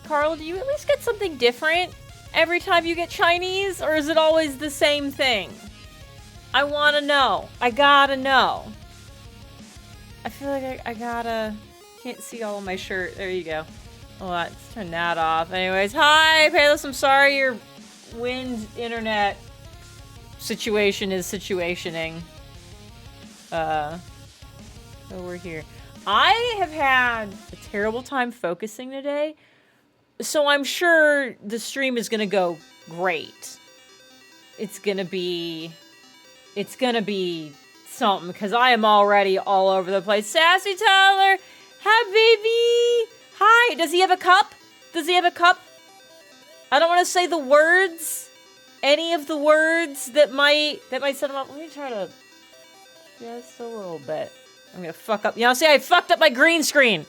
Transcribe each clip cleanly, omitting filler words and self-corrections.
Carl, do you at least get something different every time you get Chinese, or is it always the same thing? I want to know. I gotta know. I feel like I gotta... Can't see all of my shirt. There you go. Oh, let's turn that off. Anyways, hi, Payless. I'm sorry your wind internet situation is situationing. So we're here. I have had a terrible time focusing today, so I'm sure the stream is gonna go great. It's gonna be something, because I am already all over the place. Sassy Tyler! Hi, baby! Hi! Does he have a cup? Does he have a cup? I don't want to say the words. Any of the words that might set him up. Let me try to... Just a little bit. I'm gonna fuck up... You know, see, I fucked up my green screen!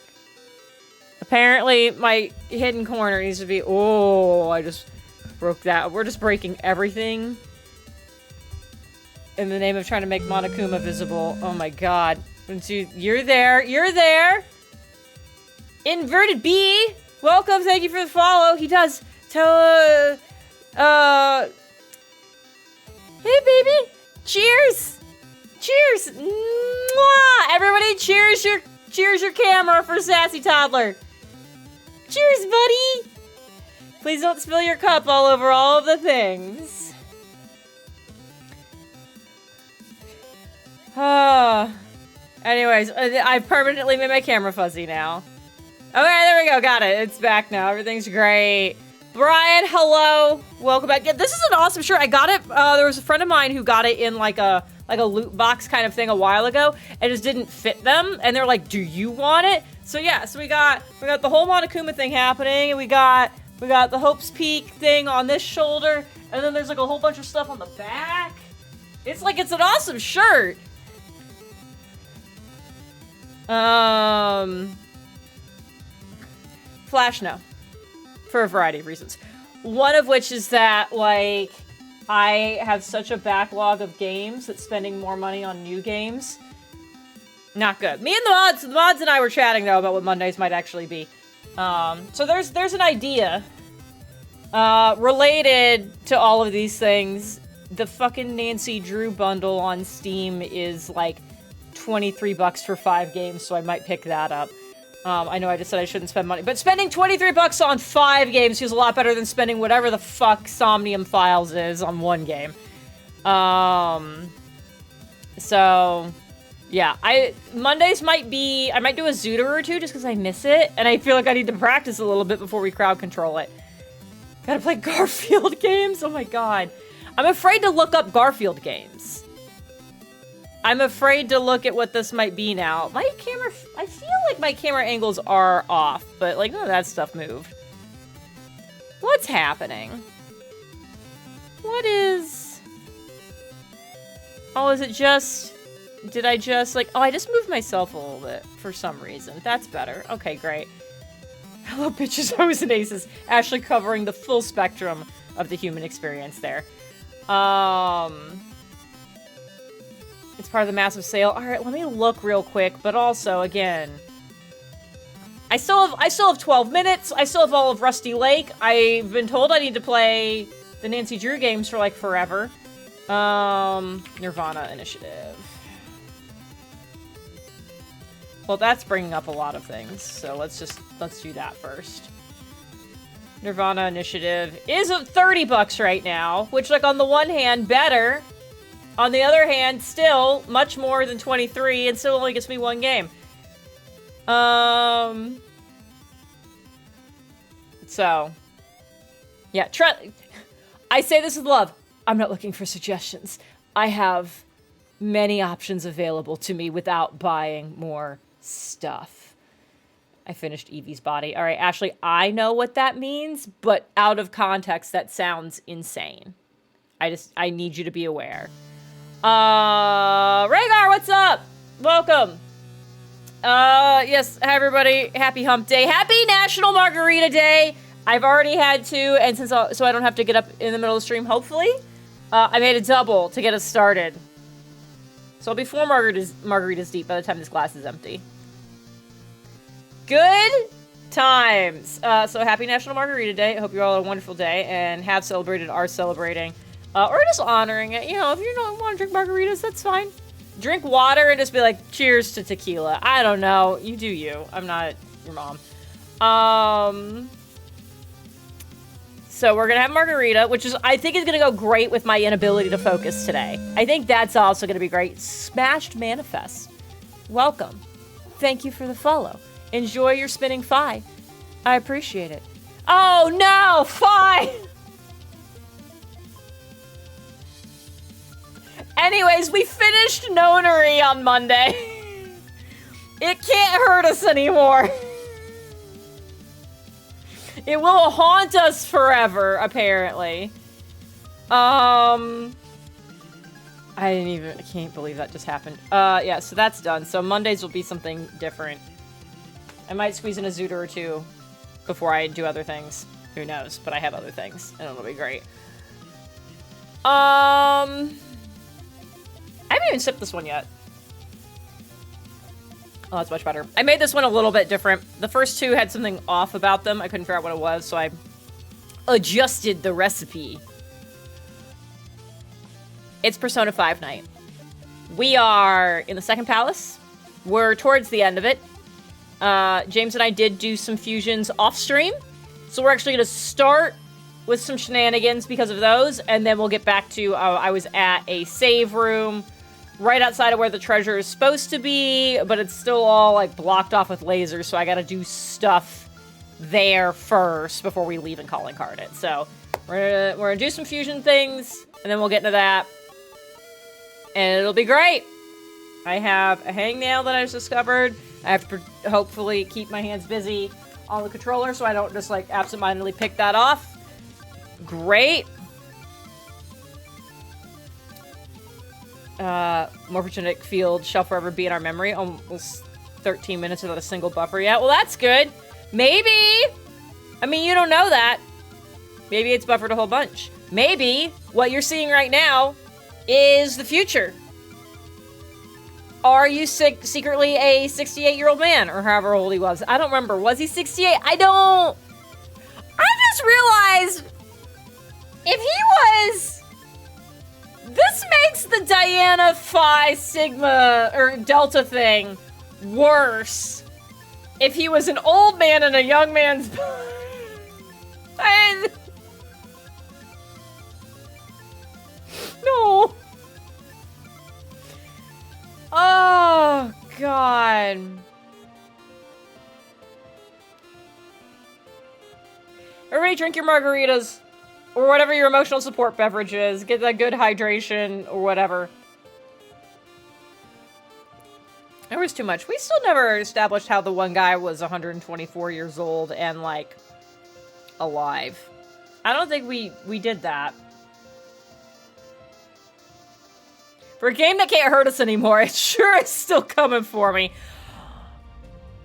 Apparently, my hidden corner needs to be... Oh, I just broke that. We're just breaking everything in the name of trying to make Monokuma visible. Oh my god. You're there. You're there! Inverted B! Welcome, thank you for the follow. He does tell, hey, baby! Cheers! Cheers! Mwah! Everybody cheers your camera for Sassy Toddler. Cheers, buddy! Please don't spill your cup all over all of the things. Anyways, I've permanently made my camera fuzzy now. Okay, there we go. Got it. It's back now. Everything's great. Brian, hello. Welcome back. Yeah, this is an awesome shirt. I got it. There was a friend of mine who got it in like a loot box kind of thing a while ago, and it just didn't fit them. And they're like, "Do you want it?" So yeah. So we got the whole Monokuma thing happening, and we got the Hope's Peak thing on this shoulder, and then there's like a whole bunch of stuff on the back. It's like it's an awesome shirt. Flash, no. For a variety of reasons. One of which is that, like, I have such a backlog of games that spending more money on new games, not good. Me and the mods and I were chatting, though, about what Mondays might actually be. So there's an idea. Related to all of these things, the fucking Nancy Drew bundle on Steam is, like, $23 for 5 games, so I might pick that up. I know I just said I shouldn't spend money, but spending $23 on 5 games feels a lot better than spending whatever the fuck Somnium Files is on 1 game. So, yeah, Mondays might be, I might do a Zooter or 2 just because I miss it, and I feel like I need to practice a little bit before we crowd control it. Gotta play Garfield games? Oh my god. I'm afraid to look up Garfield games. I'm afraid to look at what this might be now. My camera, I feel like my camera angles are off, but like none of that stuff moved. What's happening? What is... Oh, is it just... Did I just like... Oh, I just moved myself a little bit for some reason. That's better. Okay, great. Hello, bitches, hoes, and aces. Ashley covering the full spectrum of the human experience there. It's part of the massive sale. All right, let me look real quick. But also, again, I still have 12 minutes. I still have all of Rusty Lake. I've been told I need to play the Nancy Drew games for like forever. Nirvana Initiative. Well, that's bringing up a lot of things. So let's do that first. Nirvana Initiative is at $30 right now, which, like, on the one hand, better. On the other hand, still much more than 23, and still only gets me 1 game. So, yeah, I say this with love. I'm not looking for suggestions. I have many options available to me without buying more stuff. I finished Evie's Body. All right, Ashley, I know what that means, but out of context, that sounds insane. I need you to be aware. Rhaegar, what's up? Welcome. Yes, hi everybody. Happy Hump Day. Happy National Margarita Day. I've already had 2, and so I don't have to get up in the middle of the stream, hopefully. I made a double to get us started. So I'll be 4 margaritas deep by the time this glass is empty. Good times. So happy National Margarita Day. I hope you all had a wonderful day and have celebrated, are celebrating, or just honoring it. You know, if you don't want to drink margaritas, that's fine. Drink water and just be like, cheers to tequila. I don't know. You do you. I'm not your mom. So we're gonna have margarita, which is, I think is gonna go great with my inability to focus today. I think that's also gonna be great. Smashed Manifest. Welcome. Thank you for the follow. Enjoy your spinning Fi. I appreciate it. Oh no, Fi! Anyways, we finished Nonary on Monday. It can't hurt us anymore. It will haunt us forever, apparently. I can't believe that just happened. Yeah, so that's done. So Mondays will be something different. I might squeeze in a Zooter or two before I do other things. Who knows? But I have other things, and it'll be great. I haven't even sipped this one yet. Oh, that's much better. I made this one a little bit different. The first two had something off about them. I couldn't figure out what it was, so I adjusted the recipe. It's Persona 5 night. We are in the second palace. We're towards the end of it. James and I did do some fusions off stream, so we're actually going to start with some shenanigans because of those, and then we'll get back to, I was at a save room right outside of where the treasure is supposed to be, but it's still all, like, blocked off with lasers, so I gotta do stuff there first before we leave and calling card it. So, we're gonna do some fusion things, and then we'll get into that. And it'll be great! I have a hangnail that I just discovered. I have to hopefully keep my hands busy on the controller so I don't just, like, absentmindedly pick that off. Great! Morphogenetic field shall forever be in our memory. Almost 13 minutes without a single buffer yet. Well, that's good. Maybe. I mean, you don't know that. Maybe it's buffered a whole bunch. Maybe what you're seeing right now is the future. Are you secretly a 68-year-old man? Or however old he was. I don't remember. Was he 68? I just realized if he was... This makes the Diana Phi Sigma or Delta thing worse. If he was an old man in a young man's body. No. Oh, God. Everybody drink your margaritas. Or whatever your emotional support beverage is. Get that good hydration or whatever. There was too much. We still never established how the one guy was 124 years old and, like, alive. I don't think we did that. For a game that can't hurt us anymore, it sure is still coming for me.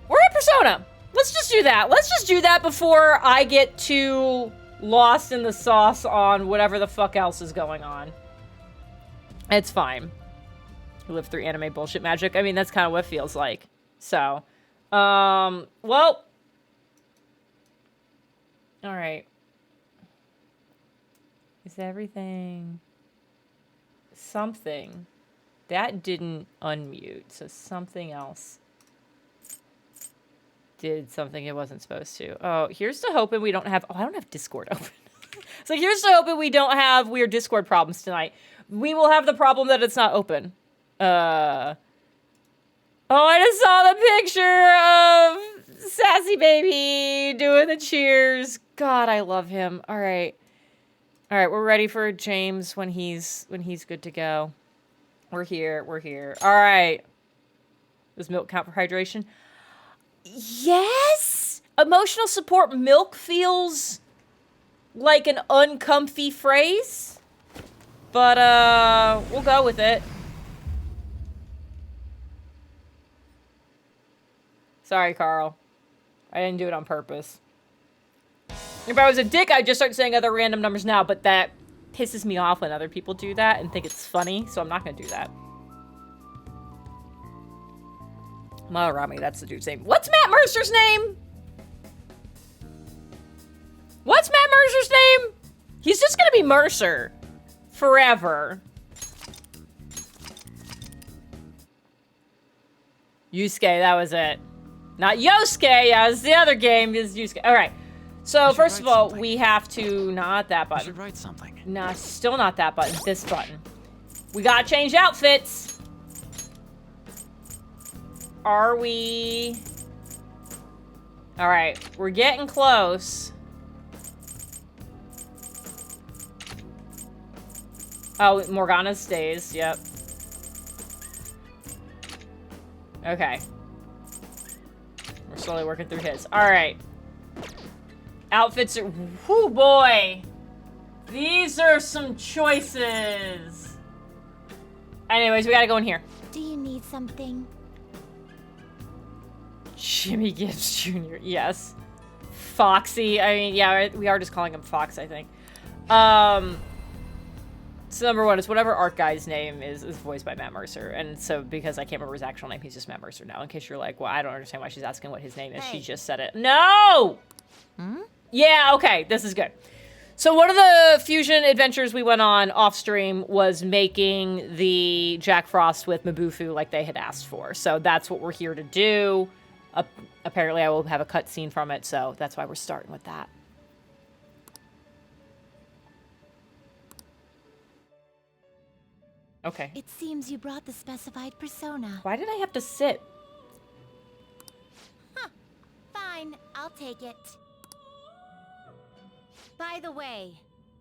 We're at Persona. Let's just do that. Let's just do that before I get too lost in the sauce on whatever the fuck else is going on. It's fine. We live through anime bullshit magic. I mean, that's kind of what it feels like. So, well. Alright. Is everything... Something. That didn't unmute, so something else did something it wasn't supposed to. Oh, here's to hoping we don't have... Oh, I don't have Discord open. So here's to hoping we don't have weird Discord problems tonight. We will have the problem that it's not open. Oh, I just saw the picture of Sassy Baby doing the cheers. God, I love him. All right. All right, we're ready for James when he's good to go. We're here. All right. Does milk count for hydration? Yes! Emotional support milk feels like an uncomfy phrase. But, we'll go with it. Sorry, Carl. I didn't do it on purpose. If I was a dick, I'd just start saying other random numbers now, but that pisses me off when other people do that and think it's funny, so I'm not gonna do that. Maharami, that's the dude's name. What's Matt Mercer's name? Mercer's name? He's just gonna be Mercer. Forever. Yusuke, that was it. Not Yosuke, yeah, it's the other game, is Yusuke. Alright. So, first of all, we have to... Not that button. I should write something. Nah, still not that button. This button. We gotta change outfits. Are we... Alright, we're getting close. Oh, Morgana stays, yep. Okay. We're slowly working through his. Alright. Outfits are... Whoo, boy! These are some choices. Anyways, we gotta go in here. Do you need something? Jimmy Gibbs Jr., yes. Foxy, I mean, yeah, we are just calling him Fox, I think. So number one is whatever art guy's name is voiced by Matt Mercer. And so because I can't remember his actual name, he's just Matt Mercer now. In case you're like, well, I don't understand why she's asking what his name is. Hey. She just said it. No! Hmm? Yeah, okay, this is good. So one of the fusion adventures we went on off stream was making the Jack Frost with Mabufu like they had asked for. So that's what we're here to do. Apparently I will have a cutscene from it, so that's why we're starting with that. Okay. It seems you brought the specified persona. Why did I have to sit? Huh. Fine, I'll take it. By the way,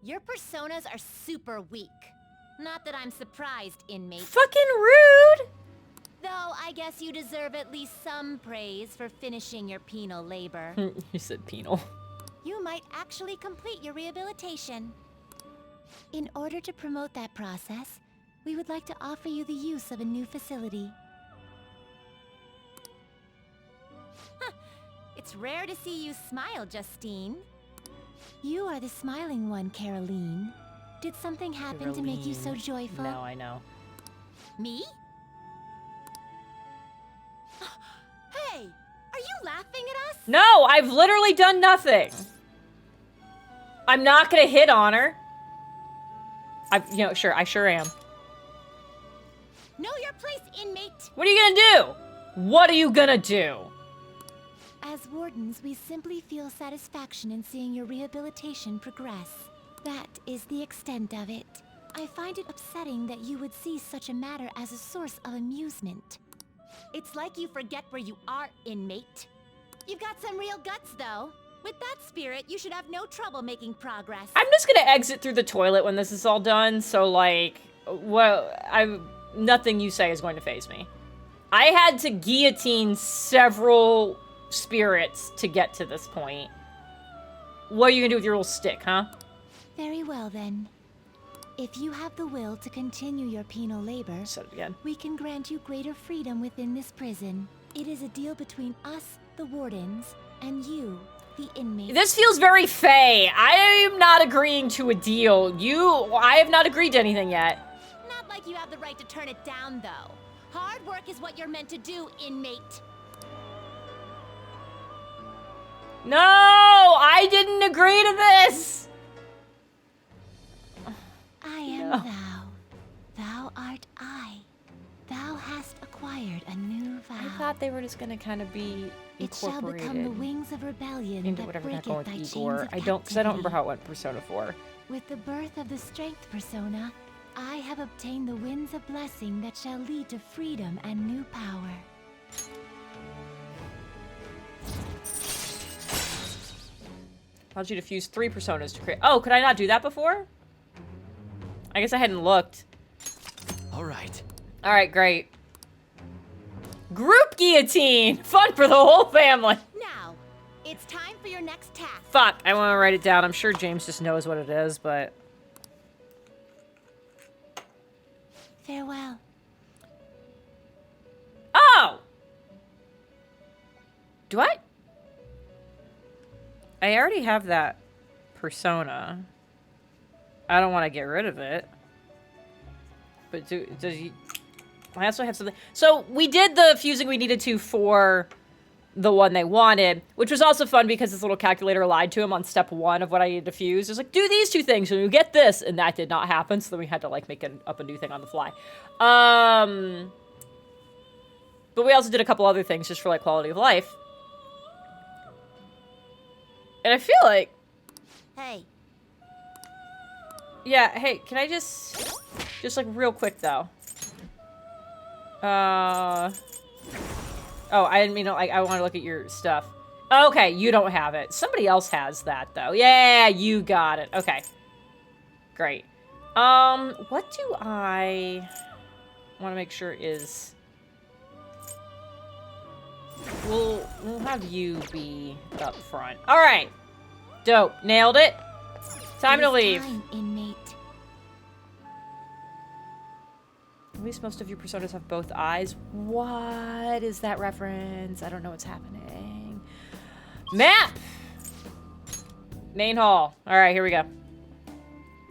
your personas are super weak. Not that I'm surprised, inmate. Fucking rude! Though I guess you deserve at least some praise for finishing your penal labor. You said penal. You might actually complete your rehabilitation. In order to promote that process, we would like to offer you the use of a new facility. It's rare to see you smile, Justine. You are the smiling one, Caroline. Did something happen to make you so joyful? No, I know. Me? Hey, are you laughing at us? No, I've literally done nothing. I'm not gonna hit on her. Sure, I sure am. Know your place, inmate. What are you gonna do? What are you gonna do? As wardens, we simply feel satisfaction in seeing your rehabilitation progress. That is the extent of it. I find it upsetting that you would see such a matter as a source of amusement. It's like you forget where you are, inmate. You've got some real guts, though. With that spirit, you should have no trouble making progress. I'm just gonna exit through the toilet when this is all done, so like, well, nothing you say is going to faze me. I had to guillotine several spirits to get to this point. What are you gonna do with your little stick, huh? Very well, then. If you have the will to continue your penal labor, Said it again. we can grant you greater freedom within this prison. It is a deal between us, the wardens, and you, the inmates. This feels very fey. I am not agreeing to a deal. I have not agreed to anything yet. Not like you have the right to turn it down, though. Hard work is what you're meant to do, inmate. No, I didn't agree to this. I am No. thou. Thou art I. Thou hast acquired a new vow. I thought they were just gonna kind of be it shall become the wings of rebellion into that whatever breaketh got going thy with chains Igor. of Because I don't remember captivity. how it went Persona 4. With the birth of the strength persona, I have obtained the winds of blessing that shall lead to freedom and new power. Allows you to fuse 3 personas to create. Oh, could I not do that before? I guess I hadn't looked. All right. All right, great. Group guillotine! Fun for the whole family. Now, it's time for your next task. Fuck, I want to write it down. I'm sure James just knows what it is, but... Farewell. Oh! Do I? I already have that persona. I don't want to get rid of it. But does he... I also have something... So, we did the fusing we needed to for the one they wanted, which was also fun because this little calculator lied to him on step 1 of what I needed to fuse. It was like, do these 2 things and you get this, and that did not happen, so then we had to like make up a new thing on the fly. But we also did a couple other things just for like quality of life. And I feel like... Hey. Yeah, hey, can I just like real quick though. Oh, I didn't mean to, like, I want to look at your stuff. Okay, you don't have it. Somebody else has that, though. Yeah, you got it. Okay. Great. What do I want to make sure is... We'll have you be up front. All right. Dope. Nailed it. Time to leave. Time, inmate. At least most of your personas have both eyes. What is that reference? I don't know what's happening. Map! Main hall. All right, here we go.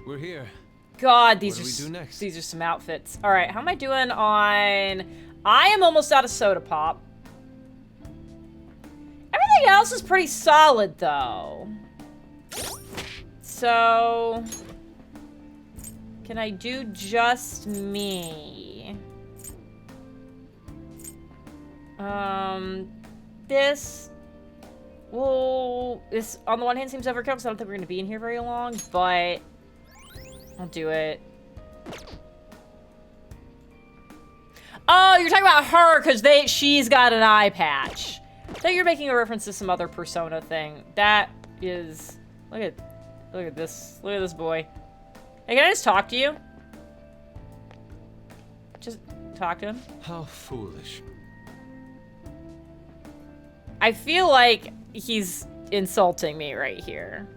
We're here. God, What do we do next? these are some outfits. All right, how am I doing on... I am almost out of soda pop. Everything else is pretty solid, though. So... Can I do just me? This... Well, this, on the one hand, seems overkill because I don't think we're going to be in here very long, but... I'll do it. Oh, you're talking about her because she's got an eye patch. I thought you were making a reference to some other persona thing. That is... Look at this. Look at this boy. Hey, can I just talk to you? Just talk to him. How foolish. I feel like he's insulting me right here.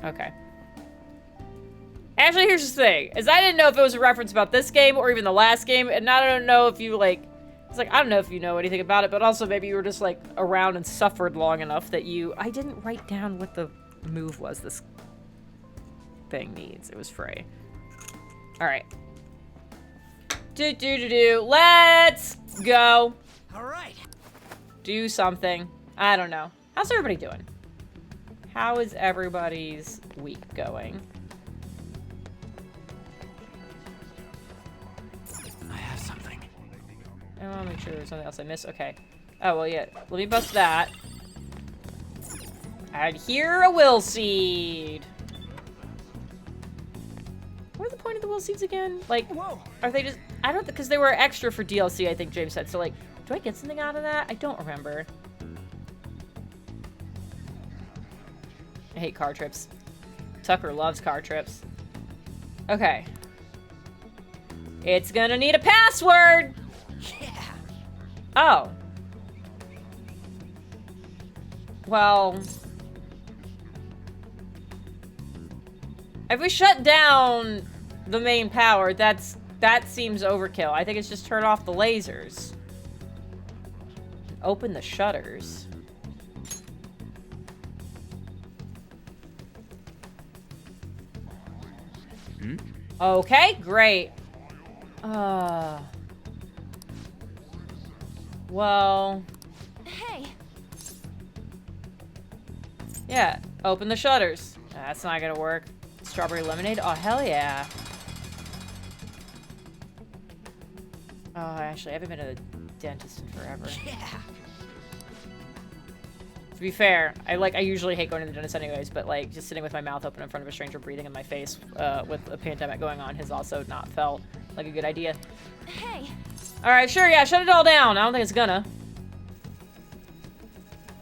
Okay. Actually, here's the thing. Is I didn't know if it was a reference about this game or even the last game, and I don't know if you, like... It's like, I don't know if you know anything about it, but also maybe you were just, like, around and suffered long enough that you... I didn't write down what the move was this thing needs. It was free. Alright. Let's go. All right. Do something. I don't know. How's everybody doing? How is everybody's week going? I have something. I want to make sure there's something else I missed. Okay. Oh, well, yeah. Let me bust that. I'd hear a will seed. What are the point of the will seeds again? Like, Whoa. are they just... I don't... Because they were extra for DLC, I think James said. So, like, do I get something out of that? I don't remember. I hate car trips. Tucker loves car trips. Okay. It's gonna need a password! Yeah. Oh. Well... If we shut down the main power, that seems overkill. I think it's just turn off the lasers. Open the shutters. Okay, great. Well... Hey. Yeah, open the shutters. That's not gonna work. Strawberry lemonade? Oh, hell yeah. Oh, actually, I haven't been to the dentist in forever. Yeah. To be fair, I usually hate going to the dentist anyways, but like just sitting with my mouth open in front of a stranger breathing in my face with a pandemic going on has also not felt like a good idea. Hey. All right, sure, yeah, shut it all down. I don't think it's gonna.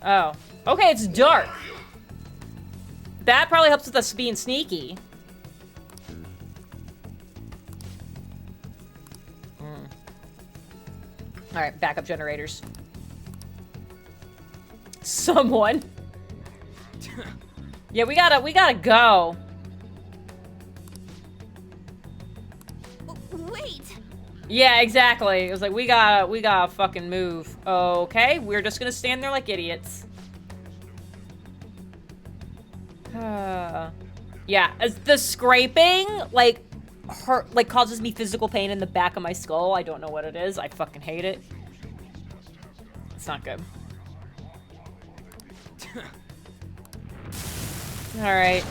Oh. Okay, it's dark. That probably helps with us being sneaky. All right, backup generators. Someone. Yeah, we gotta go. Wait. Yeah, exactly. It was like, we gotta fucking move. Okay, we're just gonna stand there like idiots. Yeah, as the scraping, like, hurt, like causes me physical pain in the back of my skull. I don't know what it is. I fucking hate it. It's not good. Alright.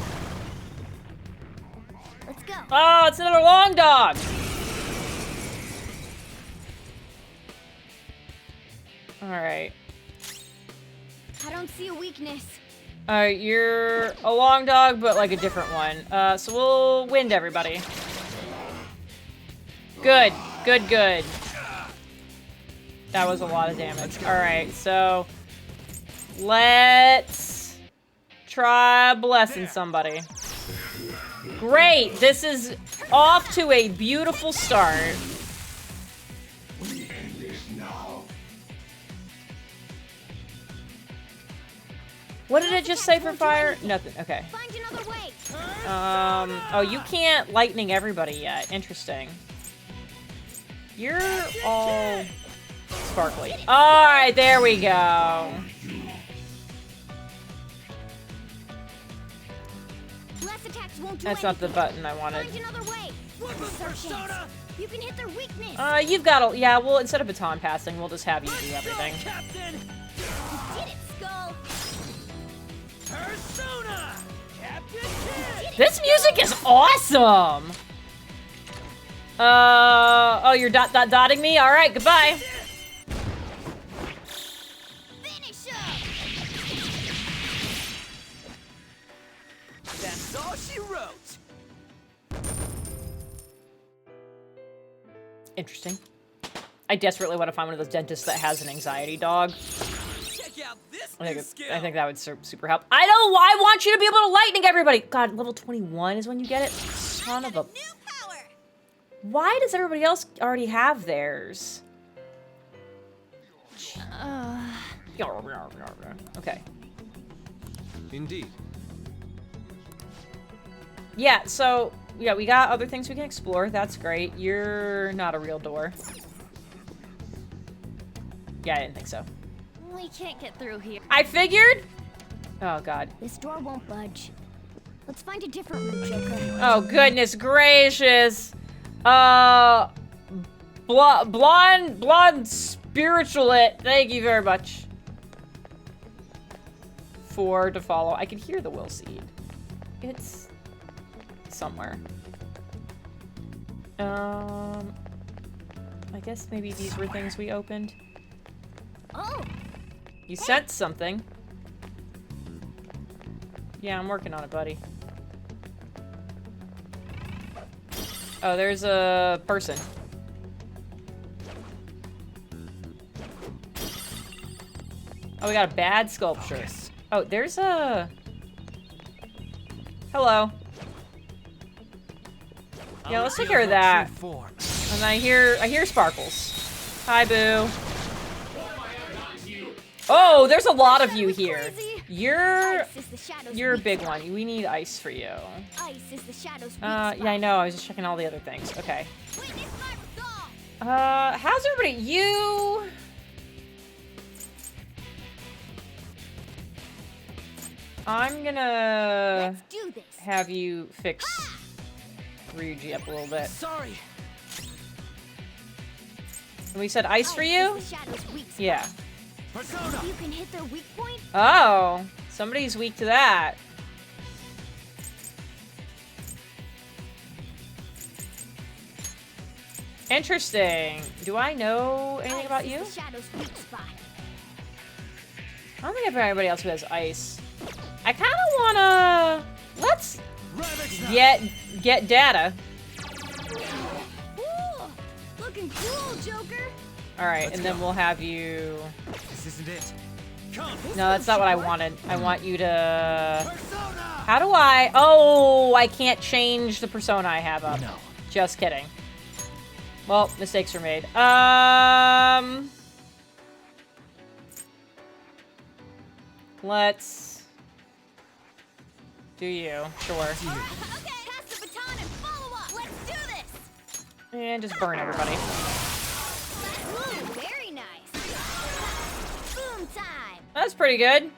Let's go. Oh, it's another long dog! Alright. I don't see a weakness. Alright, you're a long dog, but like a different one. So we'll wind everybody. Good. Good, good. That was a lot of damage. Alright, so... let's... try blessing somebody. Great! This is off to a beautiful start. What did it just say for fire? Nothing. Okay. Find another way. Oh, you can't lightning everybody yet. Interesting. You're all sparkly. Alright, there we go. Less attacks won't do That's not the anything. button I wanted. Find another way. Persona. You can hit their weakness. You've got a... yeah, well, instead of baton passing, we'll just have you do everything. Captain! You did it, Skull. Persona! Captain Kid! This music is awesome! Oh, you're dotting me? Alright, goodbye. Finish him. That's all she wrote. Interesting. I desperately want to find one of those dentists that has an anxiety dog. Check out this I new skill. think that would super help. I know! I want you to be able to lightning everybody! God, level 21 is when you get it? Son of a... New power. Why does everybody else already have theirs? Okay. Indeed. Yeah, so... yeah, we got other things we can explore. That's great. You're not a real door. Yeah, I didn't think so. We can't get through here. I figured? Oh, God. This door won't budge. Let's find a different route, Joker. Oh, goodness gracious. Blonde spiritualite. Thank you very much. 4 to follow. I can hear the will seed. It's somewhere. I guess maybe these were things we opened. Oh, You sent something. Yeah, I'm working on it, buddy. Oh, there's a person. Oh, we got a bad sculpture. Oh, there's a... hello. Yeah, let's take care of that. And I hear sparkles. Hi, Boo. Oh, there's a lot of you here. You're a big one. We need ice for you. Ice is the shadow's Yeah, I know. I was just checking all the other things. Okay. How's everybody? You... I'm gonna have you fix Ryuji up a little bit. Sorry. And we said ice for you? Yeah. Persona. You can hit their weak point. Oh, somebody's weak to that. Interesting. Do I know anything about you? The shadow's weak spot. I don't think I've got anybody else who has ice. I kind of wanna... let's get data. Ooh, looking cool, Joker. All right, and then we'll have you... This isn't it. Come. No, that's not what I wanted. I want you to... Persona. How do I... oh, I can't change the persona I have up. No. Just kidding. Well, mistakes were made. Let's do you. Sure. Okay, pass the baton and follow up. Let's do this. And just burn everybody. Ooh, very nice. Boom time. That's pretty good.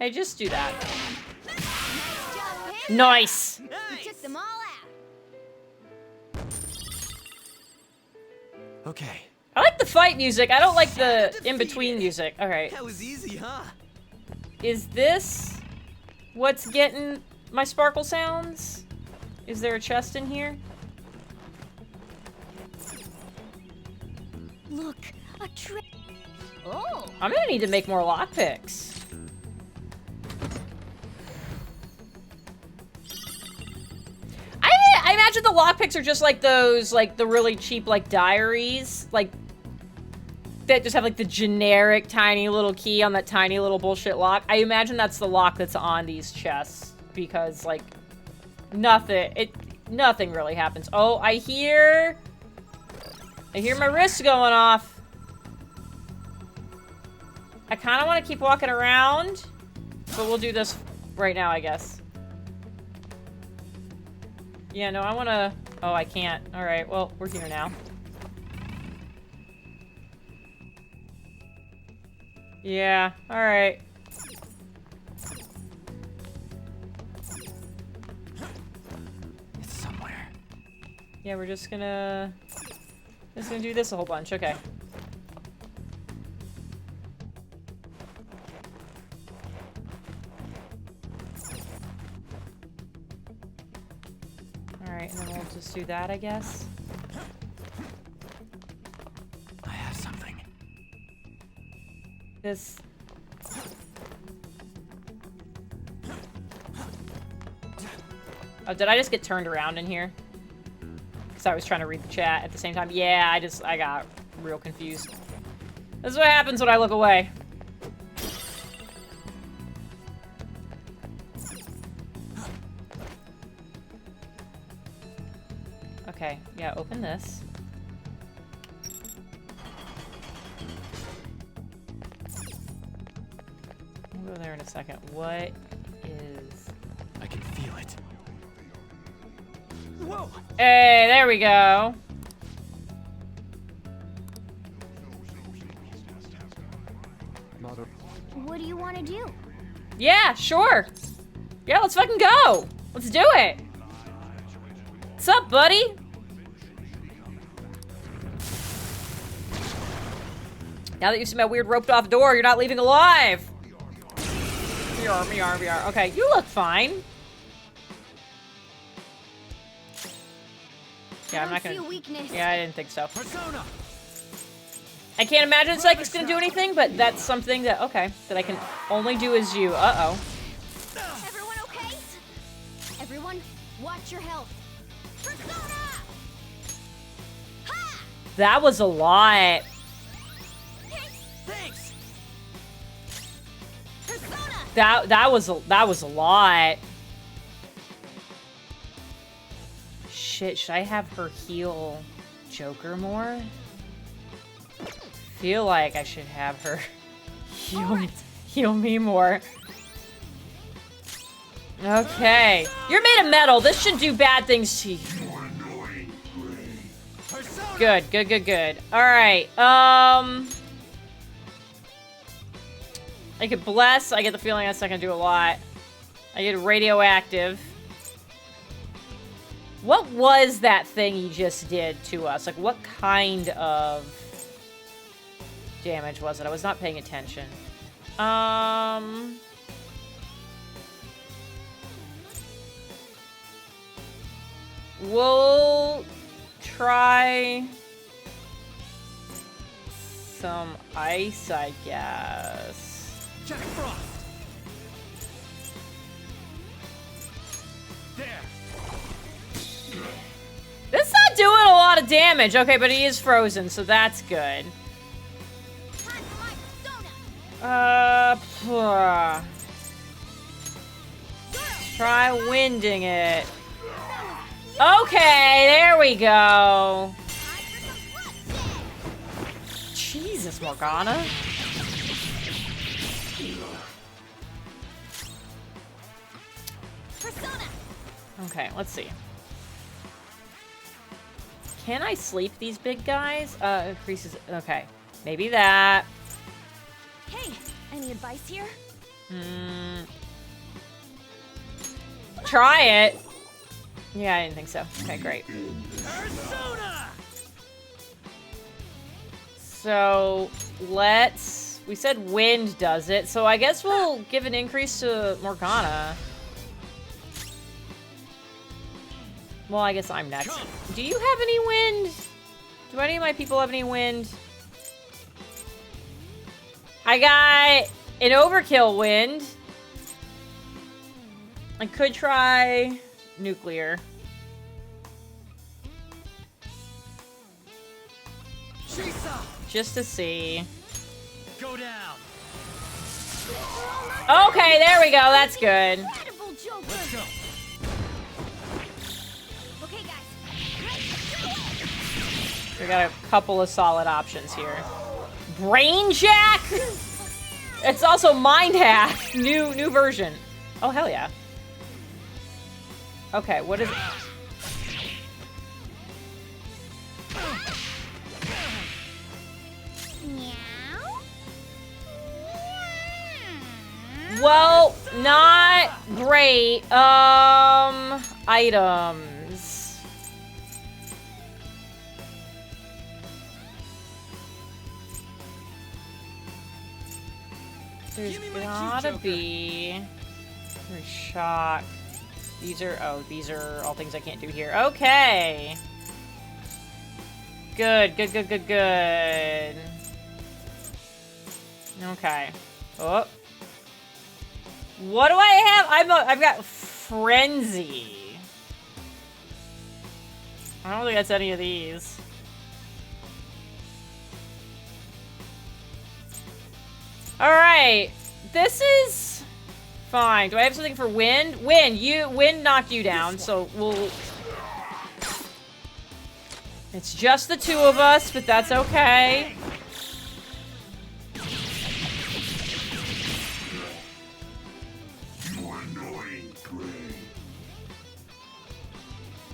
Hey, just do that. Nice job, Pam. Nice! We took them all out. Okay. I like the fight music. I don't like the in-between music. Alright. That was easy, huh? Is this what's getting my sparkle sounds? Is there a chest in here? Look, a trick. Oh. I'm gonna need to make more lockpicks. I imagine the lockpicks are just like those, like the really cheap, like diaries, like that just have like the generic tiny little key on that tiny little bullshit lock. I imagine that's the lock that's on these chests because like nothing really happens. Oh, I hear my wrists going off. I kind of want to keep walking around, but we'll do this right now, I guess. Yeah, no, I want to... Oh, I can't. All right, well, we're here now. Yeah, all right. It's somewhere. Yeah, we're just gonna do this a whole bunch. Okay. Alright, and then we'll just do that, I guess. I have something. This... Oh, did I just get turned around in here? Because I was trying to read the chat at the same time. Yeah, I got real confused. This is what happens when I look away. Okay, yeah, open this. We'll go there in a second. What is... I can feel it. Whoa! Hey, there we go. What do you want to do? Yeah, sure. Yeah, let's fucking go. Let's do it. What's up, buddy? Now that you see my weird roped off door, you're not leaving alive. VR. Okay, you look fine. Yeah, I'm not gonna... Yeah, I didn't think so. Persona! I can't imagine Psychic's gonna do anything, but that's something that, okay, that I can only do as you. Uh-oh. Everyone okay? Everyone, watch your health. Persona! Ha! That was a lot. Thanks! Persona! That was a lot. Shit, should I have her heal Joker more? Feel like I should have her heal me more. Okay. You're made of metal. This should do bad things to you. Good. Alright, I could bless. I get the feeling that's not gonna do a lot. I get radioactive. What was that thing he just did to us? Like, what kind of damage was it? I was not paying attention. We'll try some ice, I guess. Jack Frost! There! This is not doing a lot of damage. Okay, but he is frozen, so that's good. Try winding it. Okay, there we go. Jesus, Morgana. Okay, let's see. Can I sleep these big guys? Increases... Okay. Maybe that. Hey, any advice here? Try it. Yeah, I didn't think so. Okay, great. Persona! So, let's... We said wind does it, so I guess we'll give an increase to Morgana. Well, I guess I'm next. Do you have any wind? Do any of my people have any wind? I got an overkill wind. I could try nuclear. Just to see. Go down. Okay, there we go. That's good. Let's go. Okay, guys. We got a couple of solid options here. Brain Jack? It's also Mind Hack. New version. Oh, hell yeah. Okay, what is it? Well, not great. Items. There's gotta be... There's shock. These are all things I can't do here. Okay. Good. Okay. Oh. What do I have? I've got Frenzy. I don't think that's any of these. Alright. This is fine. Do I have something for wind? Wind knocked you down, so we'll... It's just the two of us, but that's okay.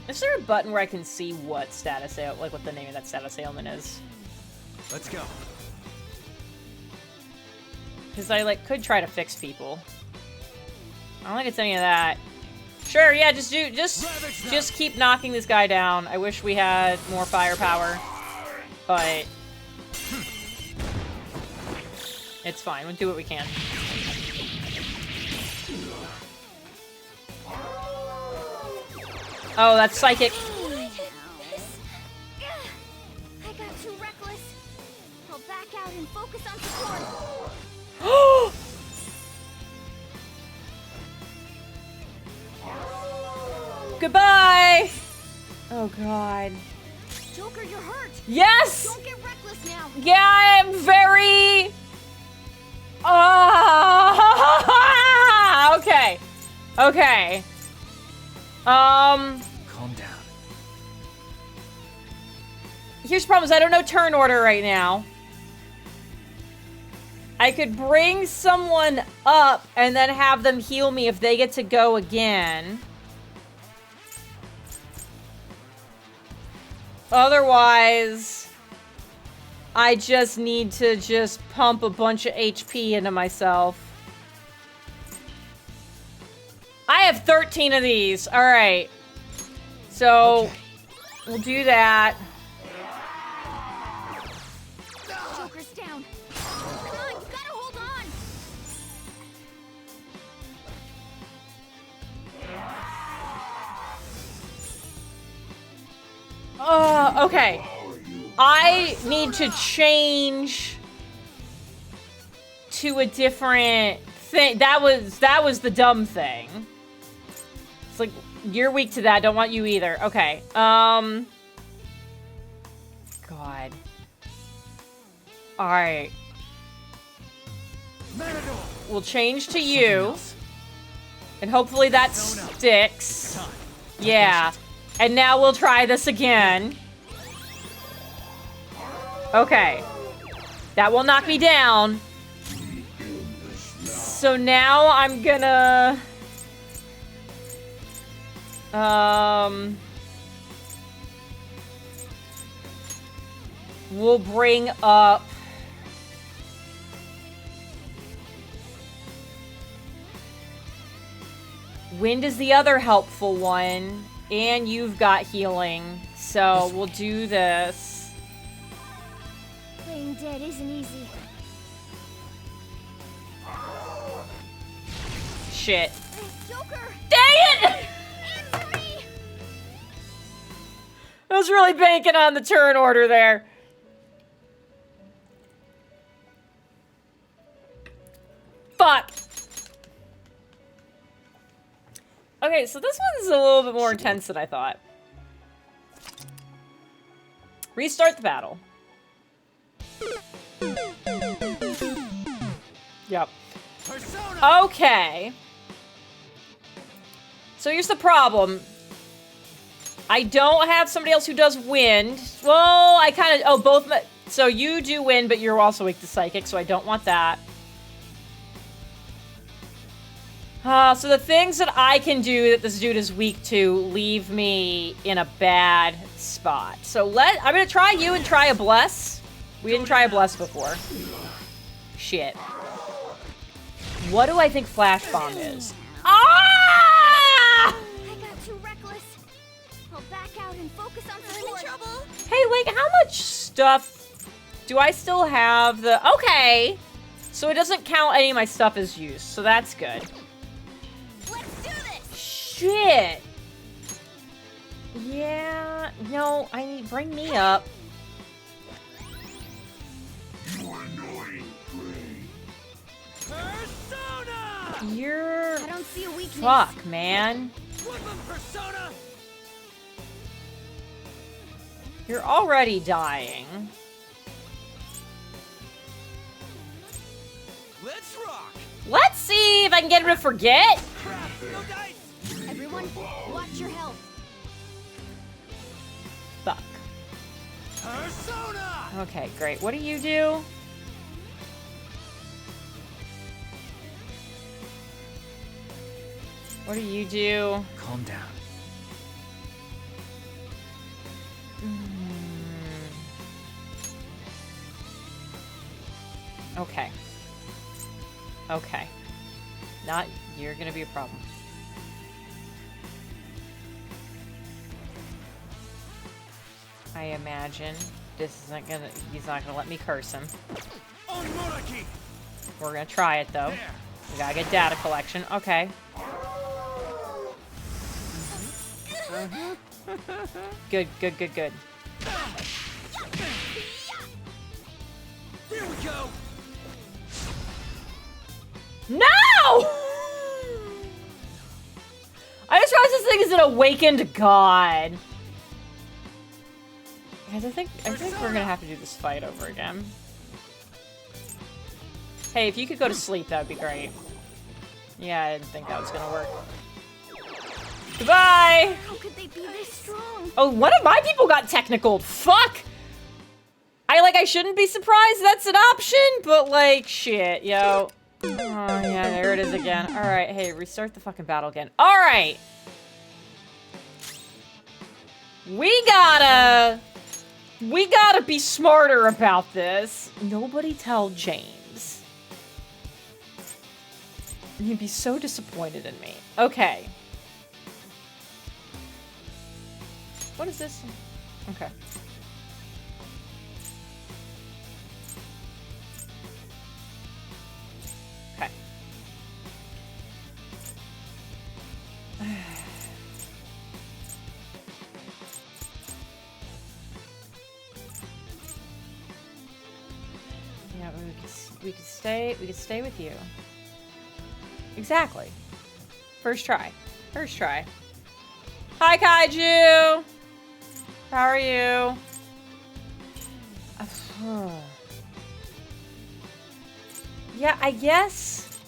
Is there a button where I can see what status ail, like what the name of that status ailment is? Let's go. Because I could try to fix people. I don't think it's any of that. Sure, yeah, just keep knocking this guy down. I wish we had more firepower, but it's fine. We'll do what we can. Oh, that's psychic. I got too reckless. I'll back out and focus on support. Goodbye! Oh, God. Joker, you're hurt. Yes! Don't get reckless now. Yeah, I am very... Okay. Okay. Calm down. Here's the problem is I don't know turn order right now. I could bring someone up and then have them heal me if they get to go again. Otherwise, I just need to just pump a bunch of HP into myself. I have 13 of these. All right. So, okay. We'll do that. Joker's down. Come on, you gotta hold on. Okay. I need to change to a different thing. That was the dumb thing. It's like, you're weak to that. Don't want you either. Okay. God. Alright. We'll change to you. And hopefully that sticks. Yeah. And now we'll try this again. Okay. That will knock me down. So now I'm gonna... We'll bring up... Wind is the other helpful one. And you've got healing. So we'll do this. Wait, Staying dead isn't easy. Shit. Joker! Dang it! Answer me! I was really banking on the turn order there. Fuck. Okay, so this one's a little bit more intense than I thought. Restart the battle. Yep. Persona! Okay. So here's the problem. I don't have somebody else who does wind. Well, I kind of... Oh, both... So you do wind, but you're also weak to psychic, so I don't want that. So the things that I can do that this dude is weak to leave me in a bad spot. So I'm gonna try you and try a bless. We didn't try a bless before. Shit. What do I think Flash Bomb is? Ah! I got too reckless. I'll back out and focus on support. Trouble. Hey, like, how much stuff do I still have? Okay. So it doesn't count any of my stuff as used, so that's good. Let's do this. Shit. Yeah. No, bring me up. Persona! You're... I don't see a weakness. Fuck, man. Woodland Persona! You're already dying. Let's rock! Let's see if I can get him to forget. Crap, no dice! Everyone, watch your health. Fuck. Persona! Okay, great. What do you do? What do you do? Calm down. Okay. Okay. You're gonna be a problem. I imagine he's not gonna let me curse him. On Muraki! We're gonna try it though. There! We gotta get data collection. Okay. Good. There we go! No! I just realized this thing is an awakened god. Guys, I think we're gonna have to do this fight over again. Hey, if you could go to sleep, that would be great. Yeah, I didn't think that was gonna work. Goodbye! How could they be this strong? Oh, one of my people got technical. Fuck! I shouldn't be surprised that's an option, but like, shit, yo. Oh, yeah, there it is again. Alright, hey, restart the fucking battle again. Alright! We gotta be smarter about this. Nobody tell James. He'd be so disappointed in me. Okay. What is this? Okay. Okay. Yeah, we could stay with you. Exactly. First try. Hi, Kaiju! How are you? Yeah, I guess.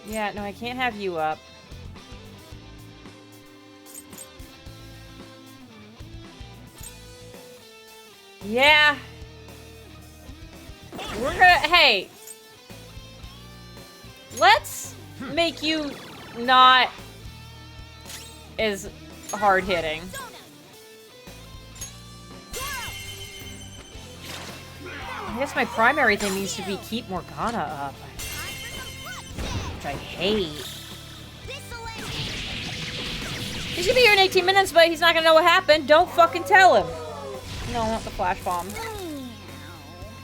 Yeah, no, I can't have you up. Yeah. We're gonna, hey. Let's make you not as hard-hitting. I guess my primary thing needs to be keep Morgana up. Which I hate. He's gonna be here in 18 minutes, but he's not gonna know what happened. Don't fucking tell him. No, not the flash bomb.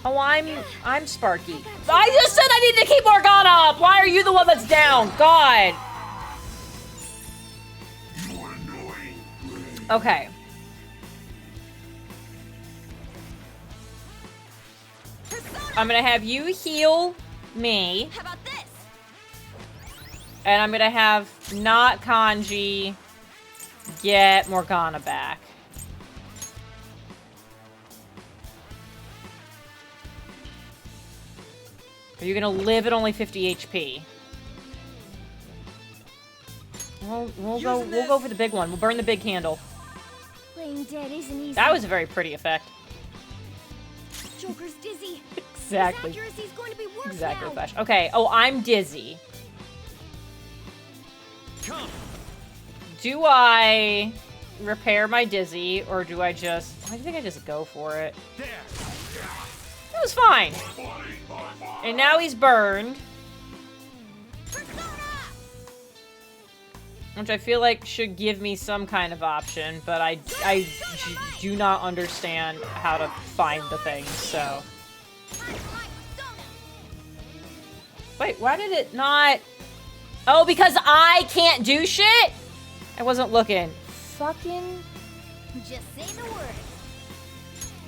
Oh, I'm Sparky. I just said I need to keep Morgana up! Why are you the one that's down? God. Okay. I'm gonna have you heal me. How about this? And I'm gonna have not Kanji get Morgana back. Are you gonna live at only 50 HP? We'll go for the big one. We'll burn the big candle. Playing dead isn't easy. That was a very pretty effect. Joker's dizzy. Exactly. His accuracy's going to be worse Exactly, now. Flash. Okay. Oh, I'm dizzy. Come. Do I repair my dizzy, or do I just... I think I just go for it. There. It was fine. And now he's burned. Which I feel like should give me some kind of option, but I do not understand how to find the things, so... Wait, why did it not... Oh, because I can't do shit? I wasn't looking. Fucking... Just say the word.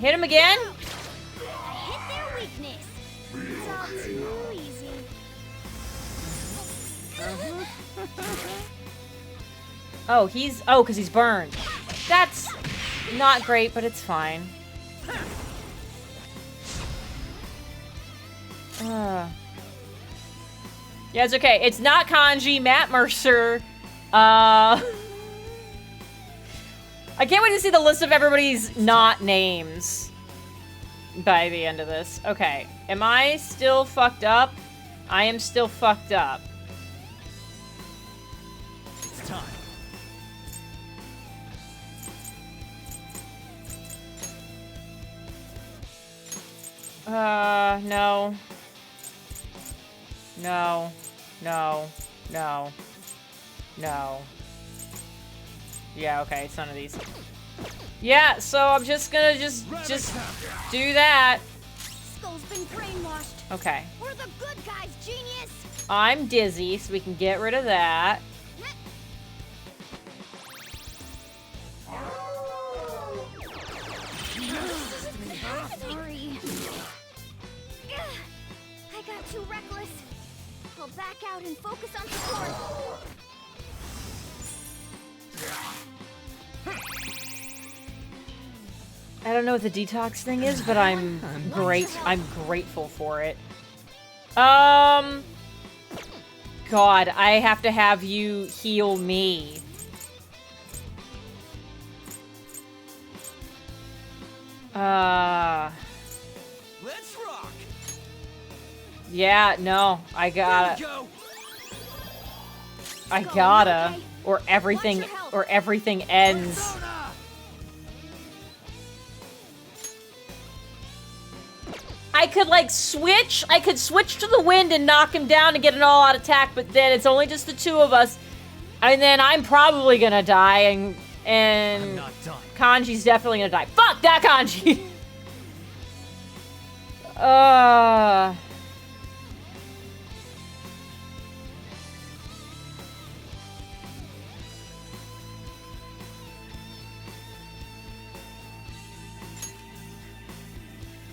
Hit him again? I hit their weakness. It's all too easy. Oh, he's... Oh, because he's burned. That's not great, but it's fine. Yeah, it's okay. It's not Kanji, Matt Mercer. I can't wait to see the list of everybody's not names by the end of this. Okay. Am I still fucked up? I am still fucked up. It's time. No. No. No. No. No. Yeah, okay, it's none of these. Yeah, so I'm just gonna just do that. Skull's been brainwashed. Okay. We're the good guys, genius. I'm dizzy, so we can get rid of that. Sorry. I got too reckless. I'll back out and focus on support. I don't know what the detox thing is, but I'm grateful for it. God, I have to have you heal me. Let's rock. Yeah, no, I gotta. Go. I gotta, or everything ends. Persona. I could like switch. I could switch to the wind and knock him down and get an all-out attack, but then it's only just the two of us, and then I'm probably gonna die, I'm and not done. Kanji's definitely gonna die. Fuck that Kanji.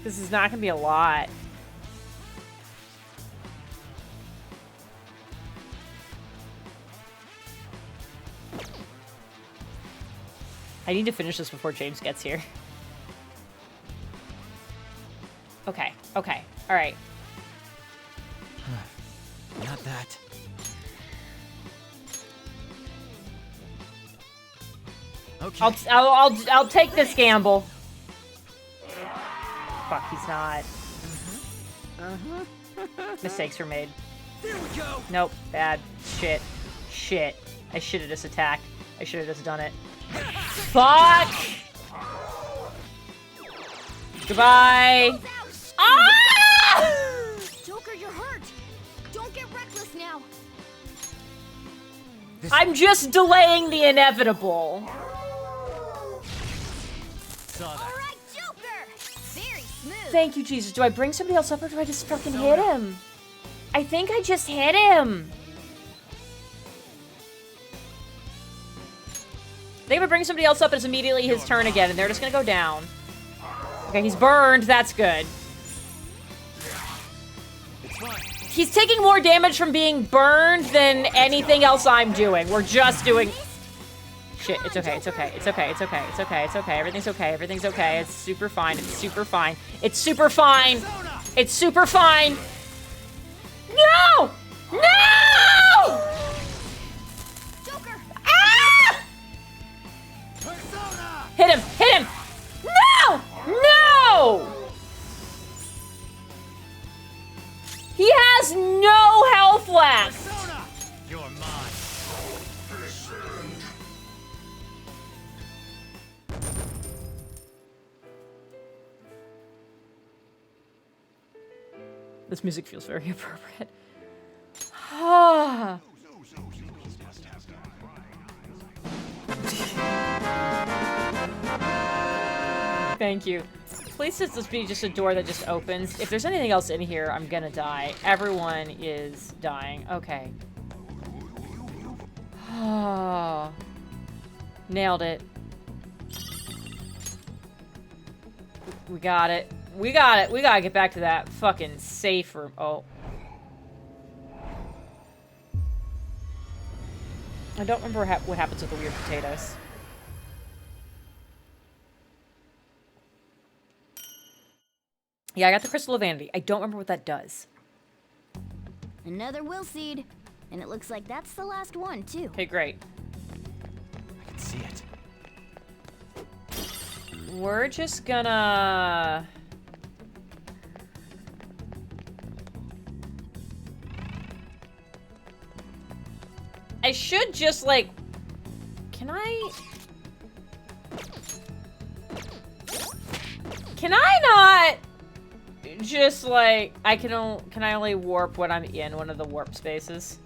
This is not gonna be a lot. I need to finish this before James gets here. Okay, okay, alright. Not that. Okay. I'll take this gamble. Fuck, he's not. Mistakes were made. There we go. Nope, bad. Shit. Shit. I should have just attacked. I should have just done it. Fuck! Goodbye! Ah! Joker, you're hurt. Don't get reckless now. I'm just delaying the inevitable. Saw that. All right, Joker. Very smooth. Thank you, Jesus. Do I bring somebody else up or do I just fucking hit him? I think I just hit him. I think if I bring somebody else up, it's immediately his turn again, and they're just gonna go down. Okay, he's burned. That's good. It's fine. He's taking more damage from being burned than anything else I'm doing. We're just doing... Shit, it's okay, it's okay, it's okay, it's okay, it's okay, it's okay, everything's okay, everything's okay, it's super fine, it's super fine, it's super fine, it's super fine. No! No! Joker. Ah! Persona! Hit him, hit him! No! No! He has no health left. Persona! You're mine. This music feels very appropriate. Ah. Thank you. Please let this be just a door that just opens. If there's anything else in here, I'm gonna die. Everyone is dying. Okay. Ah. Nailed it. We got it. We got it. We gotta get back to that fucking safe room. Oh. I don't remember what happens with the weird potatoes. Yeah, I got the Crystal of Vanity. I don't remember what that does. Another will seed. And it looks like that's the last one, too. Okay, great. I can see it. We're just gonna... I should just, like... Can I not... Just, like... Can I only warp when I'm in one of the warp spaces?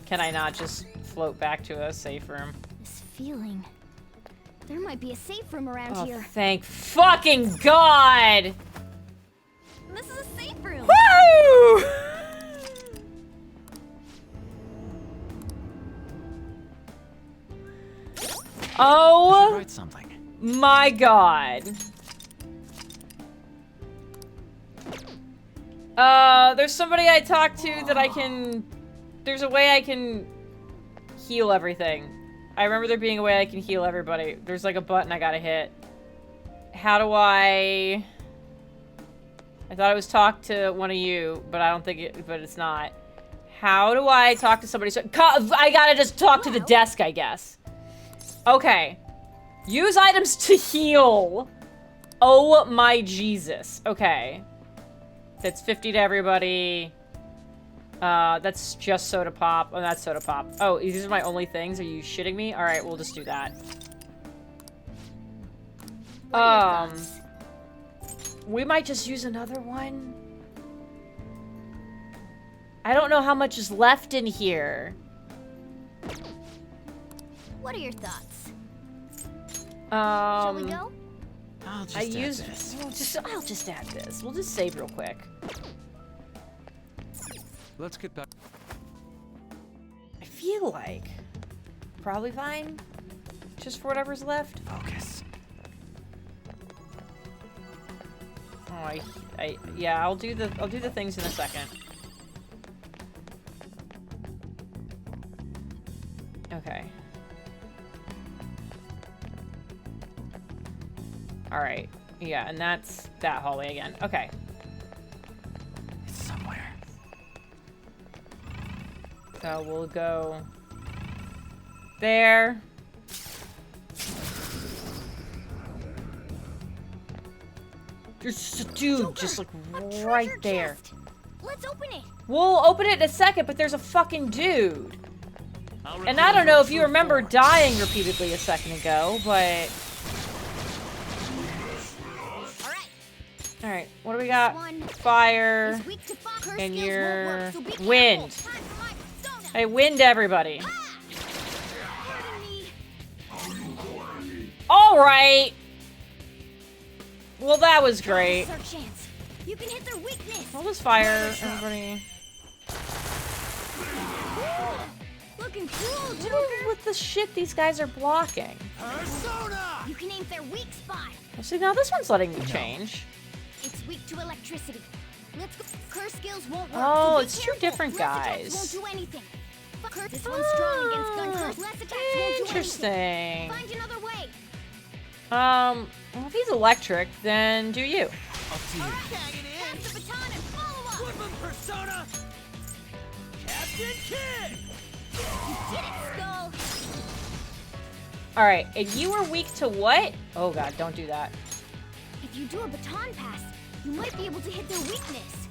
Can I not just float back to a safe room? This feeling. There might be a safe room around Oh, here. thank fucking God! This is a safe room. Woo! I should Oh write something. my God. There's somebody I talked to that I can... There's a way I can heal everything. I remember there being a way I can heal everybody. There's like a button I gotta hit. How do I thought I was talk to one of you, but I don't think it, but it's not. How do I talk to somebody? I gotta just talk to the desk, I guess. Okay. Use items to heal. Oh my Jesus. Okay. That's 50 to everybody. That's just soda pop. Oh, that's soda pop. Oh, these are my only things? Are you shitting me? Alright, we'll just do that. We might just use another one. I don't know how much is left in here. What are your thoughts? Shall Shall we go? I'll just add this. I'll just add this. We'll just save real quick. Let's get back. I feel like probably fine. Just for whatever's left. Focus. Oh, yeah, I'll do the things in a second. Okay. All right. Yeah, and that's that hallway again. Okay. It's somewhere. So we'll go there. There's just a dude Joker, just like a right treasure there. chest. Let's open it. We'll open it in a second, but there's a fucking dude. I'll And I record don't know your if you true remember form. dying repeatedly a second ago, but... Alright, what do we got? One Fire. is weak to fire. Her And skills won't your work, so be careful. wind. Time for my persona. Hey, wind everybody. Ha! All right. Well, that was great. Our chance. You can hit their weakness. I'll just fire everybody. Looking cool, What Joker. with the shit these guys are blocking? Persona! You can aim their weak spot. Well, see, now this one's letting me change. It's weak to electricity. Let's go. Curse skills won't work. Oh, so be it's two careful. different Less attacks guys. won't do anything. This one's strong against gun curse. Less attacks won't do anything. Interesting. Find another way. Well, if he's electric, then do you. Up to you. Pass the baton and follow up. Flip him, Persona! Captain Kidd! You did it, Skull. All right, and you are weak to what? Oh god, don't do that. If you do a baton pass, you might be able to hit their weakness.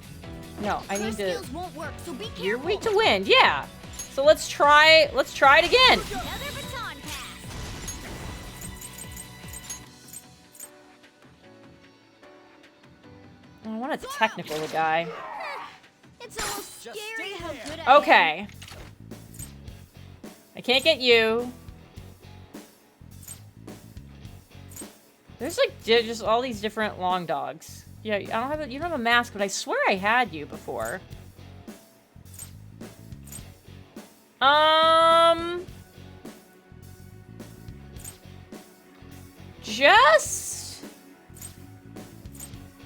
No, I need Curse to. skills won't work, so be careful. You're weak to wind, yeah. So let's try. Let's try it again. Another baton pass. I want to technical the guy. It's almost Just scary stay how there. good I am. Okay. I can't get you. There's like just all these different long dogs. Yeah, I don't have a, you don't have a mask, but I swear I had you before. Just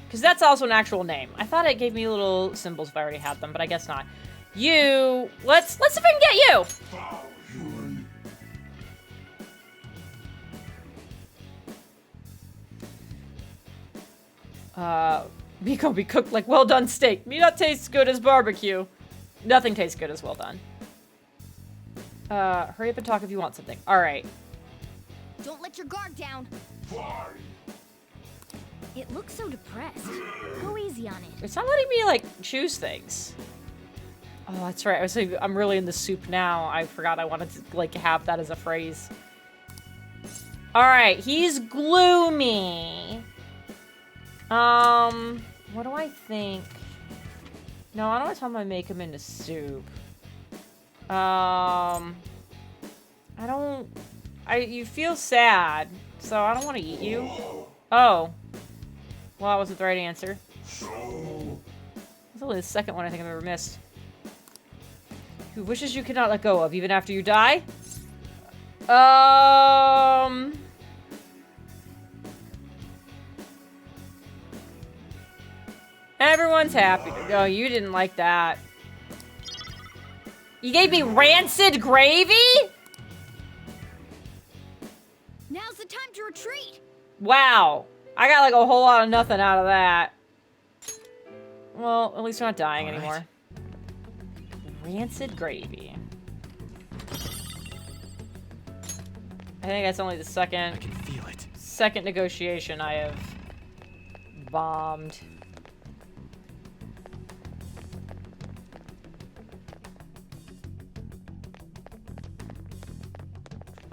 because that's also an actual name. I thought it gave me little symbols if I already had them, but I guess not. You, let's see if I can get you. Meat be cooked like well done steak. Meat not tastes good as barbecue. Nothing tastes good as well done. Hurry up and talk if you want something. All right. Don't let your guard down. It looks so depressed. Go easy on it. It's not letting me like choose things. Oh, that's right. I was saying I'm really in the soup now. I forgot I wanted to like have that as a phrase. All right, he's gloomy. What do I think? No, I don't want to tell him I make him into soup. You feel sad, so I don't want to eat you. Oh. Well, that wasn't the right answer. That's only the second one I think I've ever missed. Who wishes you cannot let go of, even after you die? Everyone's happy. Oh, you didn't like that. You gave me rancid gravy? Now's the time to retreat. Wow. I got like a whole lot of nothing out of that. Well, at least we're not dying anymore. Rancid gravy. I think that's only the I second can feel it. negotiation I have bombed.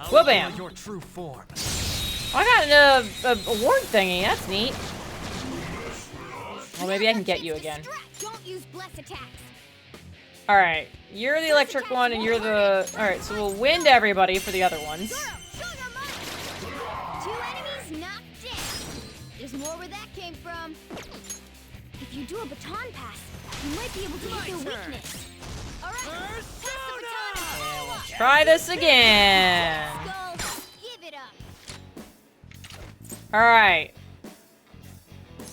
Whoa, bam. Your true form. I got an award thingy. That's neat. Well, maybe I can get you again. Don't use bless attacks. All right, you're the electric one, and you're the. All right, so we'll wind everybody for the other ones. Show your might. 2 enemies knocked down. There's more where that came from. If you do a baton pass, you might be able to hit their weakness. All right, pass the baton and follow up. Try this again. Skull, give it up. All right.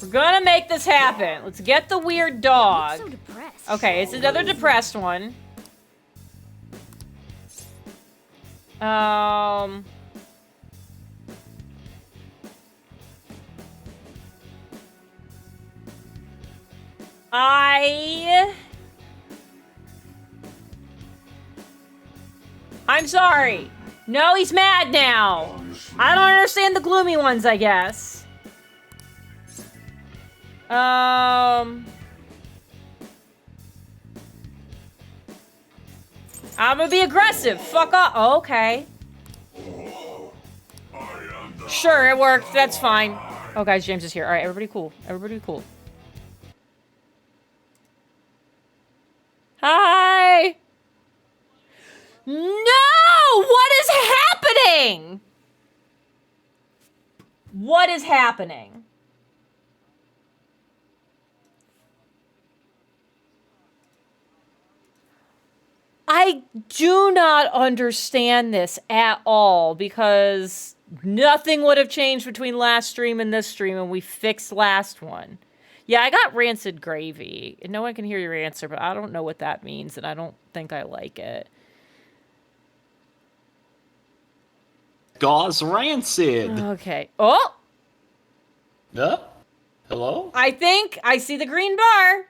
We're gonna make this happen. Let's get the weird dog. So depressed. Okay, it's another depressed one. I'm sorry. No, he's mad now. I don't understand the gloomy ones, I guess. I'm gonna be aggressive. Fuck off. Oh, okay. Sure, it worked. That's fine. Oh, guys, James is here. All right, everybody cool. Everybody cool. Hi. No! What is happening? What is happening? I do not understand this at all because nothing would have changed between last stream and this stream, and we fixed last one. Yeah, I got rancid gravy, and no one can hear your answer, but I don't know what that means, and I don't think I like it. Gauze rancid. Okay. Oh! Hello? I think I see the green bar.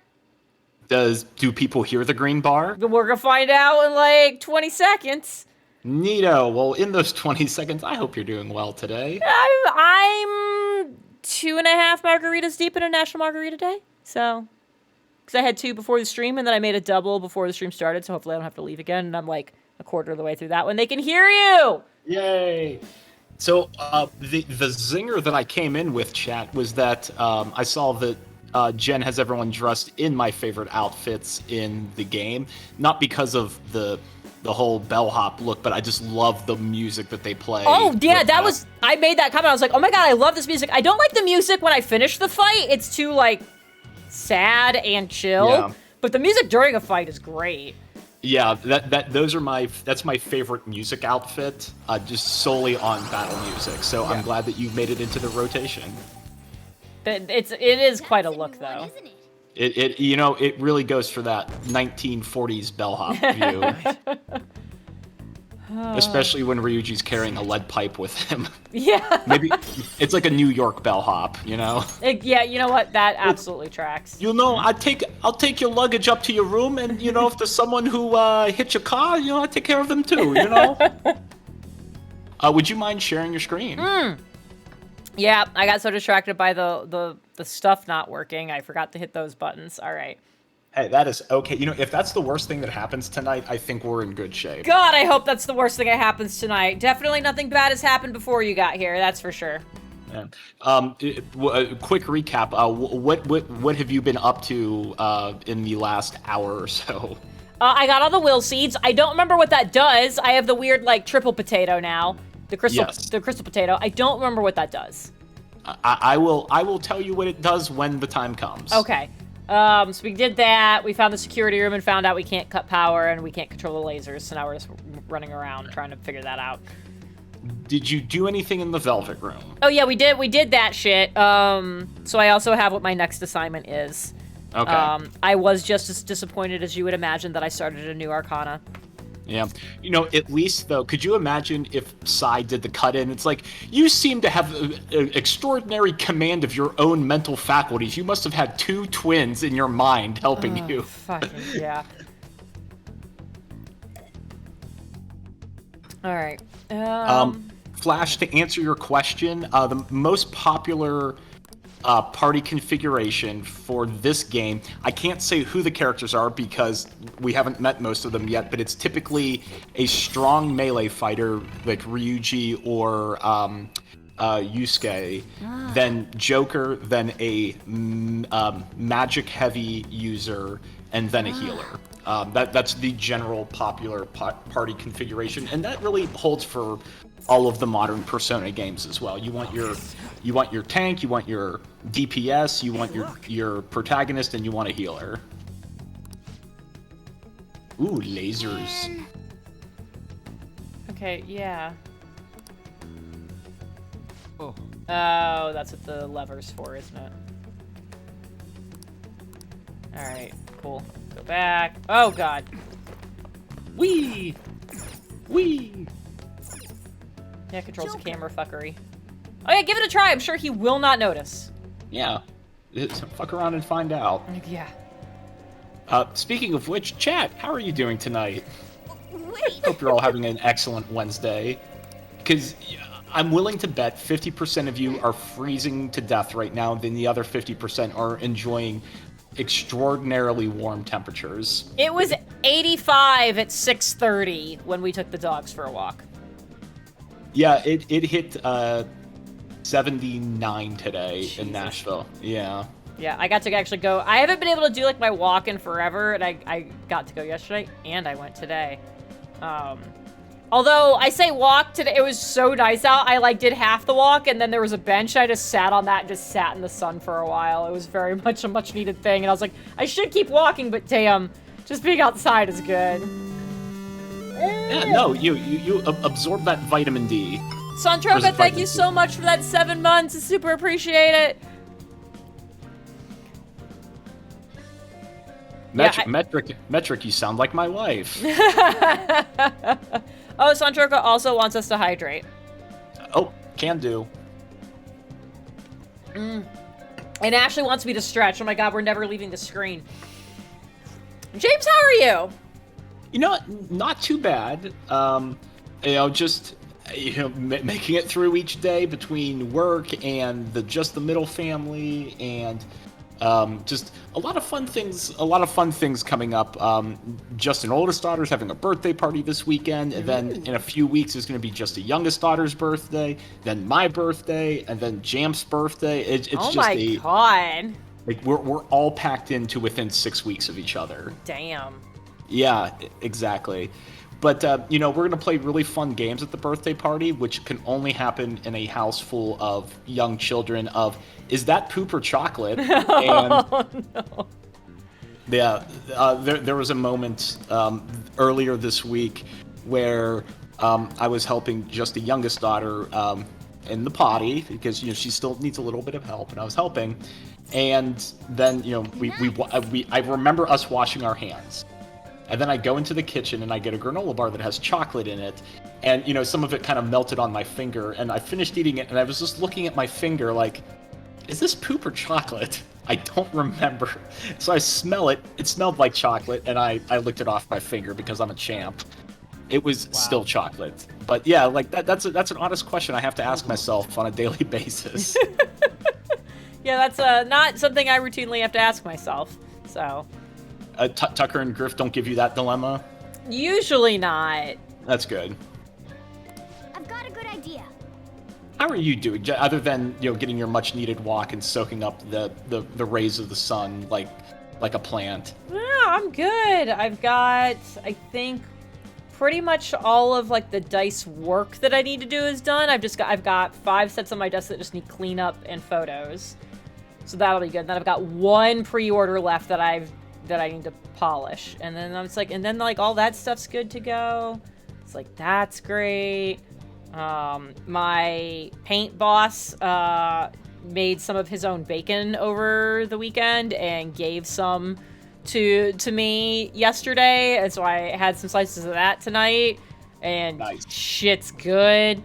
Do people hear the green bar? We're gonna find out in like 20 seconds. Neato. Well, in those 20 seconds, I hope you're doing well today. I'm 2.5 margaritas deep in a National Margarita Day. So, because I had 2 before the stream, and then I made a double before the stream started, so hopefully I don't have to leave again. And I'm like a quarter of the way through that one. They can hear you! Yay! So, the zinger that I came in with, chat, was that I saw that Jen has everyone dressed in my favorite outfits in the game. Not because of the whole bellhop look, but I just love the music that they play. Oh, yeah, that was... I made that comment. I was like, oh my god, I love this music. I don't like the music when I finish the fight. It's too, like, sad and chill. Yeah. But the music during a fight is great. Yeah, that's my favorite music outfit, just solely on battle music. So I'm glad that you made it into the rotation. It is quite a look, though. It really goes for that 1940s bellhop view. Especially when Ryuji's carrying a lead pipe with him. Yeah. Maybe it's like a New York bellhop, you know? Yeah, you know what? That absolutely tracks. You know, I'll take your luggage up to your room, and you know, if there's someone who hits your car, you know, I take care of them too, you know? Would you mind sharing your screen? Yeah, I got so distracted by the stuff not working, I forgot to hit those buttons. All right. Hey, that is okay. You know, if that's the worst thing that happens tonight, I think we're in good shape. God, I hope that's the worst thing that happens tonight. Definitely nothing bad has happened before you got here, that's for sure. Yeah. Quick recap. What have you been up to in the last hour or so? I got all the will seeds. I don't remember what that does. I have the weird, like, triple potato now. The crystal potato. I don't remember what that does. I will tell you what it does when the time comes. Okay. So we did that. We found the security room and found out we can't cut power and we can't control the lasers. So now we're just running around trying to figure that out. Did you do anything in the Velvet Room? Oh yeah, we did. We did that shit. So I also have what my next assignment is. Okay. I was just as disappointed as you would imagine that I started a new Arcana. Yeah. You know, at least, though, could you imagine if Sai did the cut-in? It's like, you seem to have an extraordinary command of your own mental faculties. You must have had 2 twins in your mind helping you. Fucking, yeah. All right. Flash, to answer your question, the most popular party configuration for this game, I can't say who the characters are because we haven't met most of them yet, but it's typically a strong melee fighter like Ryuji or Yusuke, then Joker, then a magic heavy user, and then a healer. That's the general popular party configuration, and that really holds for all of the modern Persona games as well. You want your tank, you want your DPS, you want your protagonist, and you want a healer. Ooh, lasers. Okay, yeah. Oh. Oh, that's what the lever's for, isn't it? Alright, cool. Go back. Oh, God. Wee! Wee! Yeah, controls the camera fuckery. Oh, yeah, give it a try. I'm sure he will not notice. Yeah. Fuck around and find out. Yeah. Speaking of which, chat, how are you doing tonight? Wait. Hope you're all having an excellent Wednesday. Because I'm willing to bet 50% of you are freezing to death right now, then the other 50% are enjoying extraordinarily warm temperatures. It was 85 at 6:30 when we took the dogs for a walk. Yeah, it hit 79 today Jesus. in Nashville. Yeah. Yeah, I got to actually go. I haven't been able to do, like, my walk in forever, and I got to go yesterday, and I went today. Although I say walk today, it was so nice out. I like did half the walk, and then there was a bench. I just sat on that and just sat in the sun for a while. It was very much a much needed thing, and I was like, I should keep walking, but damn, just being outside is good. Yeah, no, you absorb that vitamin D. Santroka, thank you so much for that 7 months. I super appreciate it. Metric, you sound like my wife. Oh, Santroka also wants us to hydrate. Oh, can do. And Ashley wants me to stretch. Oh my god, we're never leaving the screen. James, how are you? You know, not too bad. Just making it through each day between work and the middle family, and just a lot of fun things. A lot of fun things coming up. Justin oldest daughter's having a birthday party this weekend, and then in a few weeks is going to be just the youngest daughter's birthday, then my birthday, and then Jamp's birthday. It's oh just my god! Like we're all packed into within 6 weeks of each other. Damn. Yeah, exactly. But, we're going to play really fun games at the birthday party, which can only happen in a house full of young children of, is that poop or chocolate? And, Oh, no. Yeah, there was a moment earlier this week where I was helping just the youngest daughter in the potty, because, she still needs a little bit of help, and I was helping. And then, I remember us washing our hands. And then I go into the kitchen and I get a granola bar that has chocolate in it. And, some of it kind of melted on my finger. And I finished eating it and I was just looking at my finger like, is this poop or chocolate? I don't remember. So I smell it. It smelled like chocolate. And I licked it off my finger because I'm a champ. It was still chocolate. But yeah, like that's an honest question I have to ask myself on a daily basis. Yeah, that's not something I routinely have to ask myself. So. Tucker and Griff don't give you that dilemma? Usually not. That's good. I've got a good idea. How are you doing, other than getting your much needed walk and soaking up the rays of the sun like a plant? Yeah, I'm good. I've got, I think, pretty much all of like the dice work that I need to do is done. I've got 5 sets on my desk that just need cleanup and photos, so that'll be good. Then I've got 1 pre-order left that I need to polish, and then I'm just like, and then like all that stuff's good to go. It's like, that's great. My paint boss made some of his own bacon over the weekend and gave some to me yesterday, and so I had some slices of that tonight, and nice. Shit's good.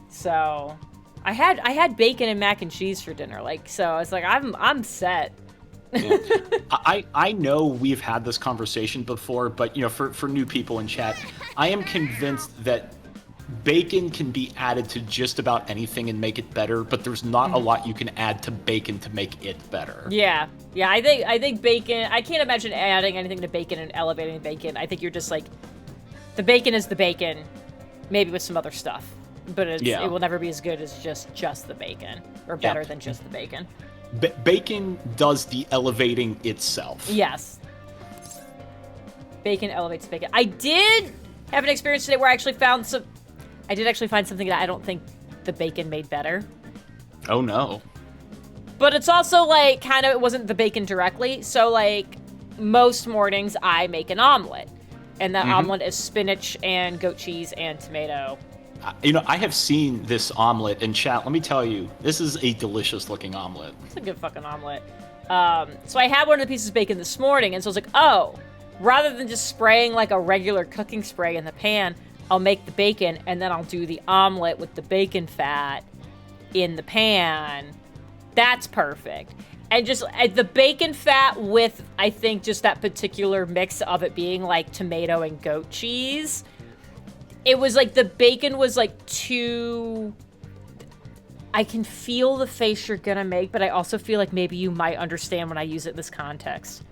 So I had bacon and mac and cheese for dinner, like, so it's like I'm set. Yeah. I know we've had this conversation before, but for new people in chat, I am convinced that bacon can be added to just about anything and make it better, but there's not a lot you can add to bacon to make it better. Yeah, I think bacon, I can't imagine adding anything to bacon and elevating bacon. I think you're just like, the bacon is the bacon, maybe with some other stuff, but it will never be as good as just the bacon, or better than just the bacon. Bacon does the elevating itself. Yes. Bacon elevates bacon. I did have an experience today where I actually find something that I don't think the bacon made better. Oh no. But it's also like, kind of, it wasn't the bacon directly. So like, most mornings I make an omelet. And that omelet is spinach and goat cheese and tomato. I have seen this omelet in chat. Let me tell you, this is a delicious looking omelet. It's a good fucking omelet. So I had one of the pieces of bacon this morning, and so I was like, oh, rather than just spraying like a regular cooking spray in the pan, I'll make the bacon, and then I'll do the omelet with the bacon fat in the pan. That's perfect. And just the bacon fat with, I think, just that particular mix of it being like tomato and goat cheese. It was like the bacon was like too... I can feel the face you're gonna make, but I also feel like maybe you might understand when I use it in this context.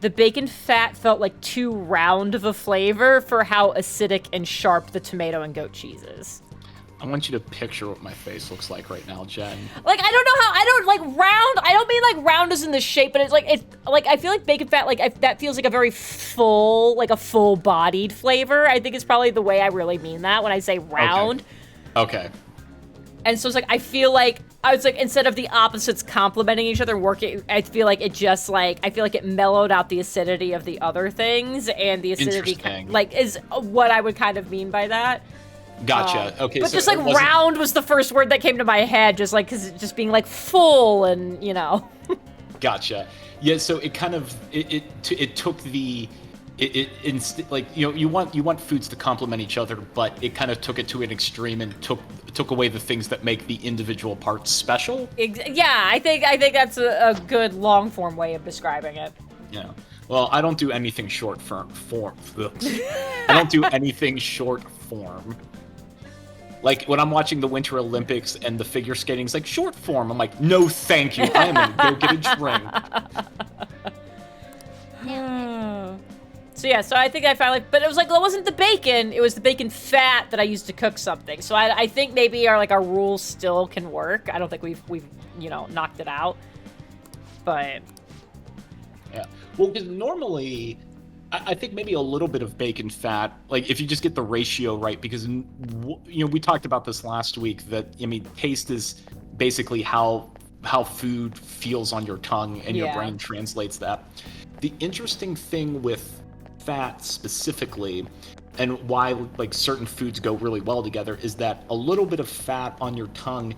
The bacon fat felt like too round of a flavor for how acidic and sharp the tomato and goat cheese is. I want you to picture what my face looks like right now, Jen. Like, I don't know how, I don't, like, round, I don't mean, like, round as in the shape, but it's, like, I feel like bacon fat, like, that feels like a very full, like, a full-bodied flavor. I think it's probably the way I really mean that when I say round. Okay. And so it's like, I feel like, I was like, instead of the opposites complementing each other and working, I feel like it just, like, I feel like it mellowed out the acidity of the other things, and the acidity, Interesting. like, is what I would kind of mean by that. Gotcha. Okay, But so just, like, it wasn't- round was the first word that came to my head, just, like, because just being, like, full and, you know. Gotcha. Yeah, so it kind of it took the like you want foods to complement each other, but it kind of took it to an extreme and took away the things that make the individual parts special. Yeah, I think that's a good long form way of describing it. Yeah. Well, I don't do anything short form. I don't do anything short form. Like, when I'm watching the Winter Olympics and the figure skating's like, short form, I'm like, no thank you, I am gonna go get a drink. So yeah, so I think I finally, but it was like, it wasn't the bacon, it was the bacon fat that I used to cook something. So I think maybe our rules still can work. I don't think we've you know, knocked it out. But Yeah. Well, because normally, I think maybe a little bit of bacon fat, like if you just get the ratio right, because, you know, we talked about this last week, that, I mean, taste is basically how food feels on your tongue, and your brain translates that. The interesting thing with fat specifically, and why, like, certain foods go really well together, is that a little bit of fat on your tongue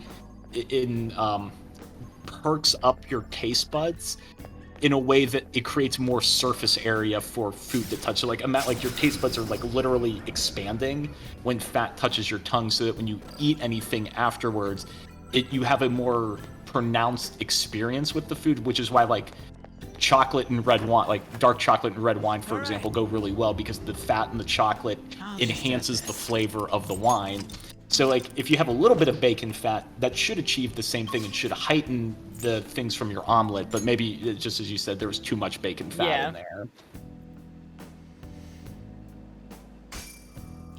perks up your taste buds in a way that it creates more surface area for food to touch. So, like, like your taste buds are, like, literally expanding when fat touches your tongue, so that when you eat anything afterwards, you have a more pronounced experience with the food, which is why, like, chocolate and red wine, like dark chocolate and red wine, for example, go really well, because the fat in the chocolate enhances the flavor of the wine. So, like, if you have a little bit of bacon fat, that should achieve the same thing and should heighten the things from your omelet. But maybe, just as you said, there was too much bacon fat in there.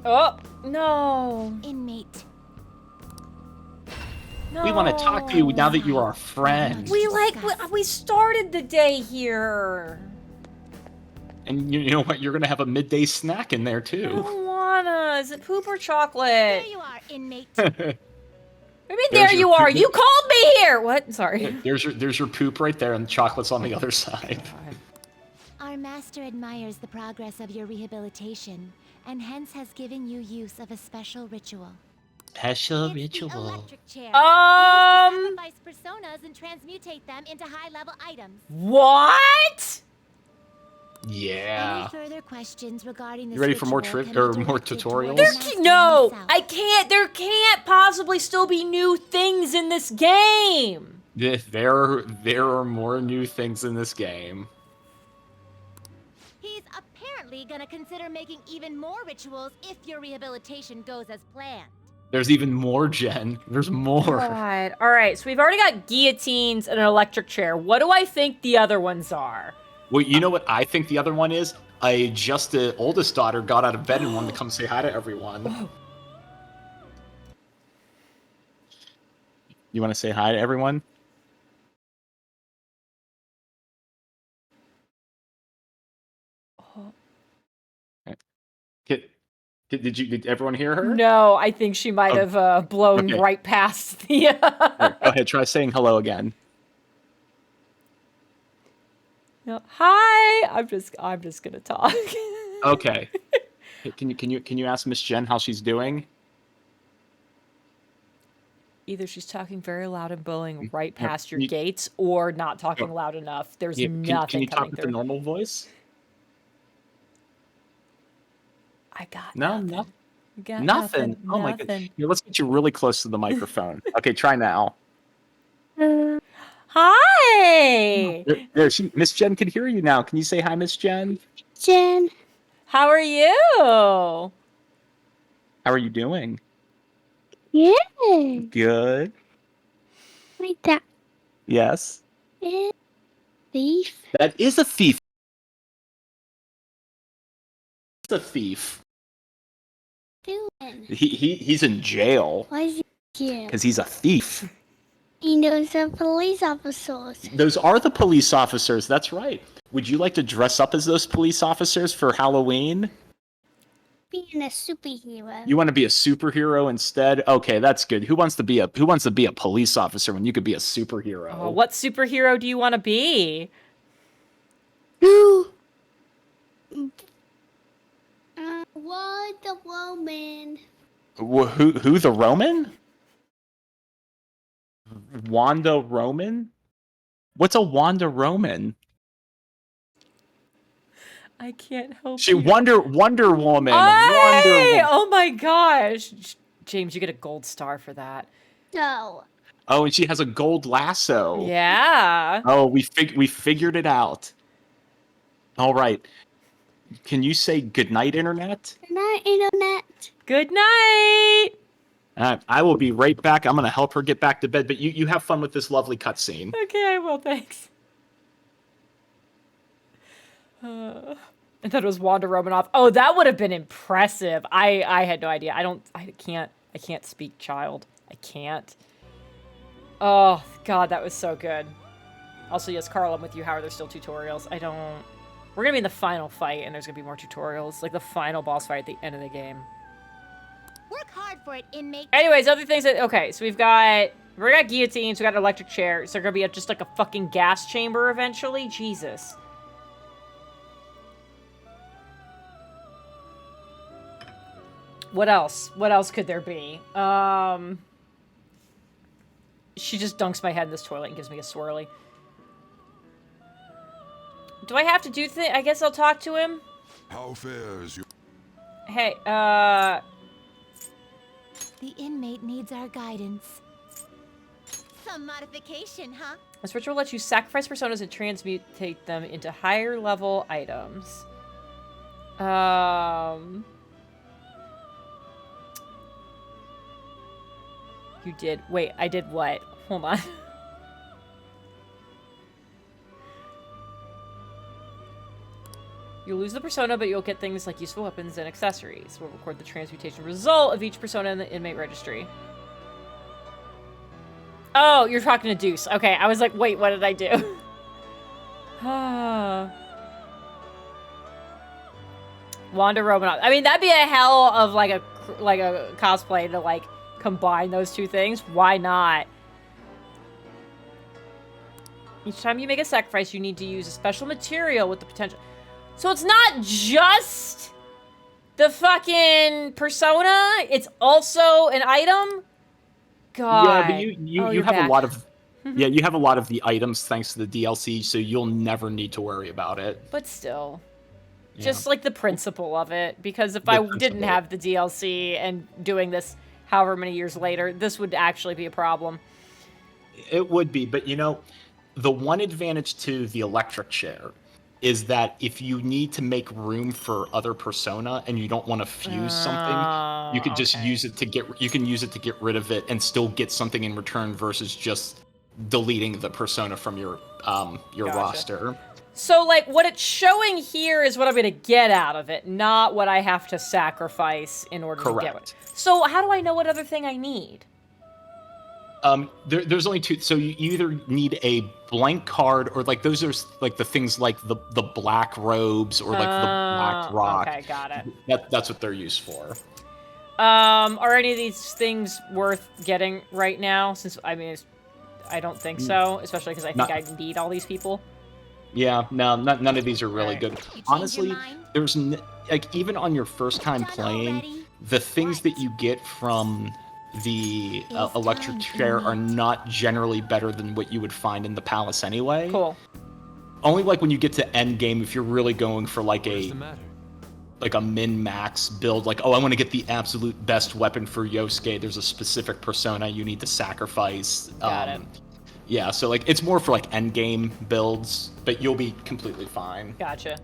oh no, Inmate. no. We want to talk to you now that you are our friend. We started the day here. And you know what? You're going to have a midday snack in there, I too. don't wanna. Is it poop or chocolate? There you are, inmate. I mean, There's there your you are. poop. You called me here. What? Sorry. There's your poop right there, and the chocolate's on the other side. Our master admires the progress of your rehabilitation, and hence has given you use of a special ritual. Special It's the ritual. electric chair. Um, Sacrifice personas and transmutate them into high-level items. What? Yeah. Any further questions regarding this You ready for more ritual triv- can or be more directed tutorials? toward the master No, himself. I can't. There can't possibly still be new things in this game. There are more new things in this game. He's apparently gonna consider making even more rituals if your rehabilitation goes as planned. There's even more, Jen. There's more. God. All right, so we've already got guillotines and an electric chair. What do I think the other ones are? Well, you know what I think the other one is? The oldest daughter got out of bed and wanted to come say hi to everyone. You want to say hi to everyone? Did everyone hear her? No, I think she might have blown okay. right past the. Here, go ahead, try saying hello again. No, hi. I'm just gonna talk. Okay. Can you ask Miss Jen how she's doing? Either she's talking very loud and blowing right Here, past your gates, or not talking Oh. loud enough. There's Yeah, nothing can you talk coming with through. the normal voice? I got No, nothing. no, Got nothing. Oh my god. nothing. Here, let's get you really close to the microphone. Okay, try now. Hi. Miss Jen can hear you now. Can you say hi, Miss Jen? Jen, How are you? How are you doing? yeah, Good. wait, that Yes. is thief. That is a thief. It's a thief. doing? He's in jail Why is he here? because he's a thief. He knows the police officers. Those are the police officers. That's right. Would you like to dress up as those police officers for Halloween? Being a superhero. You want to be a superhero instead? Okay, that's good. Who wants to be a police officer when you could be a superhero? Oh, what superhero do you want to be? Who? Wonder Woman. Who the Roman? Wanda Roman? What's a Wanda Roman? I can't help She you. Wonder Woman. Hey! Oh my gosh. James, you get a gold star for that. No. Oh, and she has a gold lasso. Yeah. Oh, we figured it out. All right. Can you say goodnight, Internet? Good night, Internet. Good night. I will be right back. I'm going to help her get back to bed, but you have fun with this lovely cutscene. Okay, well, thanks. I thought it was Wanda Romanoff. Oh, that would have been impressive. I had no idea. I can't speak child. I can't. Oh, God, that was so good. Also, yes, Carl, I'm with you. How are there still tutorials? We're gonna be in the final fight, and there's gonna be more tutorials. Like the final boss fight at the end of the game. Work hard for it, inmate. Anyways, other things okay, so we got guillotines, we got electric chairs. They're gonna be just like a fucking gas chamber eventually. Jesus. What else? What else could there be? She just dunks my head in this toilet and gives me a swirly. Do I have to do things? I guess I'll talk to him. How fares you? Hey, The inmate needs our guidance. Some modification, huh? this ritual lets you sacrifice personas and transmutate them into higher level items. You did. Wait, I did what? Hold on. You'll lose the persona, but you'll get things like useful weapons and accessories. We'll record the transmutation result of each persona in the inmate registry. Oh, you're talking to Deuce. Okay, I was like, wait, what did I do? Wanda Romanoff. I mean, that'd be a hell of like a cosplay to like combine those two things. Why not? Each time you make a sacrifice, you need to use a special material with the potential. So it's not just the fucking persona, it's also an item? God. Yeah, but you have back. a lot of you have a lot of the items thanks to the DLC, so you'll never need to worry about it. But still. Yeah. Just like the principle of it, because if I didn't have the DLC and doing this however many years later, this would actually be a problem. It would be, but you know, the one advantage to the electric chair is that if you need to make room for other persona and you don't want to fuse something, you could just use it to get rid of it and still get something in return versus just deleting the persona from your roster. So like what it's showing here is what I'm going to get out of it, not what I have to sacrifice in order to get it. So how do I know what other thing I need? There's only two. So you either need a blank card, or like those are like the things like the black robes or like the black rock. Okay, got it. That's what they're used for. Are any of these things worth getting right now? Since I mean, I don't think so. Especially because I think I need all these people. Yeah, no, none of these are really good. You Honestly, there's like even on your first time playing, the things that you get from the electric chair are not generally better than what you would find in the palace anyway. Cool. Only like when you get to end game, if you're really going for like What's the matter? like a min-max build, like, oh, I want to get the absolute best weapon for Yosuke, there's a specific persona you need to sacrifice. Got it. Yeah, so like it's more for like end game builds, but you'll be completely fine. Gotcha.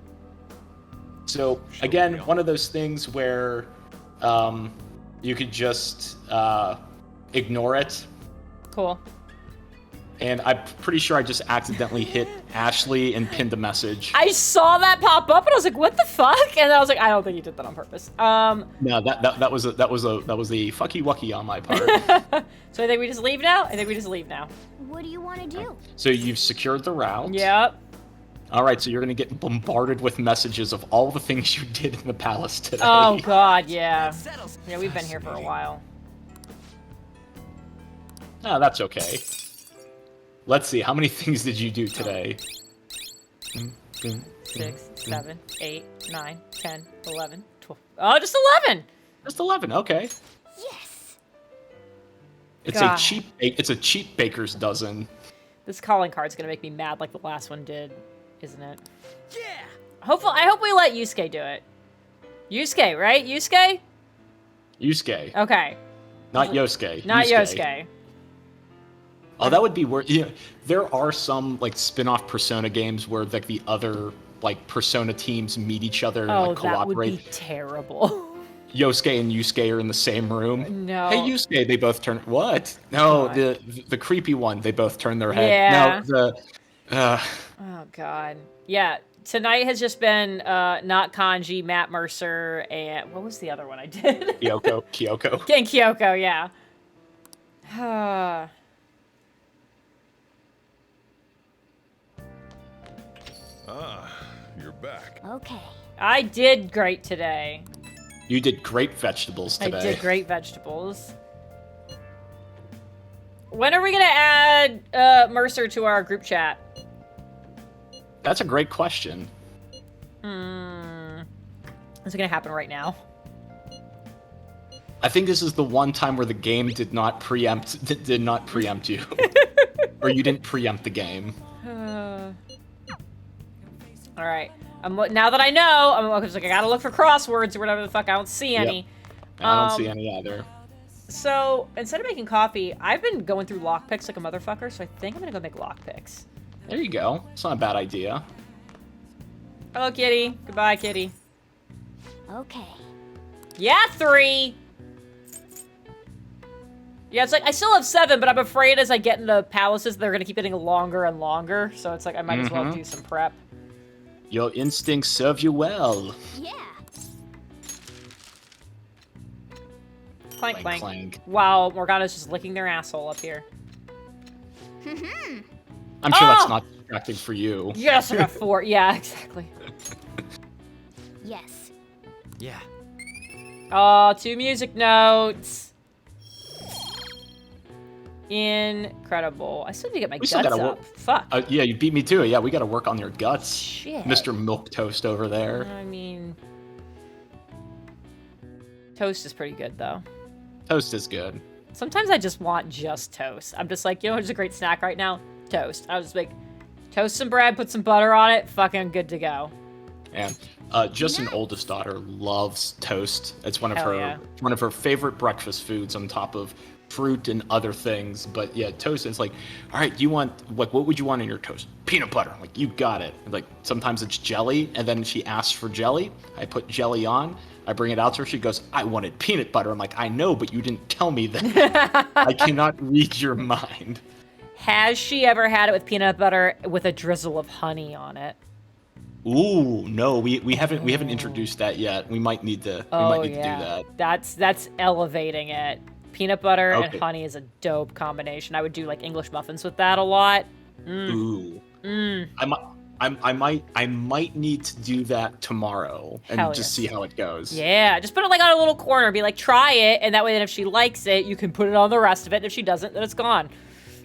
So again, one of those things where you could just ignore it. Cool. And I'm pretty sure I just accidentally hit Ashley and pinned a message. I saw that pop up and I was like, "What the fuck?" And I was like, "I don't think you did that on purpose." No, that was a fucky wucky on my part. So I think we just leave now. I think we just leave now. What do you want to do? So you've secured the route. Yep. All right, so you're gonna get bombarded with messages of all the things you did in the palace today. Oh god, yeah. Settles. Yeah, we've been here for a while. Oh, that's okay. Let's see, how many things did you do today? 6, 7, 8, 9, 10, 11, 12. Oh, just 11. Just 11. Okay. Yes! It's God. a cheap baker's dozen. This calling card's gonna make me mad like the last one did, isn't it? Yeah. I hope we let Yusuke do it. Yusuke, right? Yusuke? Yusuke, Okay. not Yosuke. Not Yosuke. Oh, that would be weird. Yeah, there are some like spin-off Persona games where like the other like Persona teams meet each other and Oh, like that would collaborate. be terrible. Yosuke and Yusuke are in the same room. No. Hey, Yusuke, they both turn. What? No, God. the creepy one. They both turn their head. Yeah. No, Oh god. Yeah. Tonight has just been not Kanji, Matt Mercer, and what was the other one I did? Kyoko. And Kyoko, yeah. Ah, you're back. Okay. I did great today. You did great vegetables today. I did great vegetables. When are we gonna add Mercer to our group chat? That's a great question. Is it gonna happen right now? I think this is the one time where the game did not preempt you, or you didn't preempt the game. All right. Now that I know, I'm just like I gotta look for crosswords or whatever the fuck. I don't see any. I don't see any either. So instead of making coffee, I've been going through lockpicks like a motherfucker. So I think I'm gonna go make lockpicks. There you go. It's not a bad idea. Hello, kitty. Goodbye, kitty. Okay. Yeah, 3. Yeah, it's like I still have 7, but I'm afraid as I get into palaces, they're gonna keep getting longer and longer. So it's like I might as well do some prep. Your instincts serve you well. Yeah. Clank, Clank, clank. clank. Wow, Morgana's just licking their asshole up here. I'm sure that's Oh! not distracting for you. Yes, I got 4. Yeah, exactly. Yes. Yeah. Oh, 2 music notes. Incredible. I still need to get my We still guts gotta up. Fuck. Yeah, you beat me too. Yeah, we got to work on your guts, Shit. Mr. Milk Toast over there. I mean, toast is pretty good though. Toast is good. Sometimes I just want just toast. I'm just like, you know what's a great snack right now? Toast. I was just like, toast some bread, put some butter on it, fucking good to go. And Justin's oldest daughter loves toast. It's one of Hell her yeah. one of her favorite breakfast foods on top of fruit and other things. But yeah, toast is like, all right, do you want like what would you want in your toast? Peanut butter. Like you got it. And, like sometimes it's jelly, and then she asks for jelly. I put jelly on. I bring it out to her. She goes, I wanted peanut butter. I'm like, I know, but you didn't tell me that. I cannot read your mind. Has she ever had it with peanut butter with a drizzle of honey on it? Ooh, no, we haven't introduced that yet. We might need to do that. That's elevating it. Peanut butter and Okay. honey is a dope combination. I would do like English muffins with that a lot. Ooh. I might need to do that tomorrow and Hell just yeah. see how it goes. Yeah, just put it like on a little corner. Be like, try it, and that way, then if she likes it, you can put it on the rest of it. And if she doesn't, then it's gone.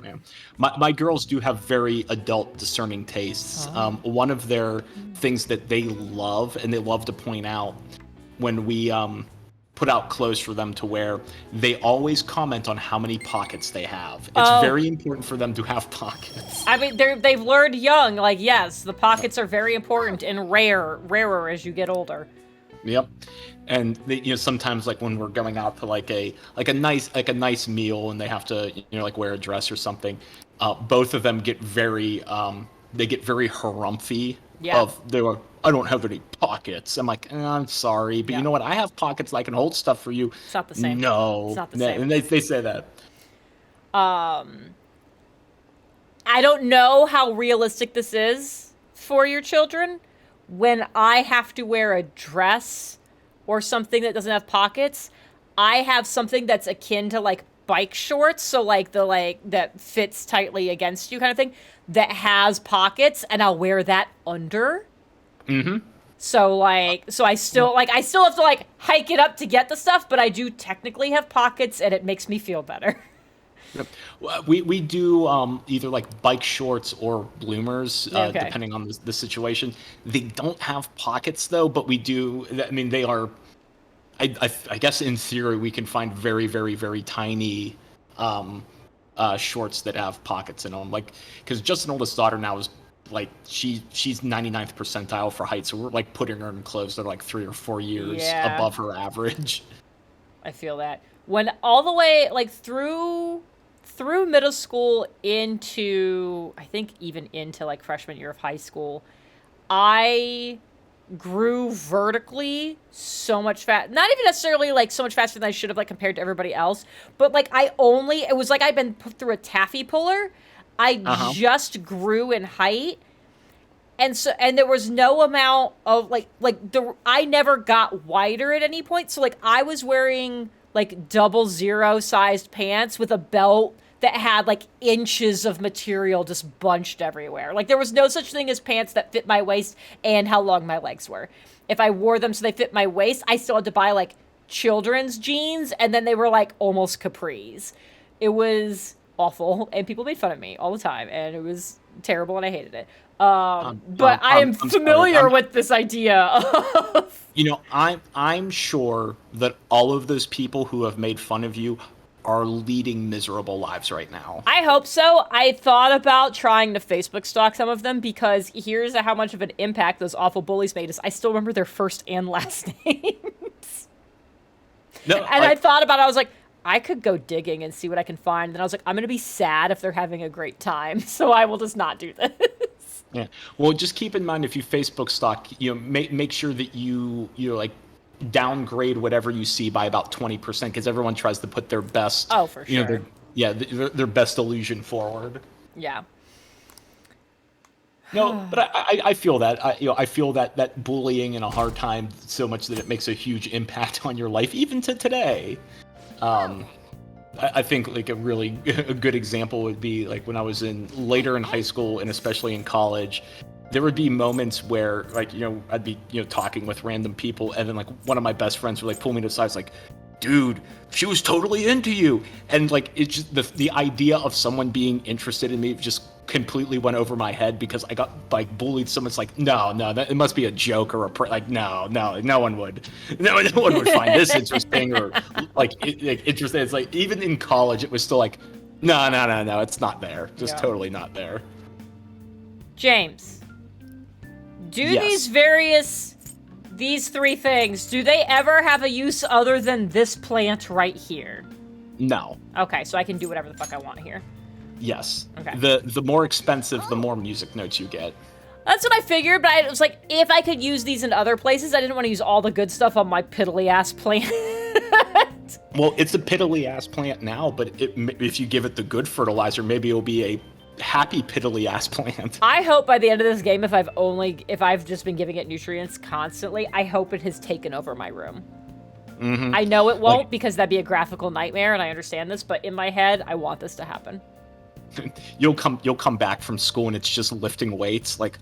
Yeah. My girls do have very adult discerning tastes. One of their things that they love and they love to point out when we put out clothes for them to wear, they always comment on how many pockets they have. It's Oh. very important for them to have pockets. I mean, they've learned young. Like, yes, the pockets are very important and rarer as you get older. Yep. And they, sometimes like when we're going out to like a nice meal and they have to like wear a dress or something, both of them get very harumphy. Yeah. I don't have any pockets. I'm like, I'm sorry, but Yeah. you know what? I have pockets that I can hold stuff for you. It's not the same. No, It's not the same. And they say that. I don't know how realistic this is for your children. When I have to wear a dress or something that doesn't have pockets, I have something that's akin to like bike shorts, so like that fits tightly against you kind of thing, that has pockets, and I'll wear that under. Mm-hmm. So I still have to like hike it up to get the stuff, but I do technically have pockets, and it makes me feel better. Yep. We do either like bike shorts or bloomers, Okay. depending on the situation. They don't have pockets though, but we do. I mean, they are. I guess in theory we can find very, very, very tiny shorts that have pockets in them. Like, because Justin's oldest daughter now is like she's 99th percentile for height, so we're like putting her in clothes that are like 3 or 4 years Yeah. above her average. I feel that. When all the way like through middle school into, I think even into like freshman year of high school, I grew vertically so much not even necessarily like so much faster than I should have, like compared to everybody else, but like it was like I'd been put through a taffy puller. I just grew in height. And there was no amount of I never got wider at any point. So like I was wearing like 00 sized pants with a belt that had like inches of material just bunched everywhere. Like there was no such thing as pants that fit my waist and how long my legs were. If I wore them so they fit my waist, I still had to buy like children's jeans, and then they were like almost capris. It was awful, and people made fun of me all the time, and it was terrible, and I hated it. But I am familiar with this idea of... You know, I'm sure that all of those people who have made fun of you are leading miserable lives right now. I hope so. I thought about trying to Facebook stalk some of them, because here's how much of an impact those awful bullies made us. I still remember their first and last names. No, and I thought about it. I was like, I could go digging and see what I can find. And then I was like, I'm going to be sad if they're having a great time, so I will just not do this. Yeah. Well, just keep in mind, if you Facebook stalk, you know, make sure that you like downgrade whatever you see by about 20%, because everyone tries to put their best. Oh, for sure. You know, their best illusion forward. Yeah. No, but I feel that. I feel that bullying and a hard time so much that it makes a huge impact on your life, even to today. I think like a good example would be like when I was later in high school and especially in college, there would be moments where like, you know, I'd be, you know, talking with random people, and then like one of my best friends would like pull me to the side, like, dude, she was totally into you. And like, it's just the idea of someone being interested in me just completely went over my head, because I got like bullied so much. Like, no, it must be a joke or no one would find this interesting or like interesting. It's like, even in college, it was still like, no, it's not there. Just totally not there. James, do Yes. these three things, do they ever have a use other than this plant right here? No. Okay, so I can do whatever the fuck I want here. Yes. Okay. The more expensive, the more music notes you get. That's what I figured, but I was like, if I could use these in other places, I didn't want to use all the good stuff on my piddly-ass plant. Well, it's a piddly-ass plant now, but if you give it the good fertilizer, maybe it'll be a happy piddly-ass plant. I hope by the end of this game, if I've just been giving it nutrients constantly, I hope it has taken over my room. Mm-hmm. I know it won't, because that'd be a graphical nightmare, and I understand this, but in my head, I want this to happen. You'll come back from school and it's just lifting weights. Like,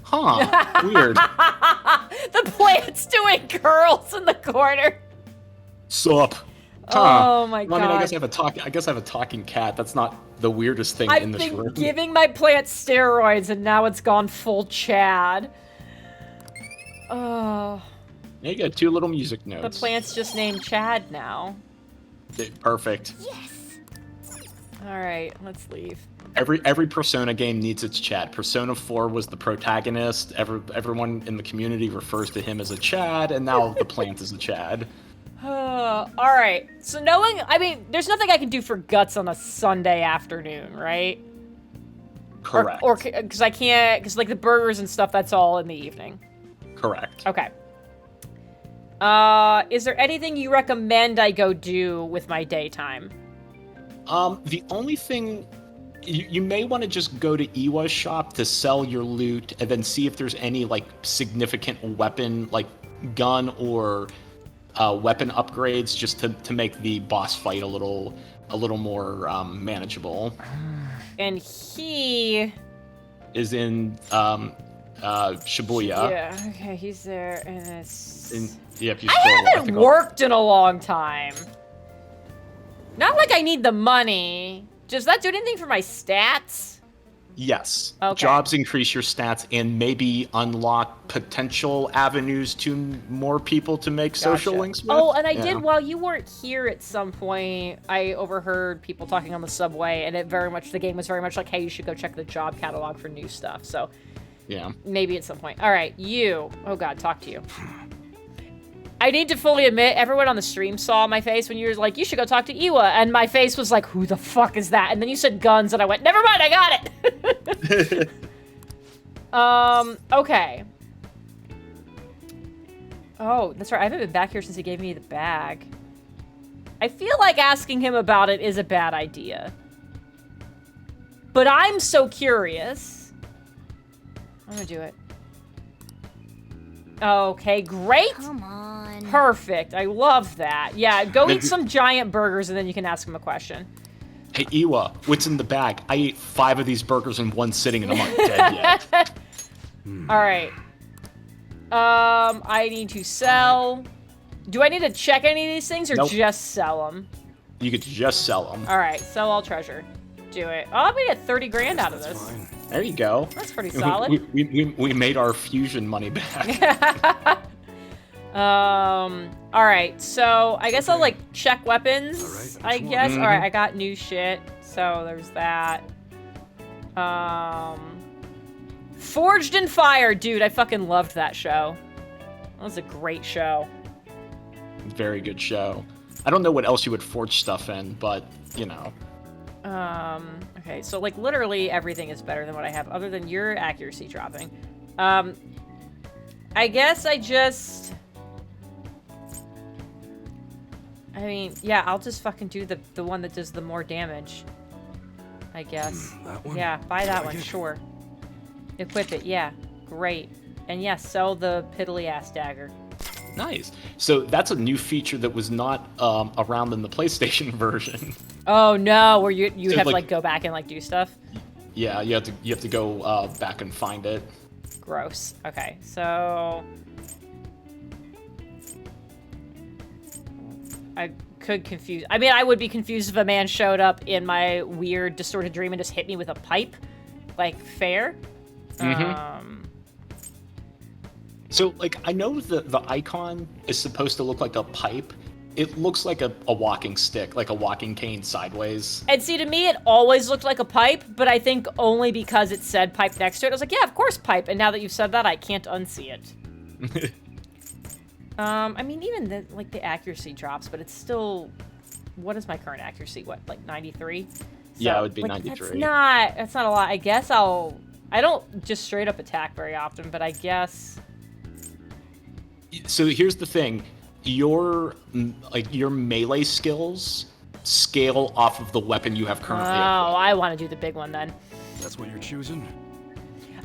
weird. The plant's doing curls in the corner. Sup? Oh my god. Well, I mean, I guess I have a talking cat. That's not the weirdest thing in this room. I've been giving my plant steroids, and now it's gone full Chad. Oh. You got 2 little music notes. The plant's just named Chad now. Perfect. Yes! Alright, let's leave. Every Persona game needs its Chad. Persona 4 was the protagonist. Everyone in the community refers to him as a Chad, and now the plant is a Chad. Alright, so there's nothing I can do for Guts on a Sunday afternoon, right? Correct. Or because I can't, because like the burgers and stuff, that's all in the evening. Correct. Okay. Is there anything you recommend I go do with my daytime? The only thing You may want to just go to Iwa's shop to sell your loot and then see if there's any like significant weapon, like gun or weapon upgrades, just to make the boss fight a little more manageable. And he Is in Shibuya. Yeah, okay, he's there, and it's... If you I scroll, haven't think worked in a long time. Not like I need the money. Does that do anything for my stats? Yes. Okay. Jobs increase your stats and maybe unlock potential avenues to more people to make social Gotcha. links with. Oh, and I Yeah. did, while you weren't here at some point, I overheard people talking on the subway, and the game was very much like, hey, you should go check the job catalog for new stuff, so Yeah. maybe at some point. All right, oh god, talk to you. I need to fully admit, everyone on the stream saw my face when you were like, you should go talk to Iwa, and my face was like, who the fuck is that? And then you said guns, and I went, never mind, I got it! Okay. Oh, that's right, I haven't been back here since he gave me the bag. I feel like asking him about it is a bad idea. But I'm so curious. I'm gonna do it. Okay, great! Come on. Perfect. I love that. Yeah, go eat some giant burgers and then you can ask him a question. Hey, Iwa, what's in the bag? I ate 5 of these burgers in one sitting and I'm not dead yet. All right. I need to sell. Do I need to check any of these things or Nope. just sell them? You could just sell them. All right, sell all treasure. Do it. Oh, I'm gonna get 30 grand out of this. There you go. That's pretty solid. We made our fusion money back. All right, so I guess I'll like check weapons. All right, I which one? guess. All right, I got new shit, so there's that. Forged in Fire, dude. I fucking loved that show. That was a great show. Very good show. I don't know what else you would forge stuff in, but you know. Okay, so like literally everything is better than what I have, other than your accuracy dropping. I guess I mean, yeah, I'll just fucking do the one that does the more damage. I guess. That one? Yeah, buy that Like one, it? sure. Equip it, yeah. Great. And yes, sell the piddly ass dagger. Nice. So that's a new feature that was not around in the PlayStation version. Oh no, where you So, have to like- like go back and like do stuff? Yeah, you have to go back and find it. Gross. Okay, so I could confuse. I mean, I would be confused if a man showed up in my weird, distorted dream and just hit me with a pipe. Like, fair? So, like, I know the icon is supposed to look like a pipe. It looks like a walking stick, like a walking cane sideways. And see, to me, it always looked like a pipe, but I think only because it said pipe next to it. I was like, yeah, of course, pipe. And now that you've said that, I can't unsee it. I mean, even the accuracy drops, but it's still... What is my current accuracy? What, like 93? So, Yeah, it would be like, 93. That's not a lot. I guess I don't just straight up attack very often, but I guess... So here's the thing. Your melee skills scale off of the weapon you have currently. Oh, I want to do the big one then. That's what you're choosing?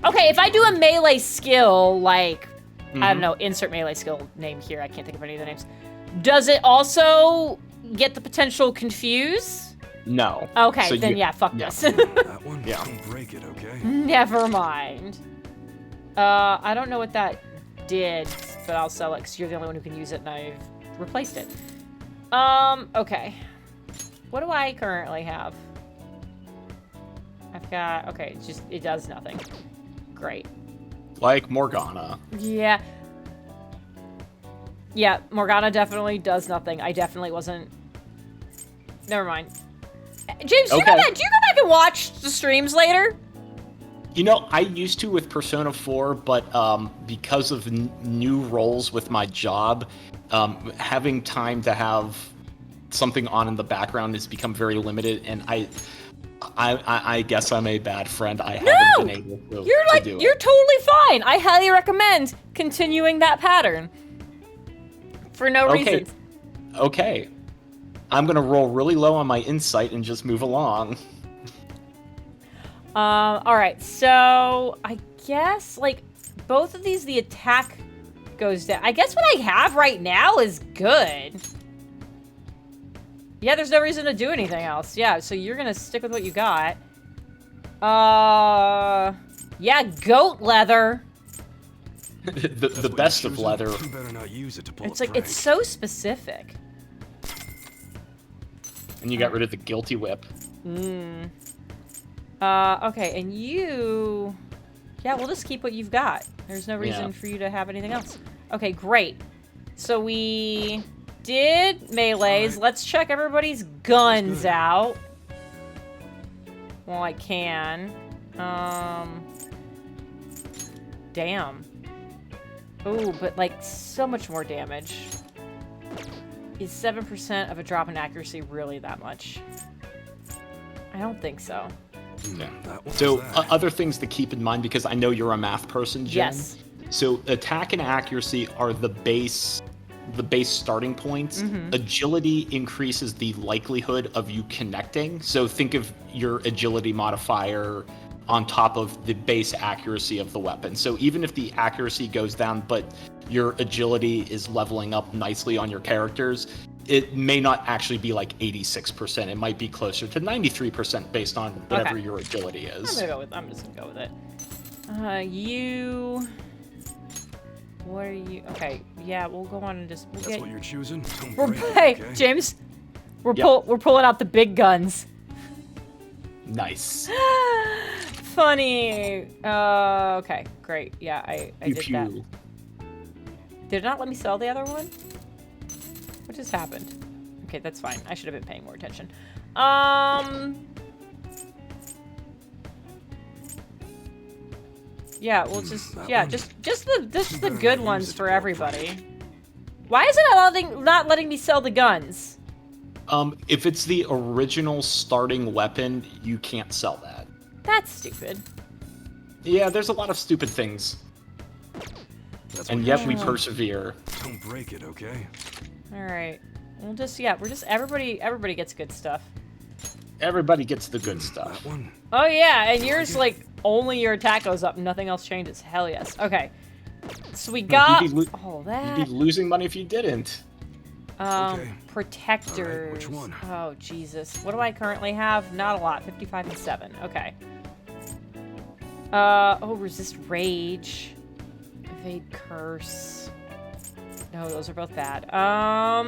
Okay, if I do a melee skill, like, I don't know, insert melee skill name here. I can't think of any of the names. Does it also get the potential confuse? No. Okay, So then you- yeah, fuck yeah. this. That one? Yeah. Don't break it, okay? Never mind. I don't know what that did, but I'll sell it because you're the only one who can use it and I've replaced it. Okay. What do I currently have? I've got, okay, it does nothing. Great. Like Morgana. Yeah. Yeah, Morgana definitely does nothing. I definitely wasn't... Never mind. James, do you go back and watch the streams later? You know, I used to with Persona 4, but because of new roles with my job, having time to have something on in the background has become very limited, and I guess I'm a bad friend. I haven't been able to, do it. You're totally fine. I highly recommend continuing that pattern. For no reasons. Okay. I'm gonna roll really low on my insight and just move along. Alright, so I guess, like, both of these, the attack goes down. I guess what I have right now is good. Yeah, there's no reason to do anything else. Yeah, so you're gonna stick with what you got. Yeah, goat leather. the best of leather. You better not use it to pull It's a like, it's prank. so specific. And you got rid of the guilty whip. Okay, and you... Yeah, we'll just keep what you've got. There's no reason Yeah. for you to have anything else. Okay, great. So we did melees. Alright. Let's check everybody's guns good. out. Well, I can. Damn. Ooh, but like so much more damage. Is 7% of a drop in accuracy really that much? I don't think so. Yeah. That one's So that. other things to keep in mind, because I know you're a math person, Jen. Yes. So attack and accuracy are the base starting points. Agility increases the likelihood of you connecting. So think of your agility modifier on top of the base accuracy of the weapon. So even if the accuracy goes down, but your agility is leveling up nicely on your characters, it may not actually be like 86%. It might be closer to 93% based on whatever Okay. your agility is. I'm just gonna go with it. What are you? Okay, yeah, we'll go on and just. We'll That's get, what you're choosing? Don't we're, break it, hey, okay? James, we're Yep. we're pulling out the big guns. Nice. Funny. Okay, great. Yeah, I Pew did that. pew. Did it not let me sell the other one? What just happened? Okay, that's fine. I should have been paying more attention. Yeah, we'll just that yeah, one. just You the better good not ones use it to for pull a everybody. prank. Why is it not letting me sell the guns? If it's the original starting weapon, you can't sell that. That's stupid. Yeah, there's a lot of stupid things, That's and what yet you're we choosing. persevere. Don't break it, okay? All right. We're just everybody gets good stuff. Everybody gets the good stuff. That one. Oh yeah, and yours like only your attack goes up, nothing else changes. Hell yes. Okay. So we got you'd be all You'd that. be losing money if you didn't. Okay. Protectors. All right, which one? Oh Jesus. What do I currently have? Not a lot. 55 and 7. Okay. Resist rage. Evade curse. No, those are both bad. I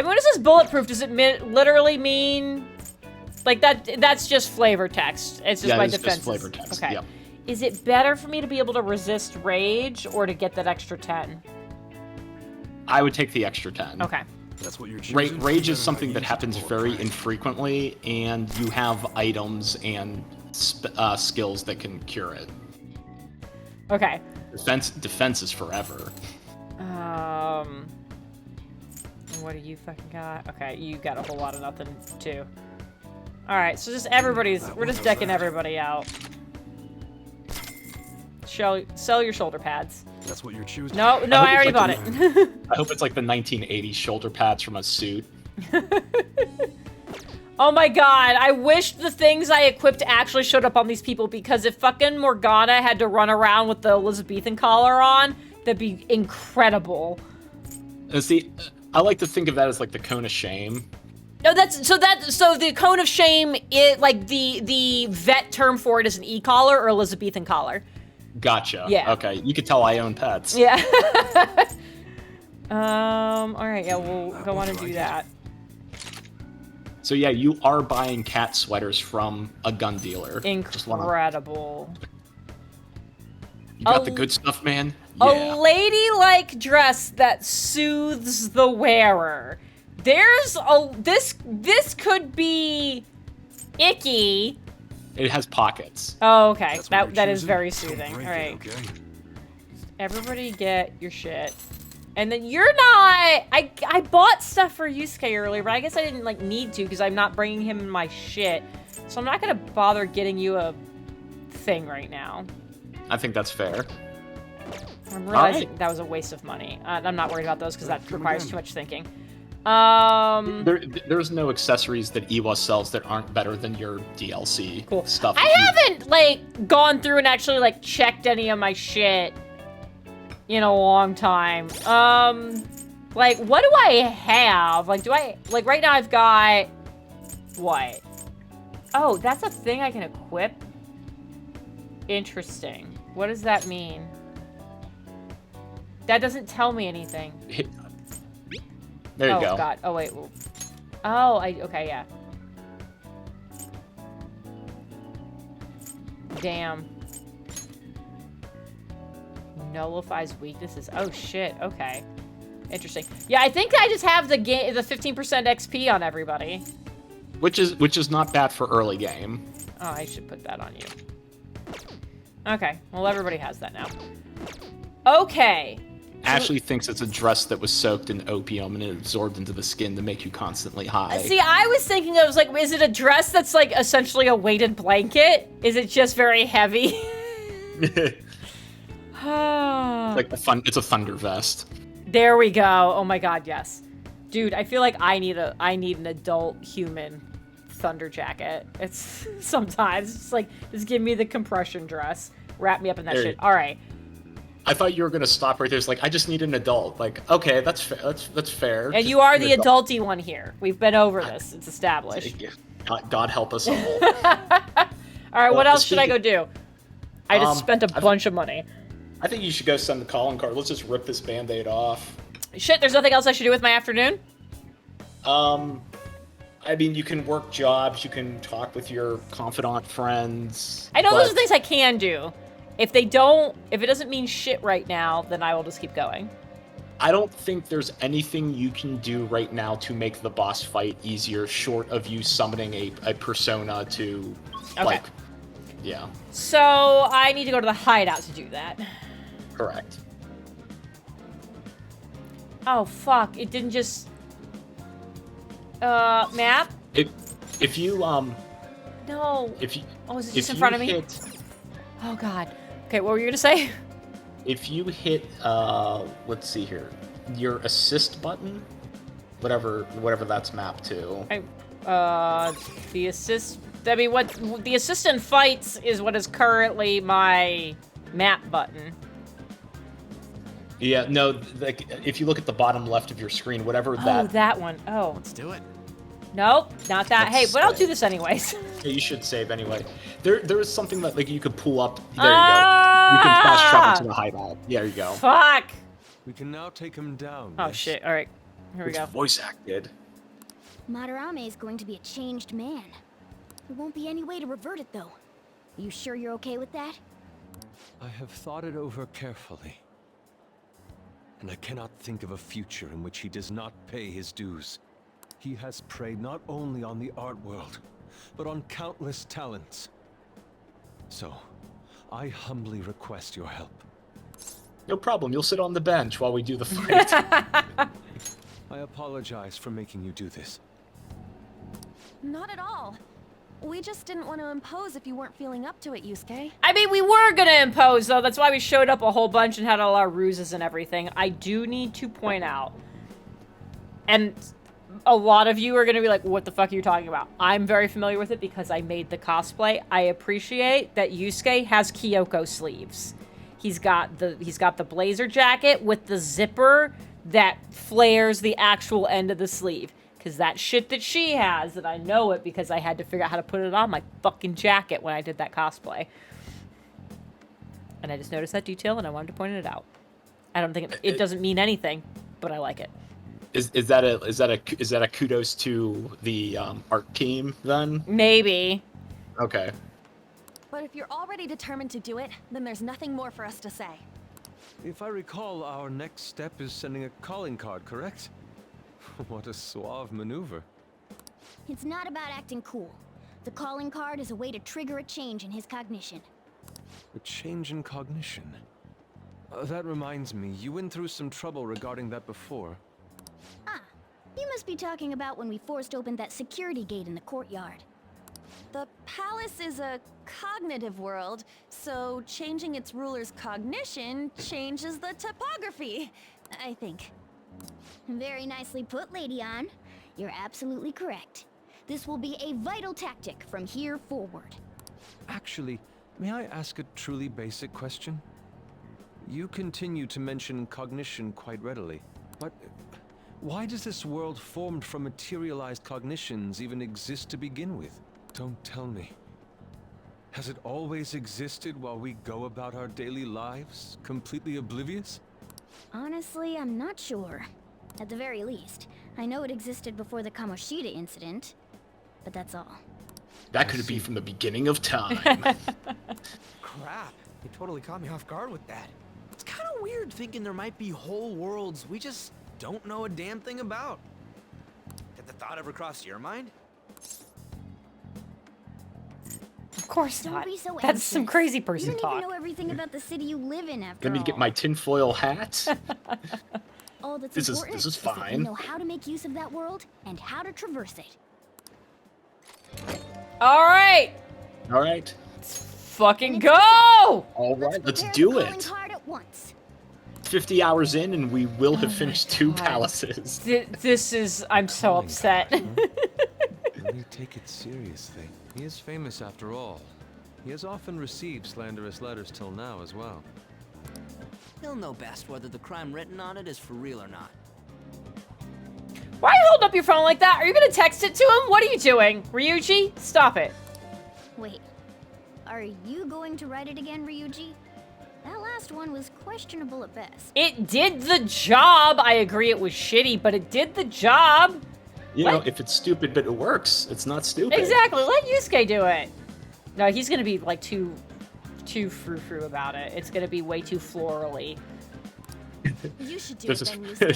mean, when it says bulletproof, does it literally mean like that? That's just flavor text. It's just Yeah, my it's just defenses. flavor text, Okay. yep. Is it better for me to be able to resist rage or to get that extra 10? I would take the extra 10. Okay. That's what you're choosing. Rage You is better something not that use it to happens pull a very prank. infrequently, and you have items and skills that can cure it. Okay. Defense is forever. What do you fucking got? Okay, you got a whole lot of nothing too. All right, so just everybody's. We're just decking everybody out. Sell your shoulder pads. That's what you're choosing. No, hope I already it's bought like it. I hope it's like the 1980s shoulder pads from a suit. Oh my god, I wish the things I equipped actually showed up on these people, because if fucking Morgana had to run around with the Elizabethan collar on, that'd be incredible. And see, I like to think of that as like the cone of shame. No, so the cone of shame, it like the vet term for it is an e-collar or Elizabethan collar. Gotcha. Yeah. Okay, you could tell I own pets. Yeah. All right, yeah, we'll go on and do that. So yeah, you are buying cat sweaters from a gun dealer. Just wanna- Incredible. You got A- the good stuff, man. A Yeah. ladylike dress that soothes the wearer. This could be icky. It has pockets. Oh, okay. That's what you're That is choosing? very Don't soothing. All break it, right. okay? Everybody get your shit. And then you're not... I bought stuff for Yusuke earlier, but I guess I didn't, like, need to because I'm not bringing him my shit. So I'm not going to bother getting you a thing right now. I think that's fair. I'm realizing right. that was a waste of money. I'm not worried about those because that Come requires again. too much thinking. There's no accessories that Iwa sells that aren't better than your DLC Cool. stuff. I haven't, like, gone through and actually, like, checked any of my shit in a long time. Like, what do I have? Like, like, right now I've got, what? Oh, that's a thing I can equip? Interesting. What does that mean? That doesn't tell me anything. There you go. Oh, God. Oh, wait. Oh, okay, yeah. Damn. Nullifies weaknesses. Oh, shit. Okay. Interesting. Yeah, I think I just have the 15% XP on everybody. Which is not bad for early game. Oh, I should put that on you. Okay. Well, everybody has that now. Okay. Ashley thinks it's a dress that was soaked in opium and it absorbed into the skin to make you constantly high. See, I was thinking, I was like, is it a dress that's like essentially a weighted blanket? Is it just very heavy? Like it's a thunder vest. There we go. Oh my God, yes. Dude, I feel like I need an adult human thunder jacket. It's sometimes it's like, just give me the compression dress. Wrap me up in that shit. All right. I thought you were gonna stop right there. It's like, I just need an adult. Like, okay, that's fair. And you are the adulty one here. We've been over this. It's established. God help us all. All right, what else should I go do? I just spent a bunch of money. I think you should go send the calling card. Let's just rip this Band-Aid off. Shit, there's nothing else I should do with my afternoon? I mean, you can work jobs. You can talk with your confidant friends. I know those are things I can do. If it doesn't mean shit right now, then I will just keep going. I don't think there's anything you can do right now to make the boss fight easier, short of you summoning a persona to, like, yeah. So, I need to go to the hideout to do that. Correct. Oh, fuck. It didn't just... map? If you, No. If you... Oh, is it just in front of me? Oh, God. Okay, what were you gonna say? If you hit, let's see here, your assist button, whatever that's mapped to. The assist... I mean, what... The assistant fights is what is currently my map button. Yeah, no, like, if you look at the bottom left of your screen, whatever that... Oh, that one. Oh. Let's do it. Nope, not that. Hey, but I'll do this anyways. Yeah, you should save anyway. There is something that, like, you could pull up. There you go. You can fast travel to the hideout. Yeah, there you go. Fuck! We can now take him down. Oh, yes? shit. All right. Here we It's go. voice acted. Madarame is going to be a changed man. There won't be any way to revert it, though. You sure you're okay with that? I have thought it over carefully. And I cannot think of a future in which he does not pay his dues. He has preyed not only on the art world, but on countless talents. So, I humbly request your help. No problem. You'll sit on the bench while we do the fight. I apologize for making you do this. Not at all. We just didn't want to impose if you weren't feeling up to it, Yusuke. I mean, we were gonna impose, though. That's why we showed up a whole bunch and had all our ruses and everything. I do need to point out, and a lot of you are gonna be like, what the fuck are you talking about? I'm very familiar with it because I made the cosplay. I appreciate that Yusuke has Kyoko sleeves. He's got the blazer jacket with the zipper that flares the actual end of the sleeve. Because that shit that she has, that I know it because I had to figure out how to put it on my fucking jacket when I did that cosplay. And I just noticed that detail and I wanted to point it out. I don't think it doesn't mean anything, but I like it. Is that a kudos to the art team then? Maybe. Okay. But if you're already determined to do it, then there's nothing more for us to say. If I recall, our next step is sending a calling card, correct? What a suave maneuver. It's not about acting cool. The calling card is a way to trigger a change in his cognition. A change in cognition. That reminds me, you went through some trouble regarding that before. Ah, you must be talking about when we forced open that security gate in the courtyard. The palace is a cognitive world, so changing its ruler's cognition changes the topography, I think. Very nicely put, Lady Ann. You're absolutely correct. This will be a vital tactic from here forward. Actually, may I ask a truly basic question? You continue to mention cognition quite readily, but why does this world formed from materialized cognitions even exist to begin with? Don't tell me. Has it always existed while we go about our daily lives, completely oblivious? Honestly, I'm not sure. At the very least, I know it existed before the Kamoshida incident, but that's all. That could be from the beginning of time. Crap, you totally caught me off guard with that. It's kind of weird thinking there might be whole worlds we just don't know a damn thing about. Did the thought ever cross your mind? Of course Don't not. be so That's some anxious. crazy You person don't talk. even know everything about the city you live in after Let me all. get my tinfoil hat. All that's This is important that fine. you know how to make use of that world and how to traverse it. All right, All right. fucking go! All right, let's Prepare do the calling it. card at once. 50 hours in, and we will have my finished 2 God. palaces. This is. I'm so Calling upset. card, huh? Really take it seriously. He is famous after all. He has often received slanderous letters till now as well. He'll know best whether the crime written on it is for real or not. Why are you holding up your phone like that? Are you gonna text it to him? What are you doing, Ryuji? Stop it. Wait, are you going to write it again, Ryuji? That last one was questionable at best. It did the job. I agree it was shitty, but it did the job. You know, What? if it's stupid but it works, it's not stupid. Exactly. Let Yusuke do it. No, he's gonna be like too frou-frou about it. It's gonna be way too florally. You should do There's it this, then,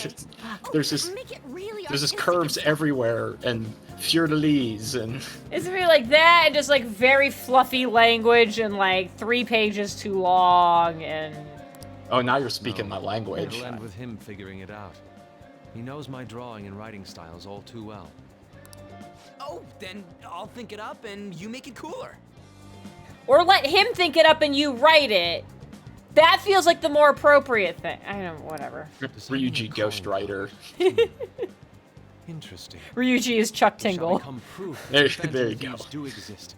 there's Yusuke. this, Make it really there's this artistic curves and stuff. everywhere and fleur-de-lis and It's gonna be like that, and just like very fluffy language, and like 3 pages too long, and oh, now you're speaking No, my language. It'll end with him figuring it out. He knows my drawing and writing styles all too well. Oh, then I'll think it up and you make it cooler. or let him think it up and you write it. That feels like the more appropriate thing. I don't know, whatever. Ryuji Designing a Ghostwriter. Interesting. Ryuji is Chuck It shall Tingle. become proof that There- the phantom there you go. thieves do exist.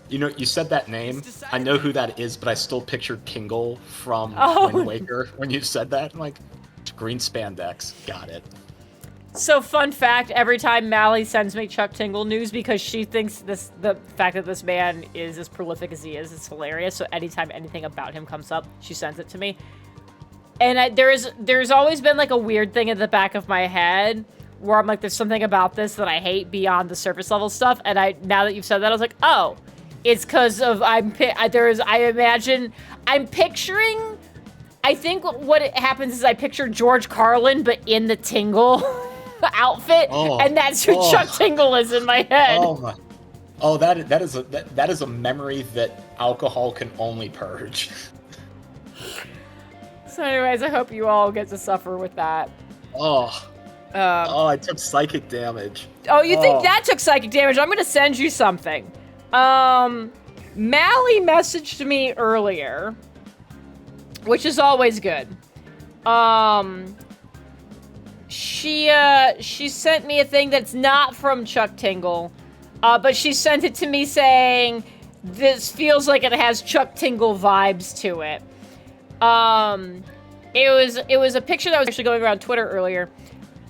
You know, you said that name. I know who that is, but I still pictured Tingle from Oh. Wind Waker when you said that. I'm like, green spandex. Got it. So fun fact, every time Mally sends me Chuck Tingle news, because she thinks the fact that this man is as prolific as he is hilarious. So anytime anything about him comes up, she sends it to me. And there's always been like a weird thing in the back of my head where I'm like, there's something about this that I hate beyond the surface level stuff. And now that you've said that, I was like, oh, it's because of I'm picturing. I think what happens is I picture George Carlin, but in the Tingle outfit, Oh. and that's who Oh. Chuck Tingle is in my head. Oh my. Oh, that is a memory that alcohol can only purge. So, anyways, I hope you all get to suffer with that. Oh, I took psychic damage. Oh, you think Oh. that took psychic damage? I'm gonna send you something. Mally messaged me earlier, which is always good. She sent me a thing that's not from Chuck Tingle, but she sent it to me saying, this feels like it has Chuck Tingle vibes to it. It was a picture that was actually going around Twitter earlier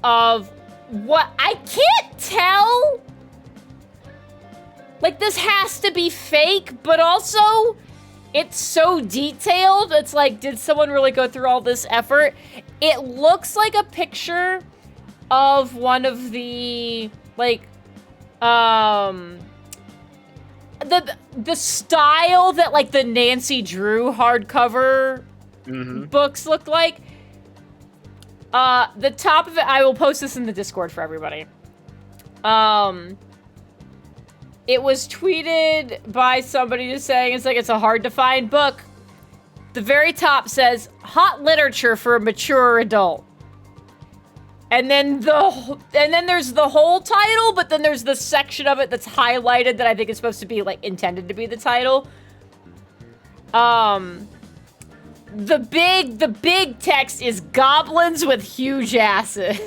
of what I can't tell. Like, this has to be fake, but also it's so detailed. It's like, did someone really go through all this effort? It looks like a picture of one of the, like, the style that, like, the Nancy Drew hardcover books look like. The top of it, I will post this in the Discord for everybody. It was tweeted by somebody just saying it's a hard to find book. The very top says hot literature for a mature adult. And then there's the whole title, but then there's the section of it that's highlighted that I think is supposed to be like intended to be the title. the big text is goblins with huge asses.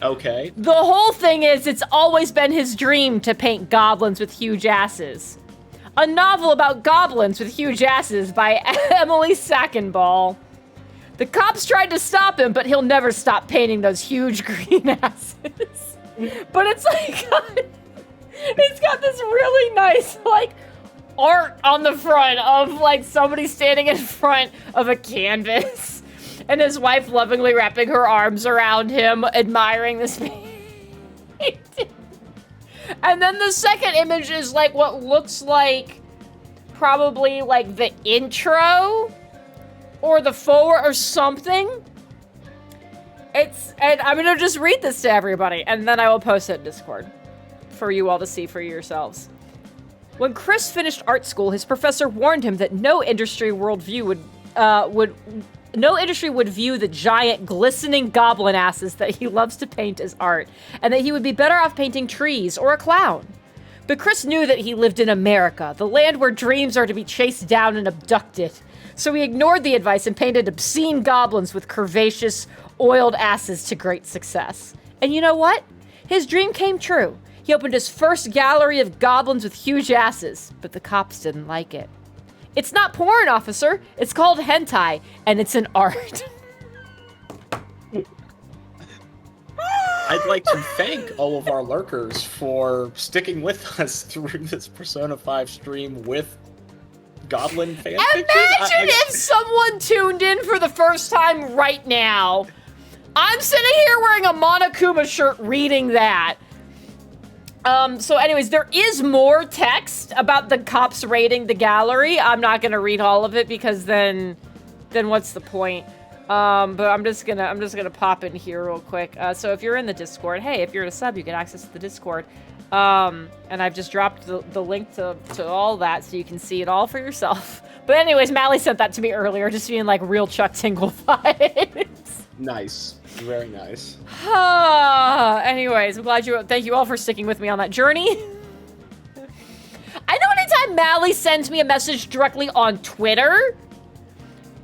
Okay. The whole thing is it's always been his dream to paint goblins with huge asses. A novel about goblins with huge asses by Emily Sackenball. The cops tried to stop him, but he'll never stop painting those huge green asses. But it's like, it's got this really nice, like, art on the front of, like, somebody standing in front of a canvas. And his wife lovingly wrapping her arms around him, admiring this painting. And then the second image is, like, what looks like probably, like, the intro or the forward or something. And I'm gonna just read this to everybody, and then I will post it in Discord for you all to see for yourselves. When Chris finished art school, his professor warned him that no industry would view the giant glistening goblin asses that he loves to paint as art, and that he would be better off painting trees or a clown. But Chris knew that he lived in America, the land where dreams are to be chased down and abducted. So he ignored the advice and painted obscene goblins with curvaceous, oiled asses to great success. And you know what? His dream came true. He opened his first gallery of goblins with huge asses, but the cops didn't like it. It's not porn, officer. It's called hentai, and it's an art. I'd like to thank all of our lurkers for sticking with us through this Persona 5 stream with Goblin fanfiction. Imagine if someone tuned in for the first time right now. I'm sitting here wearing a Monokuma shirt reading that. So anyways, there is more text about the cops raiding the gallery. I'm not gonna read all of it because then what's the point? But I'm just gonna pop in here real quick. So if you're in the Discord, hey, if you're a sub, you get access to the Discord. And I've just dropped the link to all that so you can see it all for yourself. But anyways, Mally sent that to me earlier, just being like real Chuck Tingle vibes. Nice. Very nice. Anyways, I'm glad thank you all for sticking with me on that journey. I know anytime Mally sends me a message directly on Twitter,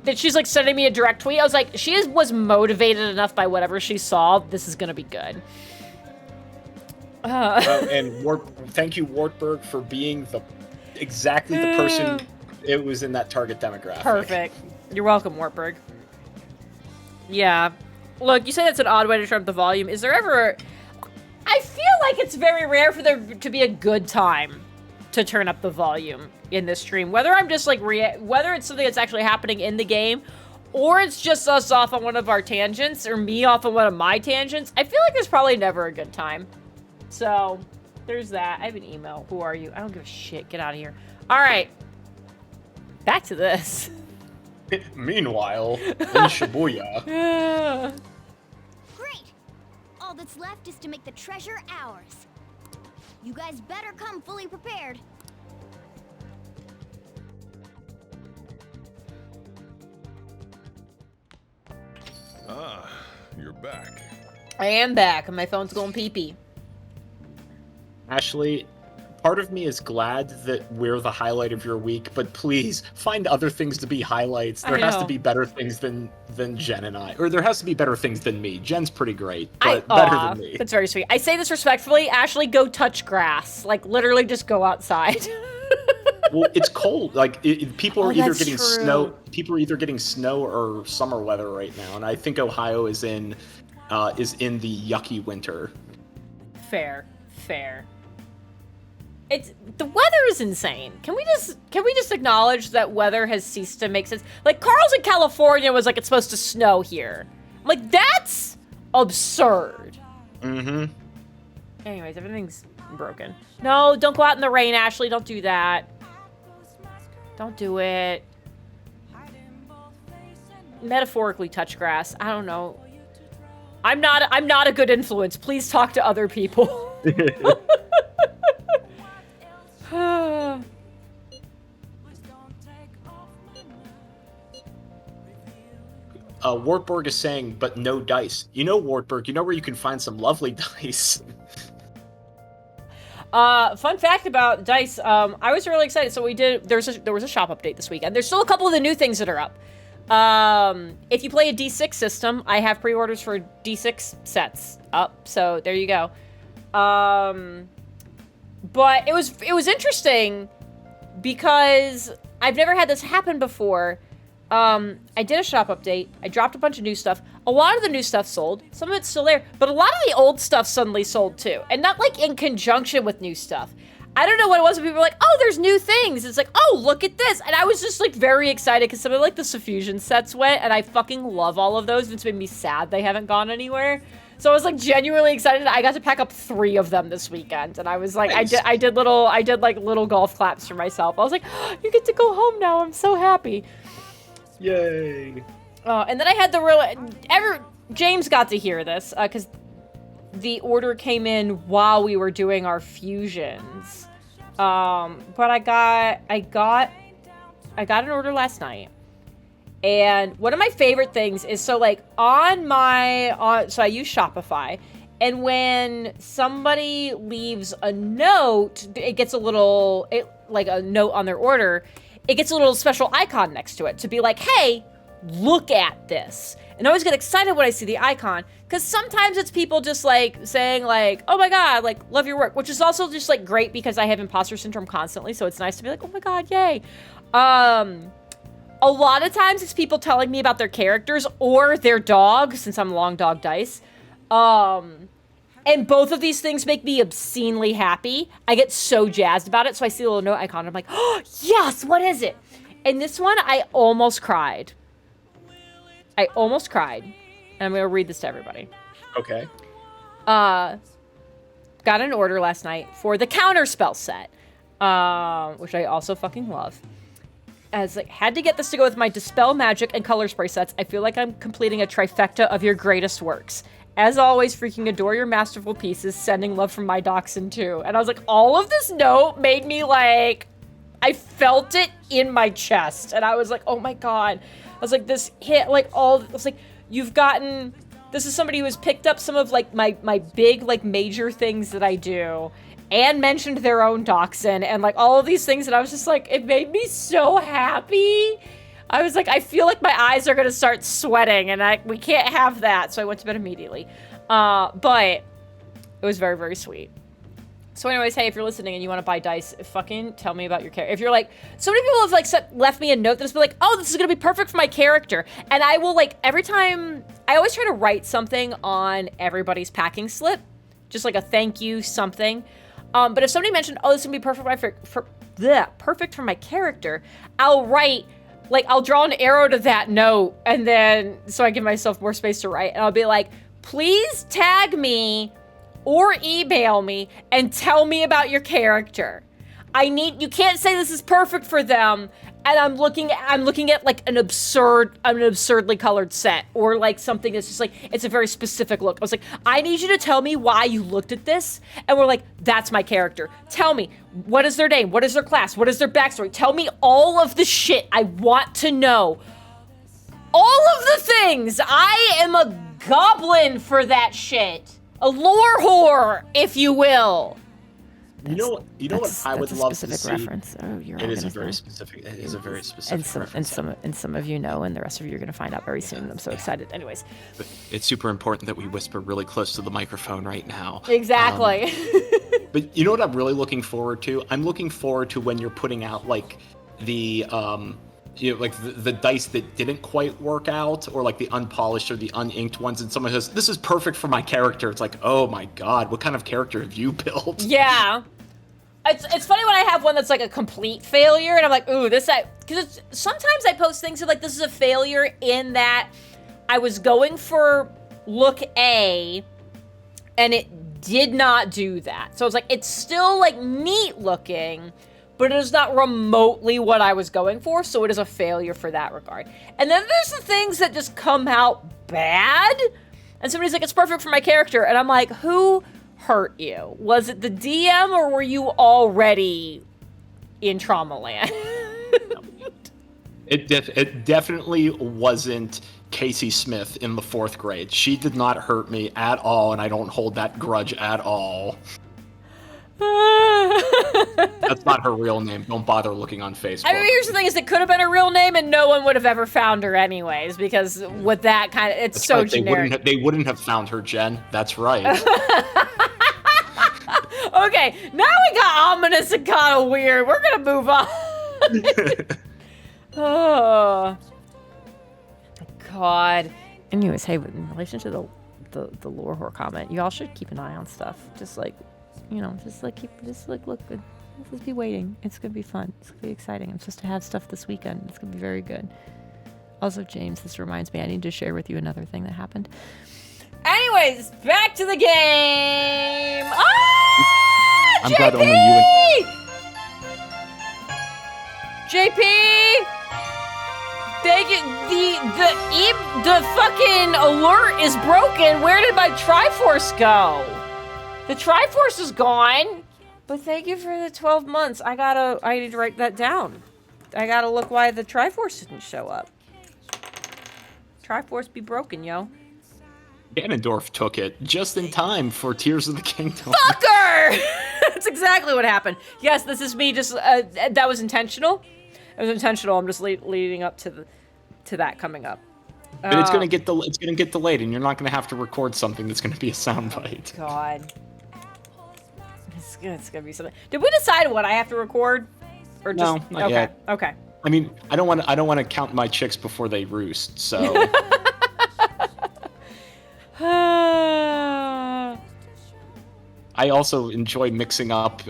that she's like sending me a direct tweet, I was like, was motivated enough by whatever she saw, this is gonna be good. And thank you, Wartburg, for being exactly the person it was in that target demographic. Perfect. You're welcome, Wartburg. Yeah. Look, you say that's an odd way to turn up the volume. Is there ever... I feel like it's very rare for there to be a good time to turn up the volume in this stream. Whether I'm just like... whether it's something that's actually happening in the game, or it's just us off on one of our tangents, or me off on one of my tangents, I feel like there's probably never a good time. So, there's that. I have an email. Who are you? I don't give a shit. Get out of here. All right. Back to this. Meanwhile, in Shibuya. Great! All that's left is to make the treasure ours. You guys better come fully prepared. Ah, you're back. I am back, and my phone's going pee-pee. Ashley, part of me is glad that we're the highlight of your week, but please find other things to be highlights. There has to be better things than Jen and I. Or there has to be better things than me. Jen's pretty great, but better than me. That's very sweet. I say this respectfully. Ashley, go touch grass. Like, literally just go outside. Well, it's cold. Like, people are either getting true. snow. People are either getting snow or summer weather right now, and I think Ohio is in the yucky winter. Fair. The weather is insane. Can we just acknowledge that weather has ceased to make sense? Like, Carl's in California was like, it's supposed to snow here. I'm like, that's absurd. Mm-hmm. Anyways, everything's broken. No, don't go out in the rain, Ashley. Don't do that. Don't do it. Metaphorically touch grass. I don't know. I'm not a good influence. Please talk to other people. Wartburg is saying, but no dice. You know, Wartburg, you know where you can find some lovely dice. Fun fact about Dice, I was really excited. So there was a shop update this weekend. There's still a couple of the new things that are up. If you play a D6 system, I have pre-orders for D6 sets up. So there you go. But it was interesting because I've never had this happen before. I did a shop update. I dropped a bunch of new stuff. A lot of the new stuff sold. Some of it's still there. But a lot of the old stuff suddenly sold too. And not like in conjunction with new stuff. I don't know what it was, but people were like, oh, there's new things. It's like, oh, look at this. And I was just like very excited because some of like the Suffusion sets went. And I fucking love all of those. It's made me sad they haven't gone anywhere. So I was like genuinely excited. I got to pack up 3 of them this weekend. And I was like, nice. I did like little golf claps for myself. I was like, oh, you get to go home now. I'm so happy. Yay. And then I had James got to hear this because the order came in while we were doing our fusions. But I got an order last night. And one of my favorite things is, so like so I use Shopify, and when somebody leaves a note, it gets a note on their order, it gets a little special icon next to it to be like, hey, look at this. And I always get excited when I see the icon, because sometimes it's people just like saying like, oh my God, like love your work, which is also just like great because I have imposter syndrome constantly. So it's nice to be like, oh my God, yay. A lot of times it's people telling me about their characters or their dog, since I'm long dog Dice. And both of these things make me obscenely happy. I get so jazzed about it. So I see a little note icon. I'm like, oh, yes, what is it? And this one, I almost cried. And I'm going to read this to everybody. Okay. Got an order last night for the Counterspell set, which I also fucking love. As like, had to get this to go with my Dispel Magic and Color Spray sets. I feel like I'm completing a trifecta of your greatest works. As always, freaking adore your masterful pieces. Sending love from my dachshund too. And I was like, all of this note made me like, I felt it in my chest. And I was like, oh my God. I was like, this hit like all, I was like, this is somebody who has picked up some of like my big like major things that I do. And mentioned their own dachshund and like all of these things, and I was just like, it made me so happy. I was like, I feel like my eyes are gonna start sweating, and we can't have that. So I went to bed immediately. But it was very, very sweet. So anyways, hey, if you're listening and you want to buy dice, fucking tell me about your character. If you're like, so many people have like left me a note that's been like, oh, this is gonna be perfect for my character, and I will like every time I always try to write something on everybody's packing slip, just like a thank you something. But if somebody mentioned, oh, this is gonna be perfect for my character, I'll write, like, I'll draw an arrow to that note, and then, so I give myself more space to write, and I'll be like, please tag me or email me and tell me about your character. You can't say this is perfect for them, and I'm looking at like an absurdly colored set, or like something that's just like, it's a very specific look. I was like, I need you to tell me why you looked at this. And we're like, that's my character. Tell me, what is their name? What is their class? What is their backstory? Tell me all of the shit I want to know. All of the things. I am a goblin for that shit. A lore whore, if you will. You know what I would love to see? Reference. Oh, you're It is a very specific reference. And some of you know, and the rest of you are going to find out very soon. I'm so excited. Anyways. But it's super important that we whisper really close to the microphone right now. Exactly. But you know what I'm really looking forward to? I'm looking forward to when you're putting out like the the dice that didn't quite work out, or like the unpolished or the uninked ones, and someone says, this is perfect for my character. It's like, oh my God, what kind of character have you built? Yeah. It's funny when I have one that's like a complete failure, and I'm like, ooh, because sometimes I post things that like, this is a failure in that I was going for look A, and it did not do that. So it's like, it's still like neat looking, but it is not remotely what I was going for, so it is a failure for that regard. And then there's the things that just come out bad, and somebody's like, it's perfect for my character, and I'm like, who hurt you? Was it the DM, or were you already in trauma land? It definitely wasn't Casey Smith in the 4th grade. She did not hurt me at all, and I don't hold that grudge at all. That's not her real name. Don't bother looking on Facebook. I mean, here's the thing: is it could have been a real name, and no one would have ever found her anyways, because with that kind of, it's That's so right. generic. They wouldn't have found her, Jen. That's right. Okay, now we got ominous and kind of weird. We're gonna move on. Oh, God. Anyways, hey, in relation to the lore whore comment, you all should keep an eye on stuff. Just like, you know, look good. Just be waiting. It's gonna be fun. It's gonna be exciting. I'm supposed to have stuff this weekend. It's gonna be very good. Also, James, this reminds me, I need to share with you another thing that happened. Anyways, back to the game. Ah, I'm JP! glad only you JP! The fucking alert is broken. Where did my Triforce go? The Triforce is gone. But thank you for the 12 months. I need to write that down. I gotta look why the Triforce didn't show up. Triforce be broken, yo. Ganondorf took it just in time for Tears of the Kingdom. Fucker! That's exactly what happened. Yes, this is me just, that was intentional. It was intentional. I'm just leading up to that coming up. But it's gonna get delayed, and you're not gonna have to record something that's gonna be a soundbite. God. It's gonna be something. Did we decide what I have to record? Or just No, not okay. yet. Okay. I mean, I don't want to count my chicks before they roost. So I also enjoy mixing up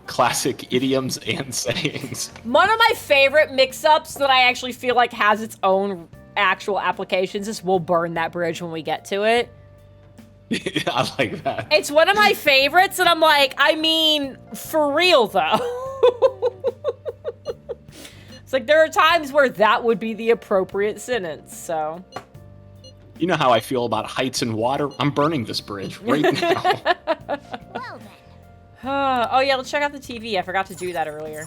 classic idioms and sayings. One of my favorite mix-ups that I actually feel like has its own actual applications is we'll burn that bridge when we get to it. I like that. It's one of my favorites, and I'm like, I mean, for real though. It's like there are times where that would be the appropriate sentence, so. You know how I feel about heights and water? I'm burning this bridge right now. Well then. Oh yeah, let's check out the TV. I forgot to do that earlier.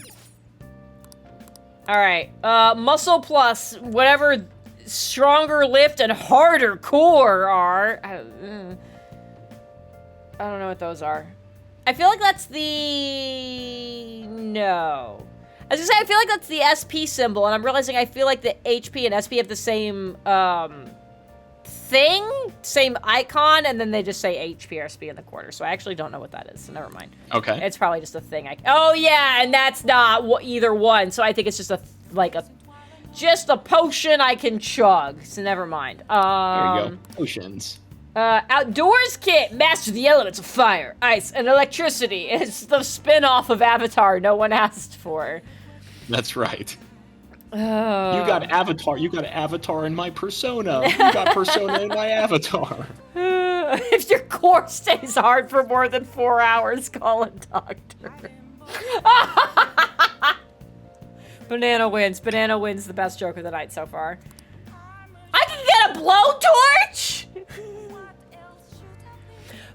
Alright, muscle plus, whatever stronger lift and harder core are. I don't know what those are. I feel like that's the... No. I was gonna say, I feel like that's the SP symbol, and I'm realizing I feel like the HP and SP have the same, thing, same icon, and then they just say HP or SP in the corner, so I actually don't know what that is, so never mind. Okay. It's probably just a thing. Oh yeah, and that's not either one, so I think it's just just a potion I can chug, so never mind. There you go. Potions. Outdoors kit, master the elements of fire, ice, and electricity. It's the spin-off of Avatar no one asked for. That's right. You got Avatar in my Persona. You got Persona in my Avatar. If your core stays hard for more than 4 hours, call a doctor. Banana wins. Banana wins the best joke of the night so far. I can get a blowtorch!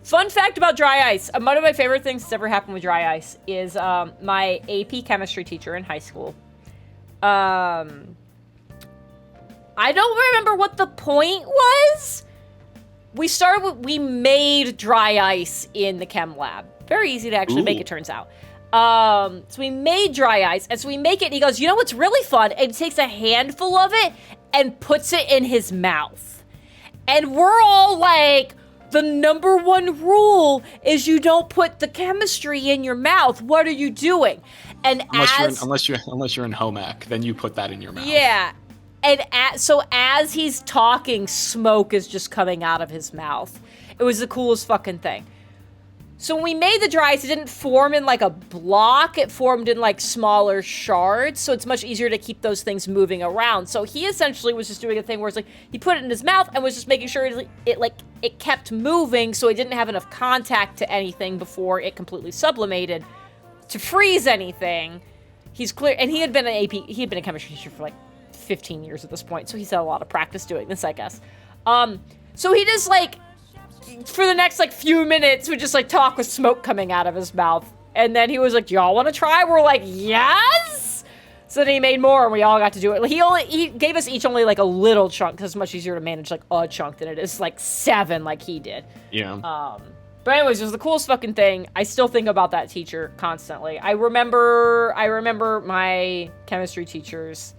Fun fact about dry ice. One of my favorite things that's ever happened with dry ice is my AP chemistry teacher in high school. I don't remember what the point was. We made dry ice in the chem lab. Very easy to actually make, it turns out. So we made dry ice, and so we make it, and he goes, you know what's really fun? And he takes a handful of it and puts it in his mouth. And we're all like, the number one rule is you don't put the chemistry in your mouth. What are you doing? And unless you're in home ec, then you put that in your mouth. Yeah. And so as he's talking, smoke is just coming out of his mouth. It was the coolest fucking thing. So when we made the dry ice, it didn't form in like a block. It formed in like smaller shards. So it's much easier to keep those things moving around. So he essentially was just doing a thing where it's like, he put it in his mouth and was just making sure it kept moving so it didn't have enough contact to anything before it completely sublimated to freeze anything. He's clear, and he had been a chemistry teacher for like 15 years at this point. So he's had a lot of practice doing this, I guess. So he just like, for the next like few minutes would just like talk with smoke coming out of his mouth, and then he was like, y'all want to try? We're like, yes. So then he made more, and we all got to do it. He gave us each only like a little chunk, because it's much easier to manage like a chunk than it is like 7 like he did. Yeah. But anyways, it was the coolest fucking thing. I still think about that teacher constantly. I remember my chemistry teachers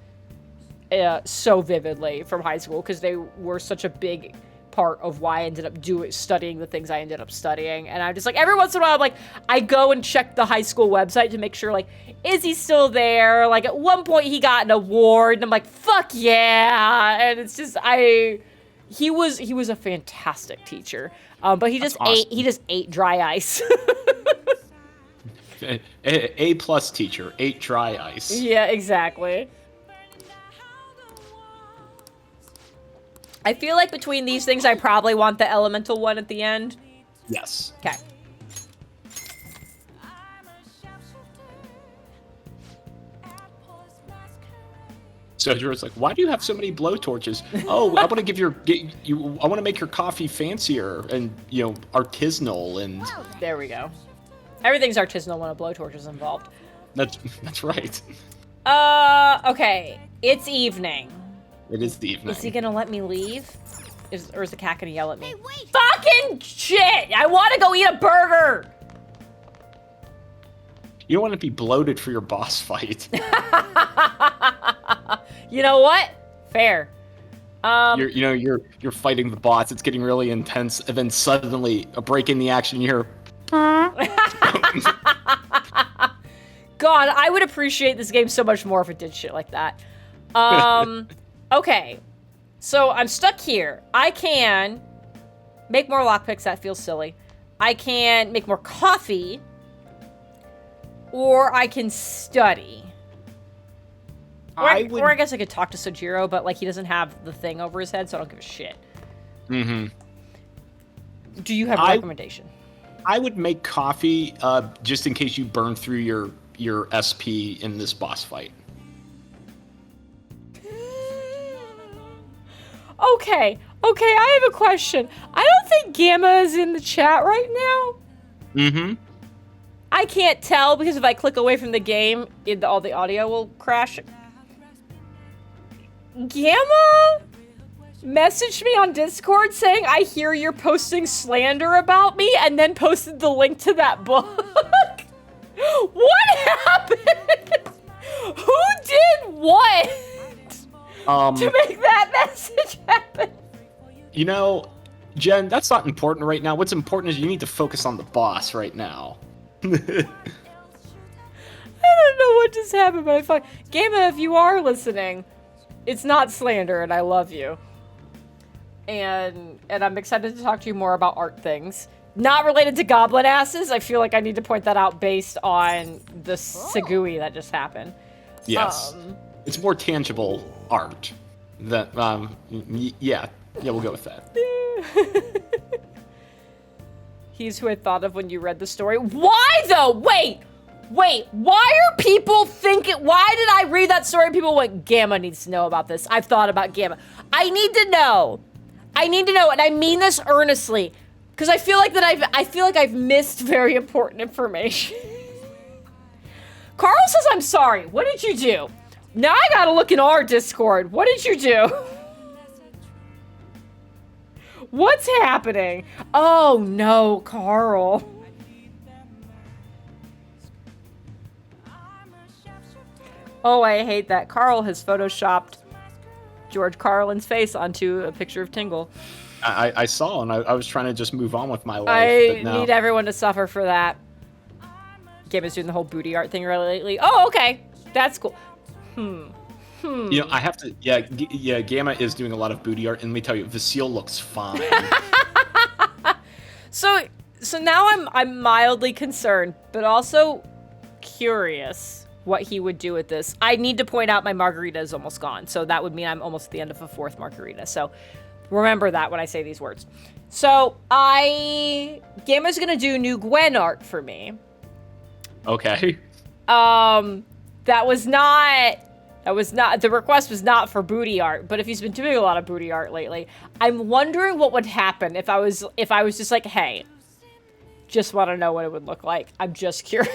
so vividly from high school because they were such a big part of why I ended up studying the things I ended up studying. And I'm just like, every once in a while, I'm like, I go and check the high school website to make sure, like, is he still there? Like, at one point he got an award, and I'm like, fuck yeah! And it's just, he was a fantastic teacher. But he just ate dry ice. A plus teacher, ate dry ice. Yeah, exactly. I feel like between these things, I probably want the elemental one at the end. Yes. Okay. So Jordan's like, why do you have so many blowtorches? Oh, I want to I want to make your coffee fancier and, artisanal and. There we go. Everything's artisanal when a blowtorch is involved. That's right. Okay. It's evening. It is the evening. Is he gonna let me leave? Or is the cat gonna yell at me? Hey, wait! Fucking shit! I want to go eat a burger! You don't want to be bloated for your boss fight. You know what? Fair. You're fighting the boss. It's getting really intense, and then suddenly a break in the action. You hear. God, I would appreciate this game so much more if it did shit like that. Okay. So I'm stuck here. I can make more lockpicks. That feels silly. I can make more coffee. Or I can study. Or I guess I could talk to Sojiro, but, like, he doesn't have the thing over his head, so I don't give a shit. Mm-hmm. Do you have a recommendation? I would make coffee just in case you burn through your SP in this boss fight. Okay, I have a question. I don't think Gamma is in the chat right now. Mm-hmm. I can't tell because if I click away from the game, all the audio will crash. Gamma messaged me on Discord saying, I hear you're posting slander about me, and then posted the link to that book. What happened? Who did what to make that message happen? Jen, that's not important right now. What's important is you need to focus on the boss right now. I don't know what just happened, but I find Gamma, if you are listening, it's not slander, and I love you. And I'm excited to talk to you more about art things. Not related to goblin asses. I feel like I need to point that out based on the Segui that just happened. Yes. It's more tangible art. That yeah, we'll go with that. He's who I thought of when you read the story. Why though? Wait. Why are people thinking? Why did I read that story? People went, Gamma needs to know about this. I've thought about Gamma. I need to know, and I mean this earnestly, because I feel like I've missed very important information. Carl says I'm sorry. What did you do? Now I gotta look in our Discord. What did you do? What's happening? Oh no, Carl. Oh, I hate that. Carl has photoshopped George Carlin's face onto a picture of Tingle. I saw, and I was trying to just move on with my life. I need everyone to suffer for that. Gamma's doing the whole booty art thing really lately. Oh, okay. That's cool. I have to. Yeah, Gamma is doing a lot of booty art, and let me tell you, Vasile looks fine. So now I'm mildly concerned, but also curious what he would do with this. I need to point out my margarita is almost gone, so that would mean I'm almost at the end of a fourth margarita. So remember that when I say these words. So Gamma's gonna do new Gwen art for me. Okay. The request was not for booty art, but if he's been doing a lot of booty art lately, I'm wondering what would happen if I was just like, hey, just want to know what it would look like. I'm just curious.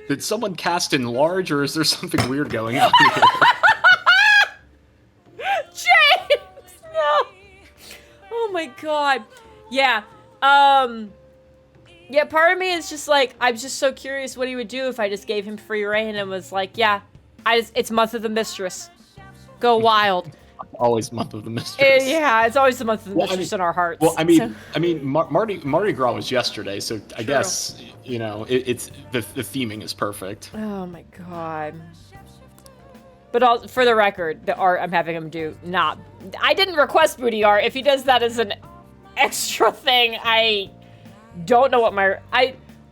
Did someone cast enlarge, or is there something weird going on here? James! No! Oh my god. Yeah. Yeah, part of me is just like, I'm just so curious what he would do if I just gave him free reign and was like, yeah, it's Month of the Mistress. Go wild. Always Month of the Mistress. Yeah, it's always the Month of the Mistress in our hearts. Well, Mardi Gras was yesterday, so I guess, you know, it's the theming is perfect. Oh my god. But for the record, the art I'm having him do, I didn't request booty art. If he does that as an extra thing, I don't know what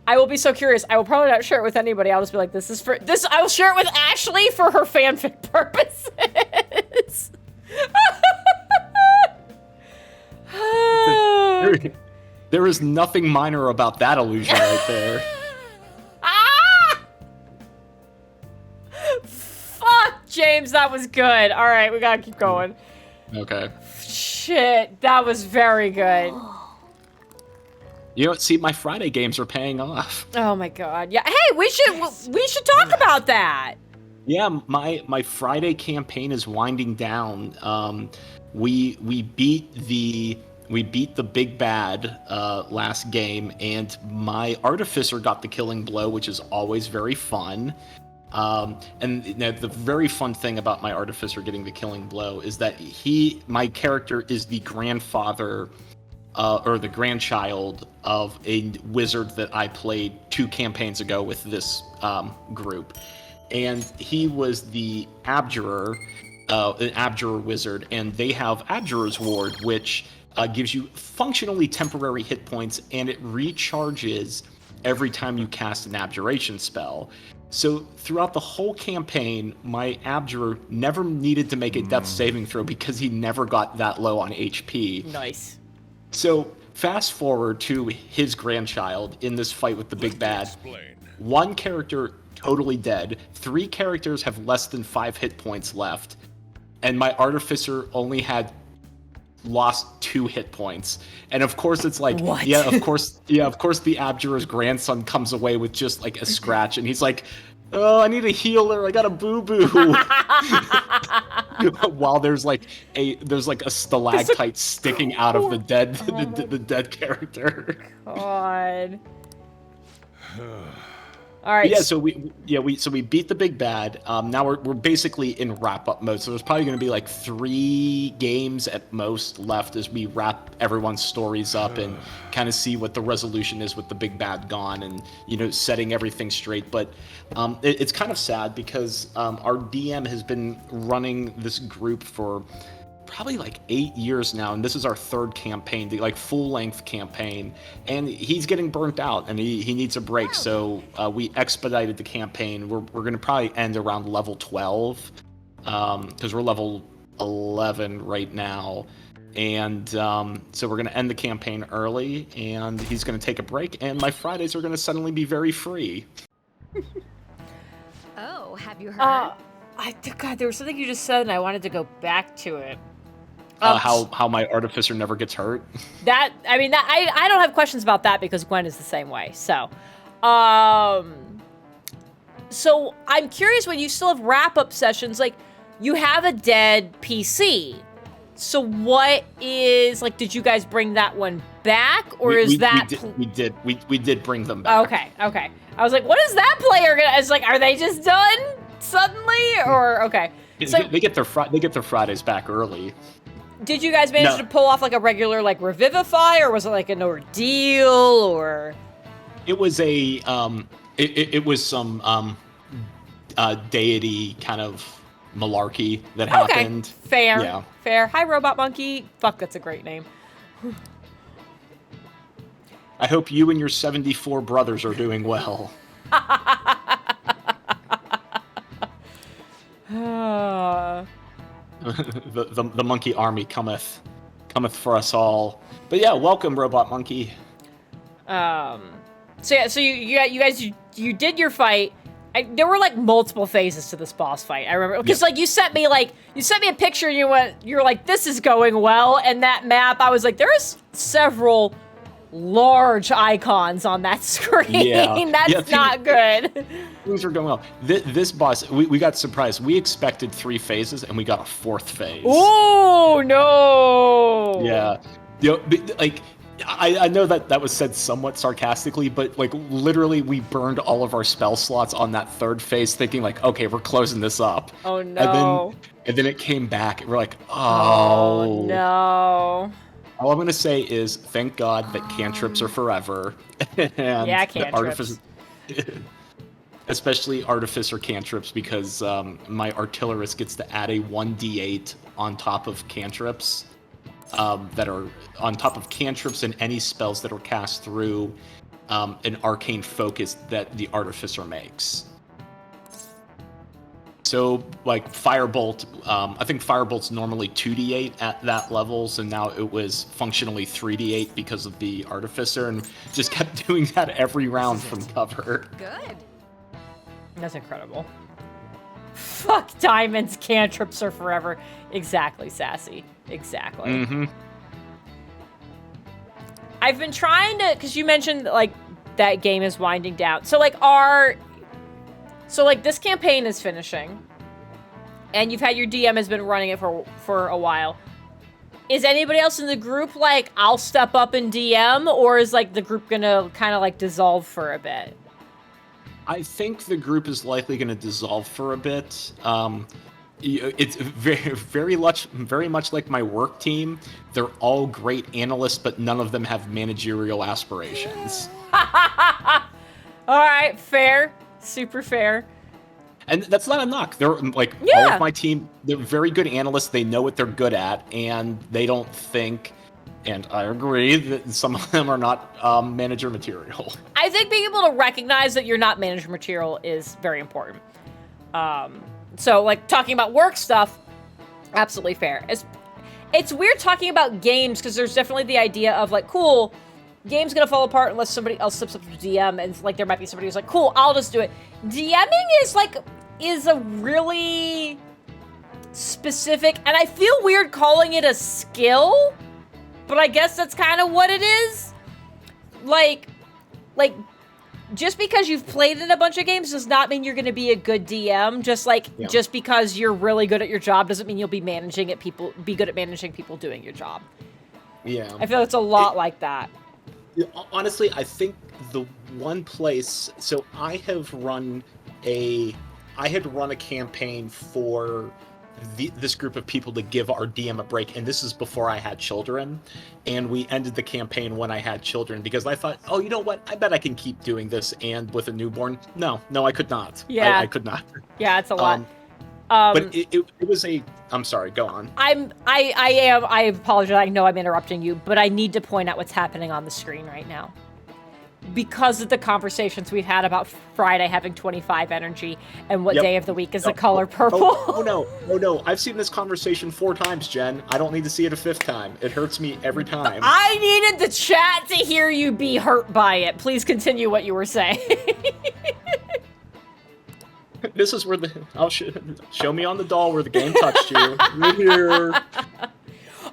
I will be so curious. I will probably not share it with anybody. I'll just be like, I will share it with Ashley for her fanfic purposes. There is nothing minor about that illusion right there. Fuck, James, that was good. All right, we gotta keep going. Okay. Shit, that was very good. You know what? See, my Friday games are paying off. Oh my god. Yeah. Hey, we should talk about that. Yeah, my Friday campaign is winding down. We beat the big bad last game, and my artificer got the killing blow, which is always very fun. And you know, the very fun thing about my artificer getting the killing blow is that my character is the grandfather or the grandchild of a wizard that I played 2 campaigns ago with this group. And he was the Abjurer, an Abjurer wizard, and they have Abjurer's Ward, which gives you functionally temporary hit points, and it recharges every time you cast an abjuration spell. So throughout the whole campaign, my Abjurer never needed to make a death saving throw because he never got that low on HP. Nice. So fast forward to his grandchild in this fight with the big bad. One character totally dead. 3 characters have less than 5 hit points left. And my artificer only had lost 2 hit points. And of course it's like, what? of course the Abjurer's grandson comes away with just like a scratch, and he's like, oh, I need a healer, I got a boo-boo. While there's like a stalactite sticking out of the dead character. God. All right. Yeah, so we beat the big bad. Now we're basically in wrap up mode. So there's probably going to be like 3 games at most left as we wrap everyone's stories up and kind of see what the resolution is with the big bad gone, and you know, setting everything straight. But it's kind of sad because our DM has been running this group for probably like 8 years now, and this is our 3rd campaign, the like full-length campaign, and he's getting burnt out and he needs a break. So we expedited the campaign. We're gonna probably end around level 12 because we're level 11 right now, and so we're gonna end the campaign early, and he's gonna take a break, and my Fridays are gonna suddenly be very free. Oh, have you heard? God, there was something you just said and I wanted to go back to it. How my artificer never gets hurt. I don't have questions about that because Gwen is the same way. So, so I'm curious, when you still have wrap-up sessions, like, you have a dead PC. So what is, like, did you guys bring that one back, or we did bring them back. Okay. I was like, what is that player gonna? I was like, are they just done suddenly, or okay? So they get their Fridays back early. Did you guys manage to pull off like a regular like revivify, or was it like an ordeal, or? It was a it was some deity kind of malarkey that happened. Fair. Yeah. Fair. Hi, Robot Monkey. Fuck, that's a great name. I hope you and your 74 brothers are doing well. The monkey army cometh for us all. But yeah, welcome, Robot Monkey. So you guys did your fight. There were like multiple phases to this boss fight. I remember because like you sent me a picture and you were like, this is going well, and that map, I was like, there's several large icons on that screen. Yeah. That's not good. Things were going well. This boss, we got surprised. We expected 3 phases, and we got a 4th phase. Oh no! Yeah, like I know that was said somewhat sarcastically, but like literally we burned all of our spell slots on that third phase thinking like, okay, we're closing this up. Oh no. And then it came back and we're like, Oh oh. no. All I'm gonna say is thank God that cantrips are forever. And Yeah, the cantrips. especially artificer cantrips, because my artillerist gets to add a 1d8 on top of cantrips that are on top of cantrips and any spells that are cast through an arcane focus that the artificer makes. So, like Firebolt, I think Firebolt's normally 2d8 at that level, so now it was functionally 3d8 because of the Artificer, and just kept doing that every round from cover. Good. That's incredible. Fuck diamonds, cantrips are forever. Exactly, Sassy. Exactly. Mm-hmm. I've been trying to, because you mentioned, like, that game is winding down. So, like, this campaign is finishing, and you've had your DM has been running it for a while. Is anybody else in the group like, I'll step up and DM, or is like the group gonna kind of like dissolve for a bit? I think the group is likely going to dissolve for a bit. It's very much like my work team. They're all great analysts, but none of them have managerial aspirations. All right, fair. Super fair. And that's not a knock. They're like all of my team. They're very good analysts. They know what they're good at, and they don't think. And I agree that some of them are not manager material. I think being able to recognize that you're not manager material is very important. So, like, talking about work stuff, absolutely fair. It's weird talking about games, because there's definitely the idea of, like, cool, game's gonna fall apart unless somebody else steps up to DM, and, like, there might be somebody who's like, cool, I'll just do it. DMing is a really specific, and I feel weird calling it a skill, but I guess that's kind of what it is. Like, just because you've played in a bunch of games does not mean you're going to be a good DM. Just because you're really good at your job doesn't mean you'll be good at managing people doing your job. Yeah. I feel it's a lot like that. Honestly, I think the one place, so I had run a campaign for this group of people to give our DM a break, and this is before I had children, and we ended the campaign when I had children, because I thought, oh, you know what, I bet I can keep doing this, and with a newborn, no, I could not. Yeah. I could not. Yeah, it's a lot. But it was I'm sorry, go on. I apologize, I know I'm interrupting you, but I need to point out what's happening on the screen right now. Because of the conversations we've had about Friday having 25 energy and what day of the week is the color purple. Oh no. I've seen this conversation 4 times, Jen. I don't need to see it a 5th time. It hurts me every time. I needed the chat to hear you be hurt by it. Please continue what you were saying. This is where I'll show me on the doll where the game touched you. Right here.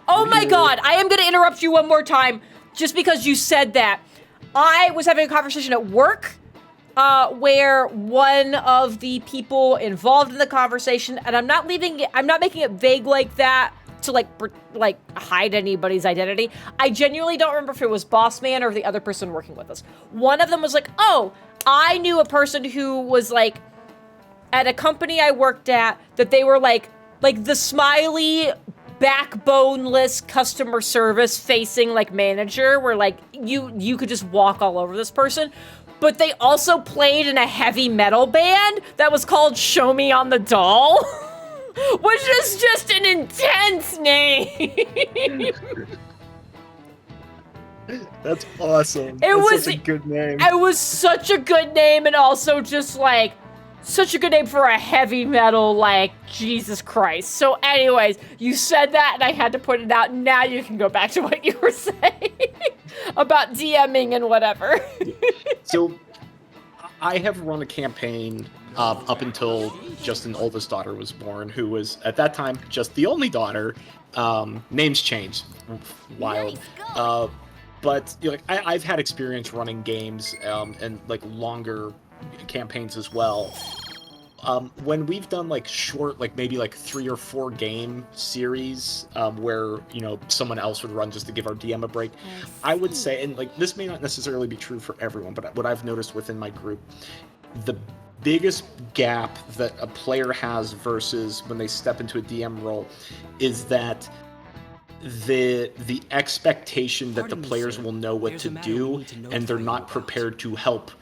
Oh my god, I am going to interrupt you one more time just because you said that. I was having a conversation at work where one of the people involved in the conversation, and I'm not making it vague like that to like hide anybody's identity. I genuinely don't remember if it was Boss Man or the other person working with us. One of them was like, oh, I knew a person who was like at a company I worked at that they were like the smiley backboneless customer service facing like manager where like you could just walk all over this person, but they also played in a heavy metal band that was called Show Me on the Doll, which is just an intense name. That's awesome. Was such a good name. It was such a good name, and also just like such a good name for a heavy metal, like, Jesus Christ. So anyways, you said that, and I had to put it out. Now you can go back to what you were saying about DMing and whatever. So, I have run a campaign up until Justin's oldest daughter was born, who was, at that time, just the only daughter. Names changed. Wild. Nice, but, you know, like, I've had experience running games and, like, longer campaigns as well. when we've done like short, like maybe like 3 or 4 game series, where someone else would run just to give our DM a break, I would say, and like this may not necessarily be true for everyone, but what I've noticed within my group, the biggest gap that a player has versus when they step into a DM role is that the expectation that the players will know what to do, and they're not prepared to help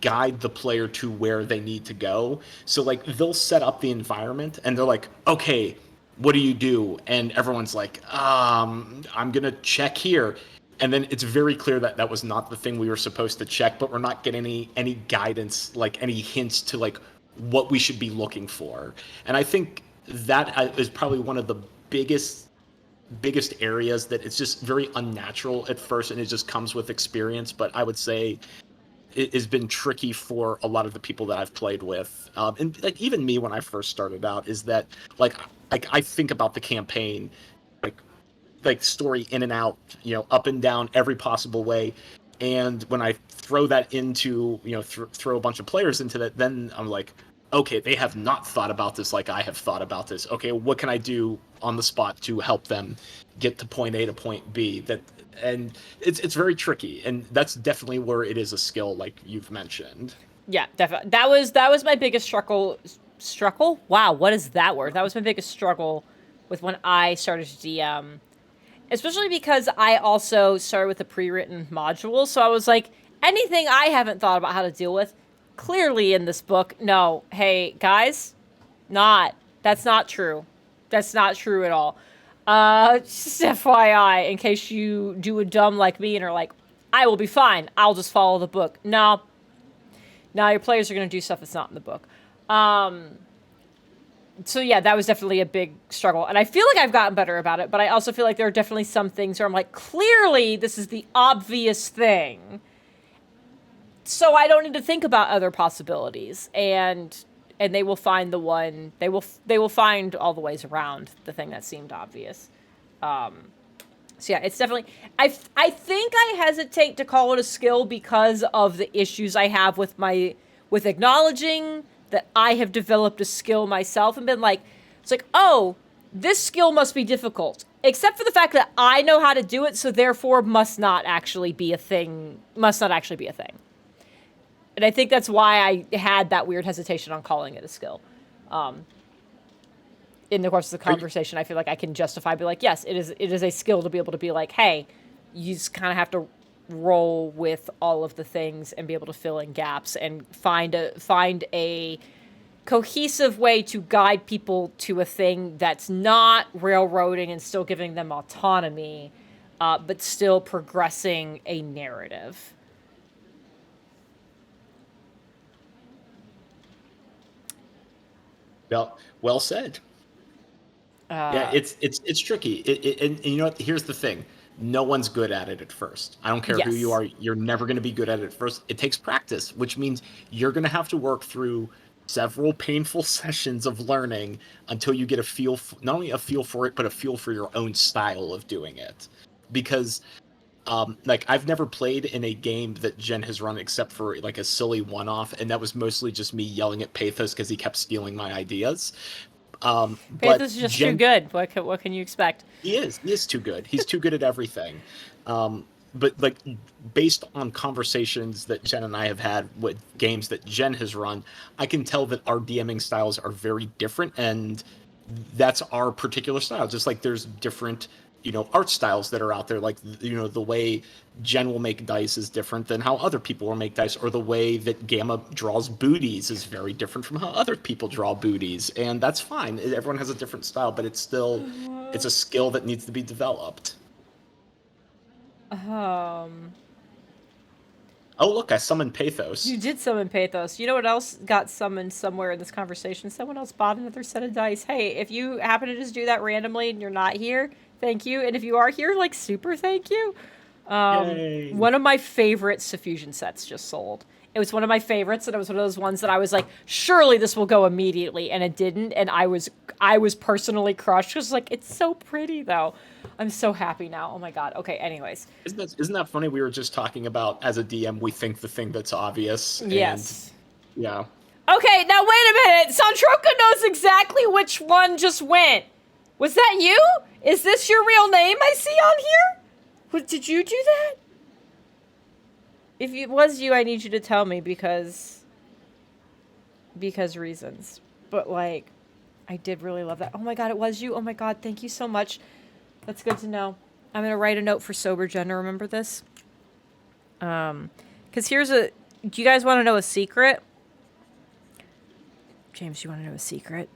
guide the player to where they need to go. So like they'll set up the environment and they're like, okay, what do you do? And everyone's like, I'm gonna check here. And then it's very clear that that was not the thing we were supposed to check, but we're not getting any guidance, like any hints to like what we should be looking for. And I think that is probably one of the biggest areas that it's just very unnatural at first, and it just comes with experience. But I would say it has been tricky for a lot of the people that I've played with, and like even me when I first started out, is that like I think about the campaign like story in and out, up and down every possible way. And when I throw that into, throw a bunch of players into that, then I'm like, okay, they have not thought about this like I have thought about this. Okay, what can I do on the spot to help them get to point A to point B? And it's very tricky, and that's definitely where it is a skill, like you've mentioned. Yeah, definitely. That was my biggest struggle. Struggle? Wow, what is that word? That was my biggest struggle with when I started to DM. Especially because I also started with a pre-written module, so I was like, anything I haven't thought about how to deal with, clearly in this book, no. Hey, guys, that's not true. That's not true at all. Just FYI, in case you do a dumb like me and are like, I will be fine, I'll just follow the book. No, your players are going to do stuff that's not in the book. So yeah, that was definitely a big struggle. And I feel like I've gotten better about it, but I also feel like there are definitely some things where I'm like, clearly this is the obvious thing. So I don't need to think about other possibilities. And they will find the one, they will find all the ways around the thing that seemed obvious. So yeah, it's definitely, I think I hesitate to call it a skill because of the issues I have with acknowledging that I have developed a skill myself and been like, it's like, oh, this skill must be difficult. Except for the fact that I know how to do it, so therefore must not actually be a thing. And I think that's why I had that weird hesitation on calling it a skill. In the course of the conversation, I feel like I can justify, be like, yes, it is a skill to be able to be like, hey, you just kind of have to roll with all of the things and be able to fill in gaps and find a cohesive way to guide people to a thing that's not railroading and still giving them autonomy, but still progressing a narrative. Well said. Yeah, it's tricky. And you know what? Here's the thing. No one's good at it at first. I don't care who you are. You're never going to be good at it at first. It takes practice, which means you're going to have to work through several painful sessions of learning until you get not only a feel for it, but a feel for your own style of doing it. Because, like, I've never played in a game that Jen has run except for, like, a silly one-off, and that was mostly just me yelling at Pathos because he kept stealing my ideas. Pathos is just too good. What can you expect? He is too good. He's too good at everything. But like based on conversations that Jen and I have had with games that Jen has run, I can tell that our DMing styles are very different, and that's our particular style. Just like there's different, art styles that are out there. Like, the way Jen will make dice is different than how other people will make dice, or the way that Gamma draws booties is very different from how other people draw booties. And that's fine. Everyone has a different style, but it's a skill that needs to be developed. Oh, look, I summoned Pathos. You did summon Pathos. You know what else got summoned somewhere in this conversation? Someone else bought another set of dice. Hey, if you happen to just do that randomly and you're not here, thank you. And if you are here, like, super thank you. One of my favorite Suffusion sets just sold. It was one of my favorites, and it was one of those ones that I was like, surely this will go immediately, and it didn't, and I was personally crushed. It was like, it's so pretty, though. I'm so happy now. Oh my god. Okay, anyways. Isn't that funny? We were just talking about, as a DM, we think the thing that's obvious. Yes. And, yeah. Okay, now wait a minute. Santroka knows exactly which one just went. Was that you? Is this your real name I see on here? Did you do that? If it was you, I need you to tell me because reasons. But like, I did really love that. Oh my god, it was you. Oh my god, thank you so much. That's good to know. I'm gonna write a note for Sober Jen to remember this. Because here's a... Do you guys want to know a secret? James, you want to know a secret?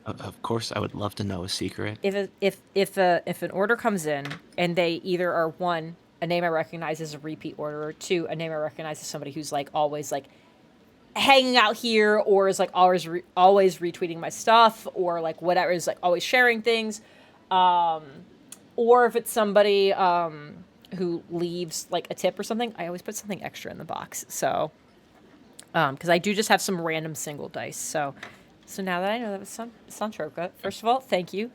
Of course, I would love to know a secret. If an order comes in and they either are, one, a name I recognize as a repeat order, or two, a name I recognize as somebody who's like always like hanging out here, or is like always retweeting my stuff, or like whatever, is like always sharing things, or if it's somebody who leaves like a tip or something, I always put something extra in the box. So because I do just have some random single dice. So now that I know that was Santroka, first of all, thank you.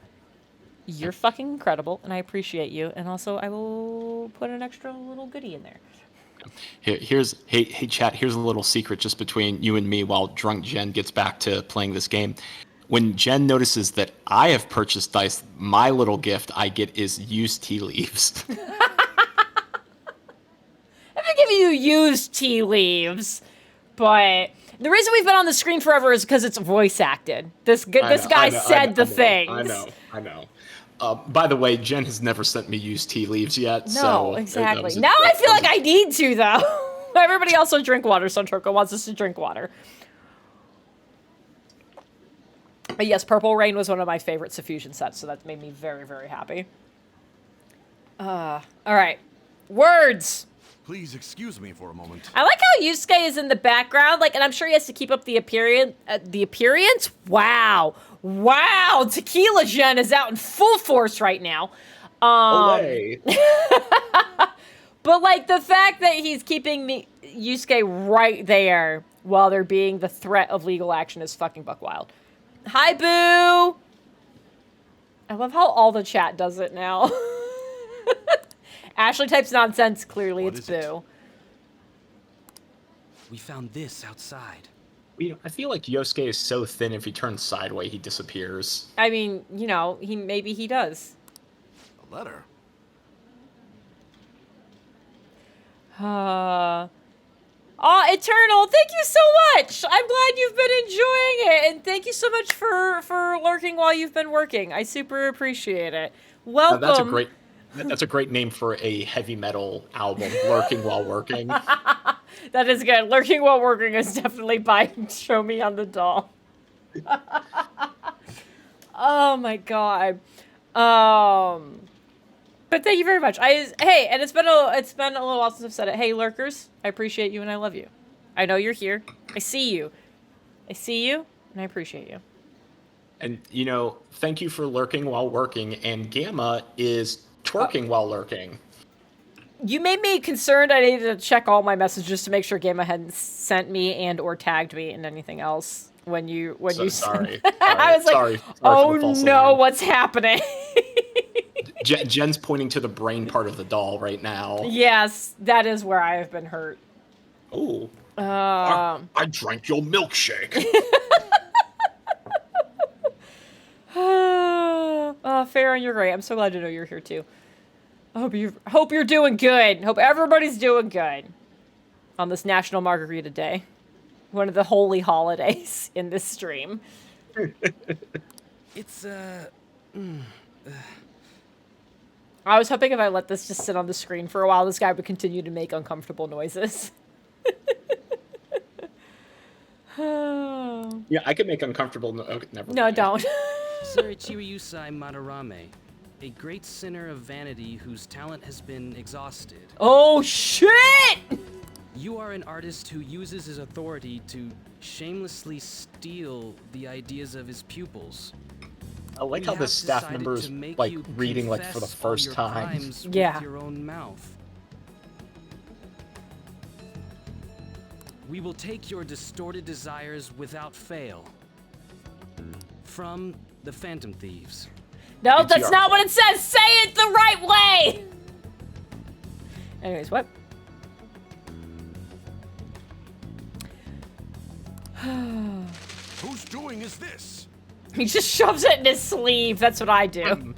You're fucking incredible, and I appreciate you. And also, I will put an extra little goodie in there. Hey chat, here's a little secret just between you and me while drunk Jen gets back to playing this game. When Jen notices that I have purchased dice, my little gift I get is used tea leaves. I've been giving you used tea leaves, but the reason we've been on the screen forever is because it's voice acted. This guy said the things. I know. By the way, Jen has never sent me used tea leaves yet. No, so exactly. Now I feel like I need to, though. Everybody else will drink water. Suntroka wants us to drink water. But yes, Purple Rain was one of my favorite Suffusion sets, so that made me very, very happy. All right. Words! Please excuse me for a moment. I like how Yusuke is in the background, like, and I'm sure he has to keep up the appearance. Wow. Tequila Jen is out in full force right now. Olay. But like the fact that he's keeping Yusuke right there while there being the threat of legal action is fucking buck wild. Hi, Boo. I love how all the chat does it now. Ashley types nonsense. Clearly, it's Boo. We found this outside. I feel like Yosuke is so thin, if he turns sideways, he disappears. I mean, you know, maybe he does. A letter? Eternal, thank you so much! I'm glad you've been enjoying it, and thank you so much for lurking while you've been working. I super appreciate it. Welcome. That's a great name for a heavy metal album, Lurking While Working. That is good. Lurking While Working is definitely by Show Me on the Doll. Oh my god. But thank you very much. Hey, and it's been a little while since I've said it. Hey, lurkers, I appreciate you and I love you. I know you're here. I see you, and I appreciate you. And, you know, thank you for lurking while working, and Gamma is twerking while lurking. You made me concerned. I needed to check all my messages to make sure Gamma hadn't sent me and or tagged me in anything else when you sorry. I was like, sorry oh no, what's happening? Jen's pointing to the brain part of the doll right now. Yes, that is where I have been hurt. Oh. I drank your milkshake. Farron, you're great. I'm so glad to know you're here too. I hope you're doing good. Hope everybody's doing good on this National Margarita Day, one of the holy holidays in this stream. It's I was hoping if I let this just sit on the screen for a while, this guy would continue to make uncomfortable noises. Yeah, I could make uncomfortable. Okay, never. No, don't. Sir Ichiriyusai Madarame, a great sinner of vanity whose talent has been exhausted. Oh shit! You are an artist who uses his authority to shamelessly steal the ideas of his pupils. I like how the staff members like reading like for the first time. Yeah. With your own mouth. We will take your distorted desires without fail. From the Phantom Thieves. No, that's not what it says. Say it the right way. Anyways, what? Whose doing is this? He just shoves it in his sleeve. That's what I do.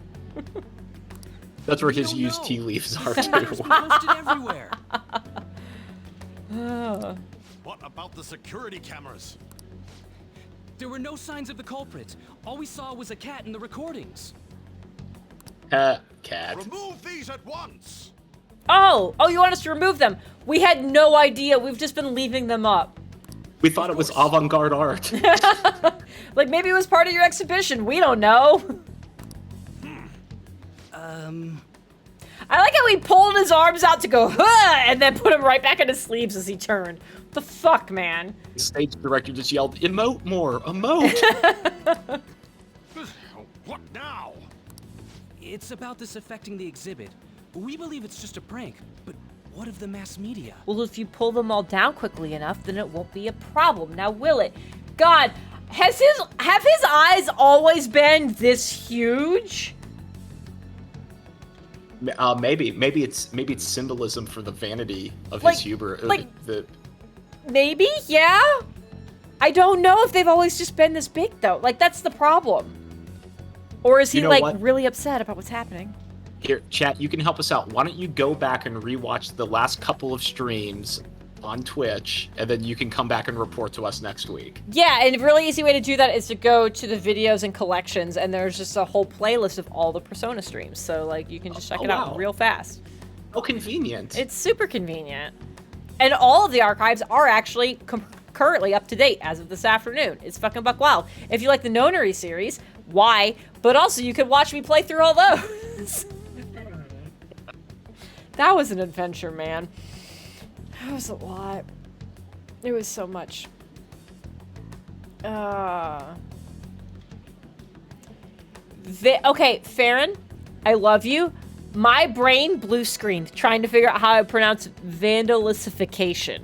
That's where We his don't used know. tea leaves The are slander's too. been posted everywhere. What about the security cameras? There were no signs of the culprit. All we saw was a cat in the recordings. Cat. Remove these at once! Oh, you want us to remove them? We had no idea. We've just been leaving them up. We thought it was avant-garde art. Like maybe it was part of your exhibition. We don't know. I like how he pulled his arms out to go, huh, and then put them right back in his sleeves as he turned. What the fuck, man? The stage director just yelled, "Emote more, emote!" What now? It's about this affecting the exhibit. We believe it's just a prank, but what of the mass media? Well, if you pull them all down quickly enough, then it won't be a problem. Now, will it? God, have his eyes always been this huge? Maybe it's symbolism for the vanity of Like- his hubris. like- Maybe, yeah. I don't know if they've always just been this big though. Like that's the problem. Or is he You know like what? really upset about what's happening? Here, chat, you can help us out. Why don't you go back and rewatch the last couple of streams on Twitch, and then you can come back and report to us next week. Yeah, and a really easy way to do that is to go to the videos and collections, and there's just a whole playlist of all the Persona streams. So like you can just check it out wow. real fast. How convenient. It's super convenient. And all of the archives are actually currently up to date as of this afternoon. It's fucking buck wild. If you like the Nonary series, why? But also you can watch me play through all those. That was an adventure, man. That was a lot. It was so much. Okay, Farron, I love you. My brain blue screened trying to figure out how I pronounce vandalicification.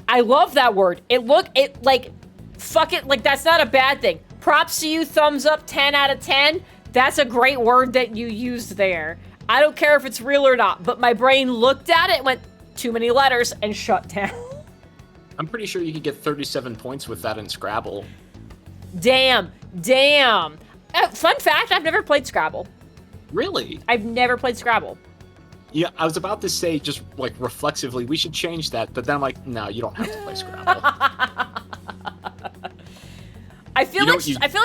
I love that word. Fuck it, like that's not a bad thing. Props to you, thumbs up, 10 out of 10. That's a great word that you used there. I don't care if it's real or not, but my brain looked at it, went, too many letters, and shut down. I'm pretty sure you could get 37 points with that in Scrabble. Damn. Fun fact, I've never played Scrabble. Really? I've never played Scrabble. Yeah, I was about to say, just like reflexively, we should change that, but then I'm like, no, you don't have to play Scrabble. I feel like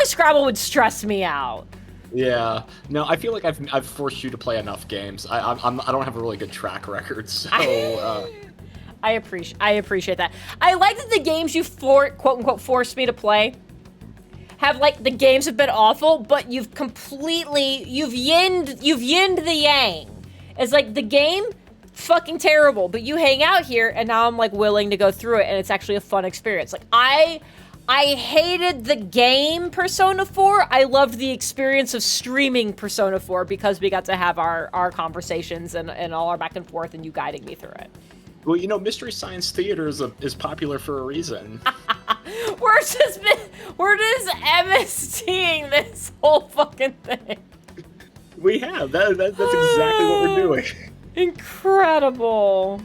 Scrabble would stress me out. Yeah, no, I feel like I've forced you to play enough games. I don't have a really good track record, so. I appreciate that. I like that the games you quote unquote forced me to play have like the games have been awful, but you've yinned the yang. It's like the game fucking terrible, but you hang out here and now I'm like willing to go through it and it's actually a fun experience. Like I hated the game Persona 4. I loved the experience of streaming Persona 4 because we got to have our conversations and all our back and forth and you guiding me through it. Well, you know, Mystery Science Theater is popular for a reason. We're just MSTing this whole fucking thing. We have. That's exactly what we're doing. Incredible.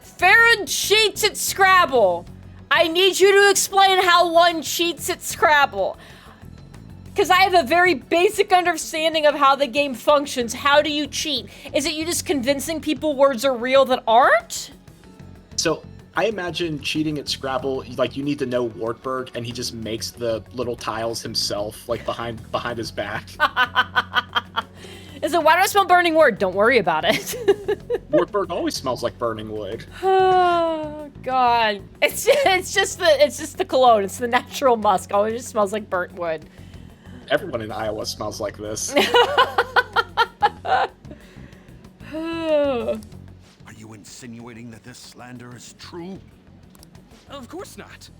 Farron cheats at Scrabble. I need you to explain how one cheats at Scrabble. Because I have a very basic understanding of how the game functions. How do you cheat? Is it you just convincing people words are real that aren't? So, I imagine cheating at Scrabble, like you need to know Wartburg, and he just makes the little tiles himself, like behind his back. Is it, why do I smell burning wood? Don't worry about it. Wartburg always smells like burning wood. Oh God! It's just the cologne. It's the natural musk. Oh, it just smells like burnt wood. Everyone in Iowa smells like this. Are you insinuating that this slander is true? Of course not.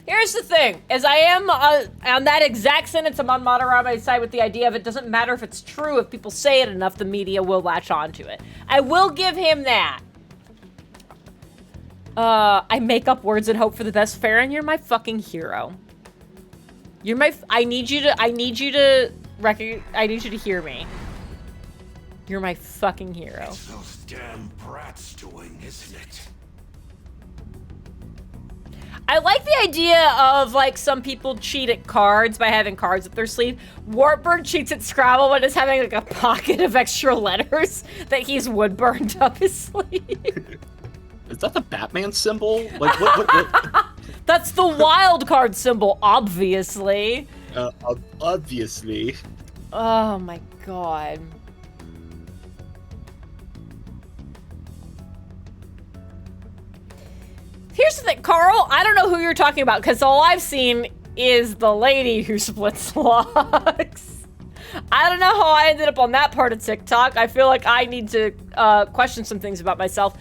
Here's the thing, as I am on that exact sentence, I'm on Madarama's side with the idea of it doesn't matter if it's true, if people say it enough, the media will latch onto it. I will give him that. I make up words and hope for the best. Farron, you're my fucking hero. You're my, I need you to hear me. You're my fucking hero. It's those damn brats doing, isn't it? I like the idea of, like, some people cheat at cards by having cards up their sleeve. Wartburg cheats at Scrabble but is having, like, a pocket of extra letters that he's wood-burned up his sleeve. Is that the Batman symbol? Like, what? That's the wild card symbol, obviously. Obviously. Oh my god. Here's the thing, Carl, I don't know who you're talking about, because all I've seen is the lady who splits locks. I don't know how I ended up on that part of TikTok. I feel like I need to question some things about myself,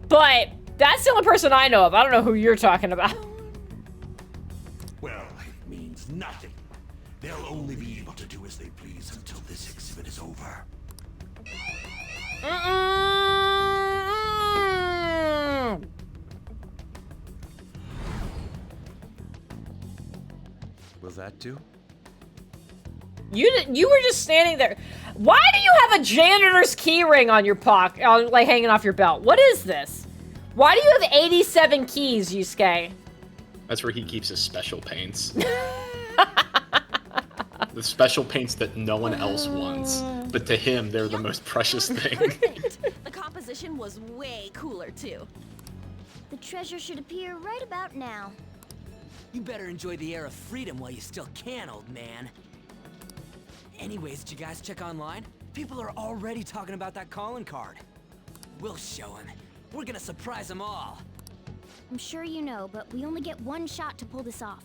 but that's the only person I know of. I don't know who you're talking about. Well, it means nothing. They'll only be able to do as they please until this exhibit is over. Will that do? You were just standing there. Why do you have a janitor's key ring on your pocket, like hanging off your belt? What is this? Why do you have 87 keys, Yusuke? That's where he keeps his special paints. The special paints that no one else wants, but to him, they're the most precious thing. The composition was way cooler, too. The treasure should appear right about now. You better enjoy the air of freedom while you still can, old man. Anyways, did you guys check online? People are already talking about that calling card. We'll show him. We're gonna surprise them all. I'm sure you know, but we only get one shot to pull this off.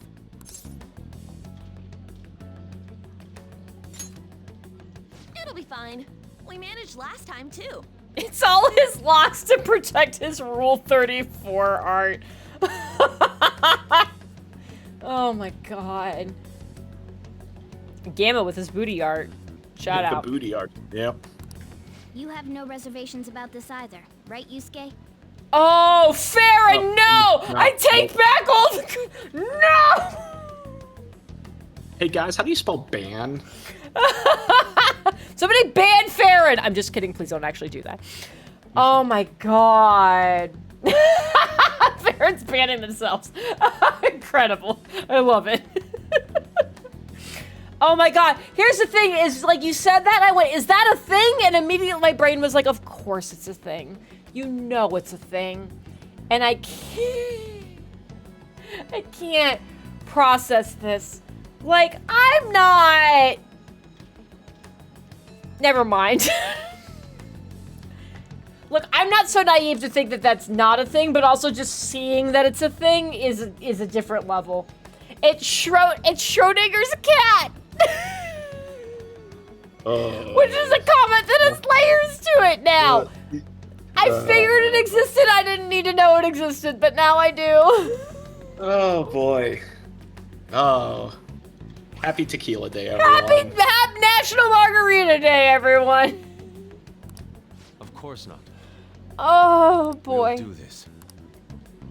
It'll be fine. We managed last time, too. It's all his locks to protect his Rule 34 art. Oh my god. Gamma with his booty art. Shout out. The booty art, yep. You have no reservations about this either, right, Yusuke? Oh, Farron, no! no, I take back all the... No! Hey guys, how do you spell ban? Somebody ban Farron! I'm just kidding, please don't actually do that. Oh my god. Farron's banning themselves. Incredible. I love it. Oh my god. Here's the thing is, like, you said that, I went, is that a thing? And immediately my brain was like, of course it's a thing. You know it's a thing. And I can't process this. Like, I'm not... Never mind. Look, I'm not so naive to think that that's not a thing, but also just seeing that it's a thing is a different level. It's Schrodinger's cat! Which is a comment that has layers to it now. I figured it existed. I didn't need to know it existed, but now I do. Oh boy. Oh. Happy Tequila Day, everyone. Happy National Margarita Day, everyone. Of course not. Oh boy. We'll do this.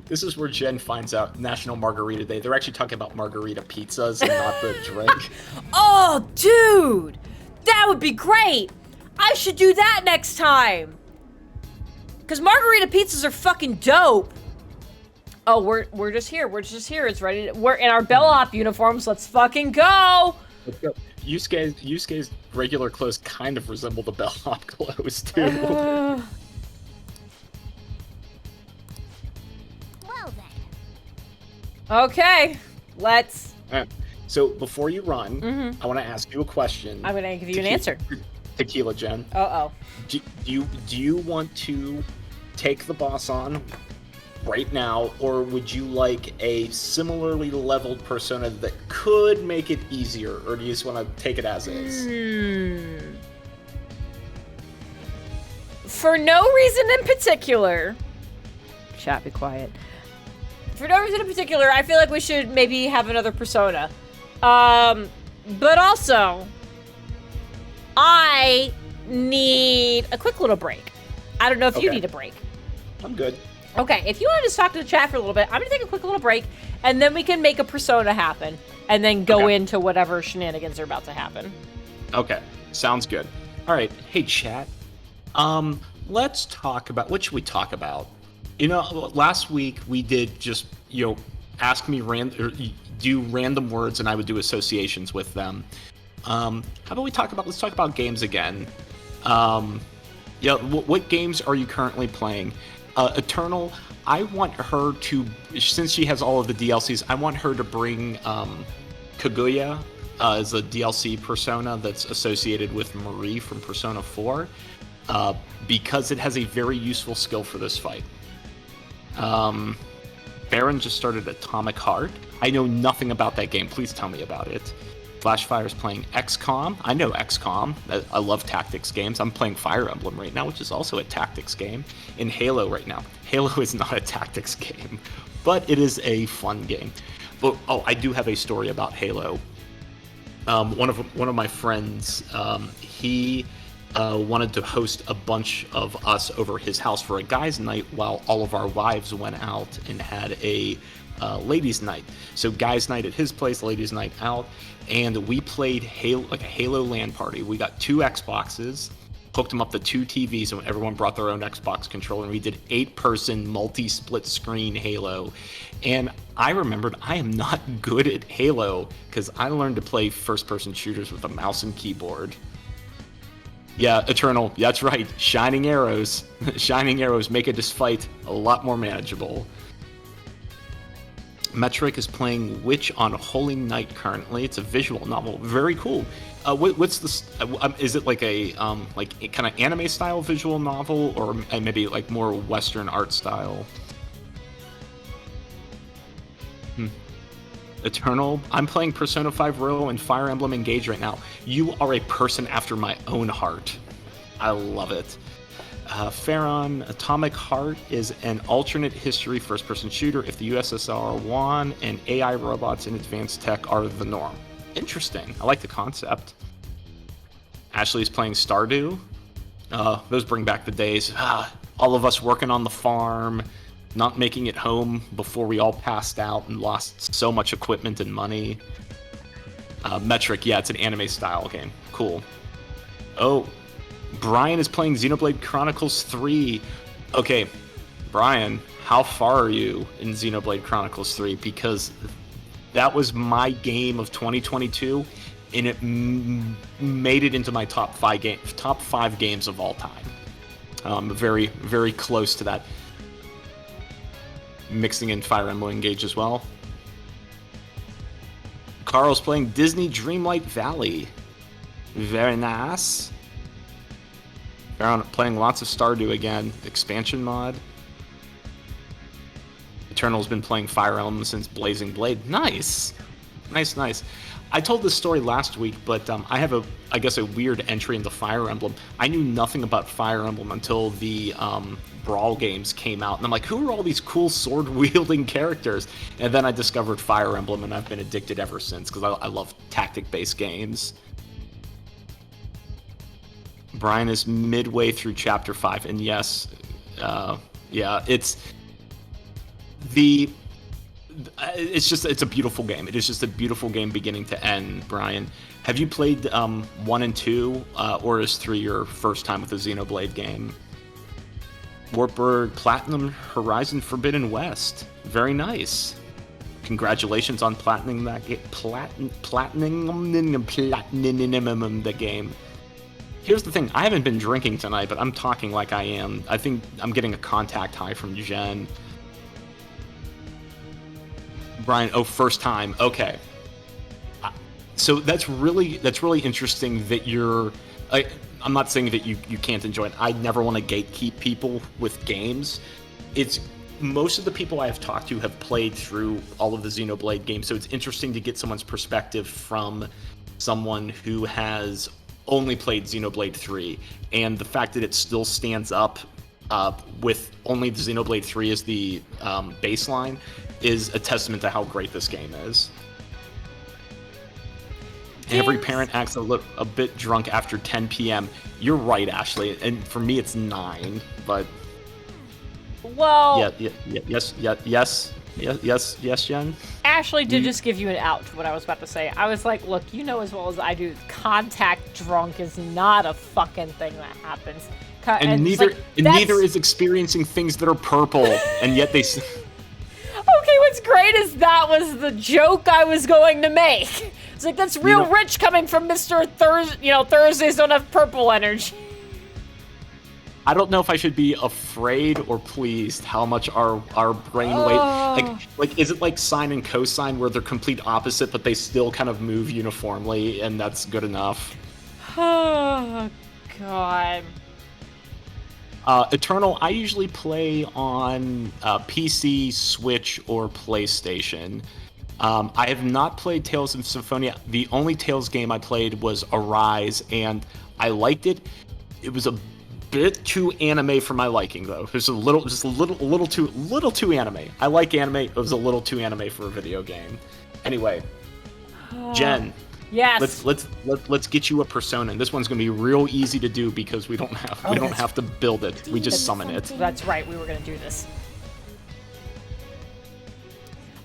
This is where Jen finds out National Margarita Day. They're actually talking about margarita pizzas and not the drink. Oh, dude! That would be great! I should do that next time! Because margarita pizzas are fucking dope! Oh, we're just here. We're just here. It's ready. We're in our bellhop uniforms. Let's fucking go! Let's go. Yusuke's regular clothes kind of resemble the bellhop clothes, too. Well then. Okay, let's... So before you run, I want to ask you a question. I'm gonna give you an answer. Tequila Jen. Uh-oh. Do you want to take the boss on right now, or would you like a similarly leveled persona that could make it easier, or do you just want to take it as is? For no reason in particular... Chat, be quiet. For no reason in particular, I feel like we should maybe have another persona. But also, I need a quick little break. I don't know if you need a break. I'm good. Okay, if you want to just talk to the chat for a little bit, I'm gonna take a quick little break, and then we can make a persona happen, and then go into whatever shenanigans are about to happen. Okay, sounds good. All right, hey chat. Let's talk about, what should we talk about? You know, last week we did just, ask me do random words, and I would do associations with them. How about let's talk about games again. Yeah, what games are you currently playing? Eternal, I want her to, since she has all of the DLCs, I want her to bring Kaguya as a DLC persona that's associated with Marie from Persona 4, because it has a very useful skill for this fight. Baron just started Atomic Heart. I know nothing about that game. Please tell me about it. Flashfire's playing XCOM. I know XCOM. I love tactics games. I'm playing Fire Emblem right now, which is also a tactics game. In Halo right now. Halo is not a tactics game, but it is a fun game. But I do have a story about Halo. One of my friends, he wanted to host a bunch of us over his house for a guys' night while all of our wives went out and had a ladies' night. So guys' night at his place, ladies' night out, and we played Halo, like a Halo LAN party. We got 2 Xboxes, hooked them up to 2 TVs, and everyone brought their own Xbox controller, and we did 8-person multi-split screen Halo. And I remembered I am not good at Halo because I learned to play first-person shooters with a mouse and keyboard. Yeah, Eternal, that's right. Shining arrows. Shining arrows make this fight a lot more manageable. Metric is playing Witch on Holy Night currently. It's a visual novel. Very cool. What's this? Is it like a kind of anime style visual novel, or maybe like more Western art style? Eternal. I'm playing Persona 5 Royal and Fire Emblem Engage right now. You are a person after my own heart. I love it. Pharaon, Atomic Heart is an alternate history first-person shooter if the USSR won and AI robots and advanced tech are the norm. Interesting. I like the concept. Ashley's playing Stardew. Those bring back the days. All of us working on the farm, not making it home before we all passed out and lost so much equipment and money. Metric, yeah, it's an anime-style game. Cool. Oh, Brian is playing Xenoblade Chronicles 3. Okay, Brian, how far are you in Xenoblade Chronicles 3? Because that was my game of 2022, and it made it into my top 5 games of all time. Very, very close to that. Mixing in Fire Emblem Engage as well. Carl's playing Disney Dreamlight Valley. Very nice. Playing lots of Stardew again. Expansion mod. Eternal's been playing Fire Emblem since Blazing Blade. Nice. Nice. I told this story last week, but I have a weird entry into Fire Emblem. I knew nothing about Fire Emblem until the Brawl games came out, and I'm like, who are all these cool sword-wielding characters? And then I discovered Fire Emblem, and I've been addicted ever since, because I love tactic-based games. Brian is midway through Chapter 5, and yes, it's a beautiful game. It is just a beautiful game beginning to end, Brian. Have you played 1 and 2, or is 3 your first time with a Xenoblade game? Wartburg Platinum Horizon Forbidden West. Very nice. Congratulations on platinum that the game. Here's the thing, I haven't been drinking tonight, but I'm talking like I am. I think I'm getting a contact high from Jen. Brian, first time. Okay. So that's really interesting that you're... I'm not saying that you can't enjoy it. I never want to gatekeep people with games. It's most of the people I have talked to have played through all of the Xenoblade games, so it's interesting to get someone's perspective from someone who has only played Xenoblade 3, and the fact that it still stands up with only the Xenoblade 3 as the baseline is a testament to how great this game is. Every parent acts a bit drunk after 10 p.m. You're right, Ashley, and for me it's 9, but... Well... Yes, Jen? Ashley did just give you an out to what I was about to say. I was like, look, you know as well as I do, contact drunk is not a fucking thing that happens. And neither is experiencing things that are purple, and yet they... Okay, What's great is that was the joke I was going to make. It's like, that's real rich coming from Mr. Thursdays don't have purple energy. I don't know if I should be afraid or pleased how much our brain weight, like is it like sine and cosine where they're complete opposite but they still kind of move uniformly and that's good enough? Oh, God. Eternal, I usually play on PC, Switch, or PlayStation. I have not played Tales of Symphonia. The only Tales game I played was Arise, and I liked it. It was a bit too anime for my liking, though. It was a little too anime. I like anime. It was a little too anime for a video game. Anyway, Jen. Yes. Let's get you a persona. And this one's gonna be real easy to do because we don't have to build it. We just summon it. That's right. We were gonna do this.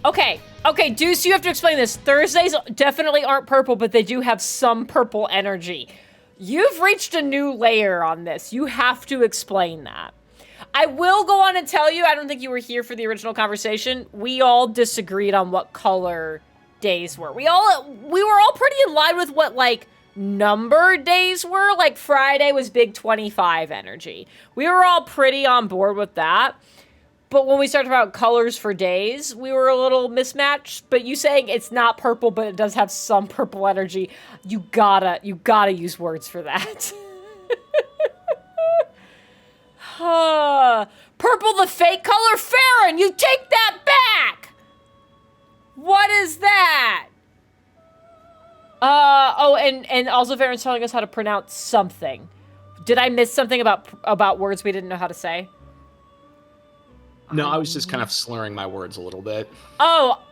Okay, Deuce, you have to explain this. Thursdays definitely aren't purple, but they do have some purple energy. You've reached a new layer on this. You have to explain that. I will go on and tell you, I don't think you were here for the original conversation. We all disagreed on what color days were. We were all pretty in line with what, like, number days were. Like, Friday was big 25 energy. We were all pretty on board with that. But when we started about colors for days, we were a little mismatched. But you saying it's not purple, but it does have some purple energy, you gotta use words for that. Purple, the fake color? Farron, you take that back! What is that? And also Farron's telling us how to pronounce something. Did I miss something about words we didn't know how to say? No, I was just kind of slurring my words a little bit. Oh,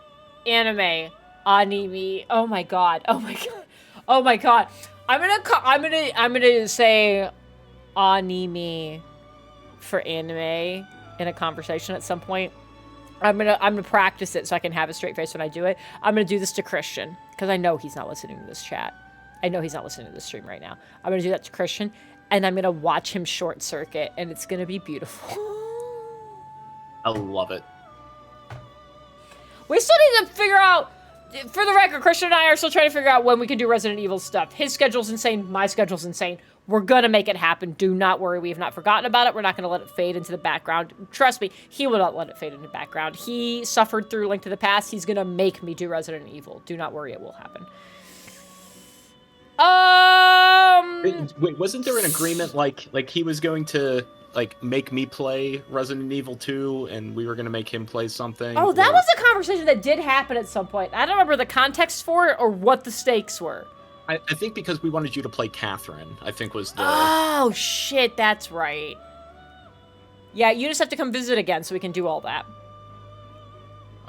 anime, oh my god. I'm gonna say anime for anime in a conversation at some point. I'm gonna practice it so I can have a straight face when I do it. I'm gonna do this to Christian because I know he's not listening to this chat. I know he's not listening to this stream right now. I'm gonna do that to Christian, and I'm gonna watch him short circuit, and it's gonna be beautiful. I love it. We still need to figure out, for the record, Christian and I are still trying to figure out when we can do Resident Evil stuff. His schedule's insane, my schedule's insane. We're gonna make it happen. Do not worry, we have not forgotten about it. We're not gonna let it fade into the background. Trust me, he will not let it fade into the background. He suffered through Link to the Past. He's gonna make me do Resident Evil. Do not worry, it will happen. Wait, wasn't there an agreement like he was going to make me play Resident Evil 2 and we were going to make him play something? Oh, that was a conversation that did happen at some point. I don't remember the context for it or what the stakes were. I think because we wanted you to play Catherine, I think was the... Oh, shit, that's right. Yeah, you just have to come visit again so we can do all that.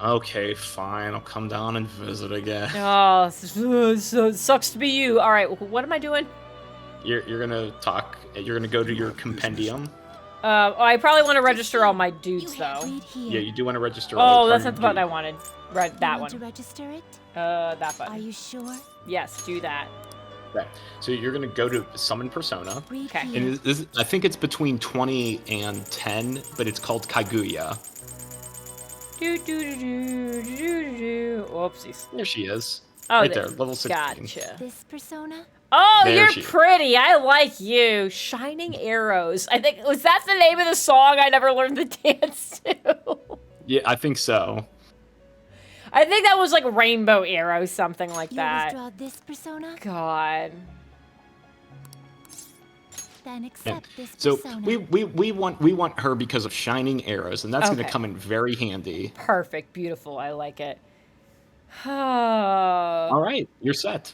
Okay, fine. I'll come down and visit again. Oh, so it sucks to be you. All right, what am I doing? You're gonna talk. You're gonna go to your compendium. I probably want to register all my dudes, though. Yeah, you do want to register. Oh, that's not the button I wanted. That one. To register it? That button. Are you sure? Yes, do that. Okay. So you're gonna go to Summon Persona. Okay. And I think it's between 20 and 10, but it's called Kaguya. Whoopsies. There she is. Oh, right there, level 16. Gotcha. This persona? Oh, there you're pretty. I like you. Shining Arrows. I think, was that the name of the song I never learned to dance to? Yeah, I think so. I think that was like Rainbow Arrow, something like that. Withdraw this persona? God. Then accept this So persona. we want her because of Shining Arrows, and that's Okay. gonna come in very handy. Perfect. Beautiful. I like it. All right, you're set.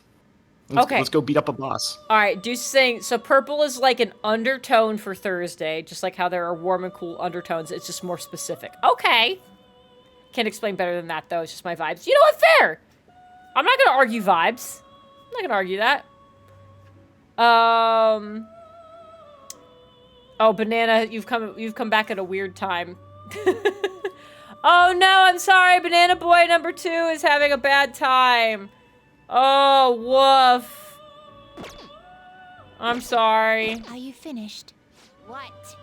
Let's go beat up a boss. All right, Deuce is saying, so purple is like an undertone for Thursday, just like how there are warm and cool undertones. It's just more specific. Okay. Can't explain better than that, though. It's just my vibes. You know what? Fair. I'm not going to argue vibes. I'm not going to argue that. Oh, Banana, you've come back at a weird time. Oh, no, I'm sorry. Banana Boy number 2 is having a bad time. Oh, woof. I'm sorry. Are you finished? What?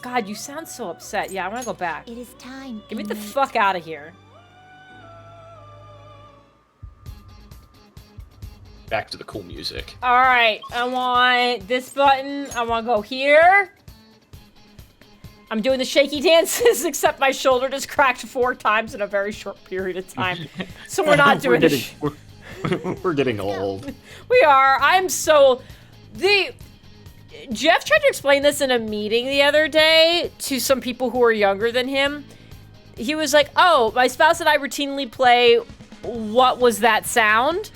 God, you sound so upset. Yeah, I want to go back. It is time. Get me the inmate. fuck out of here. Back to the cool music. All right, I want this button. I want to go here. I'm doing the shaky dances, except my shoulder just cracked 4 times in a very short period of time. So we're not doing we're getting old. We are. I'm so... Jeff tried to explain this in a meeting the other day to some people who are younger than him. He was like, oh, my spouse and I routinely play What Was That Sound?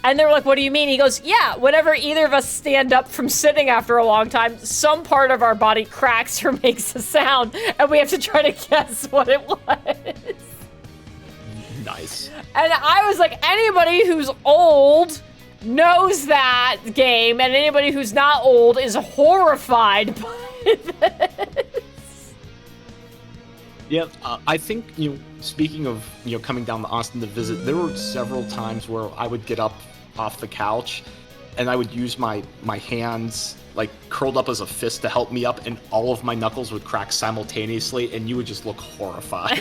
And they were like, what do you mean? He goes, yeah, whenever either of us stand up from sitting after a long time, some part of our body cracks or makes a sound, and we have to try to guess what it was. Nice. And I was like, anybody who's old knows that game, and anybody who's not old is horrified by this. Yeah, I think, speaking of, coming down to Austin to visit, there were several times where I would get up off the couch and I would use my hands, like, curled up as a fist to help me up, and all of my knuckles would crack simultaneously, and you would just look horrified.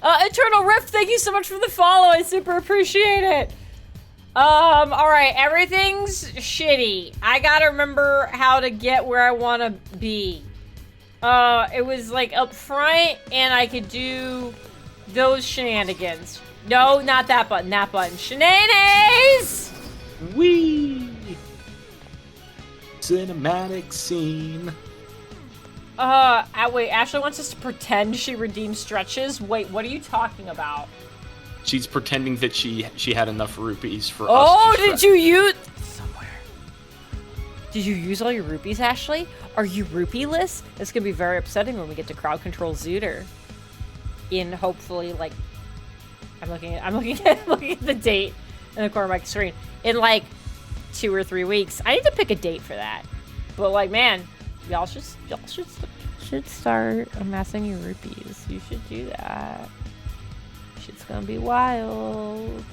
Eternal Rift, thank you so much for the follow. I super appreciate it. All right, everything's shitty. I gotta remember how to get where I want to be. It was like up front, and I could do those shenanigans. No, not that button, that button. Shenanigans! Wee! Cinematic scene. Wait, Ashley wants us to pretend she redeemed stretches? Wait, what are you talking about? She's pretending that she had enough rupees for us. Oh, did you use... Somewhere. Did you use all your rupees, Ashley? Are you rupee-less? It's gonna be very upsetting when we get to crowd control Zooter. In hopefully, like... I'm looking at the date in the corner of my screen. In, like, 2 or 3 weeks. I need to pick a date for that. But, like, man, y'all should start amassing your rupees. You should do that. Shit's gonna be wild.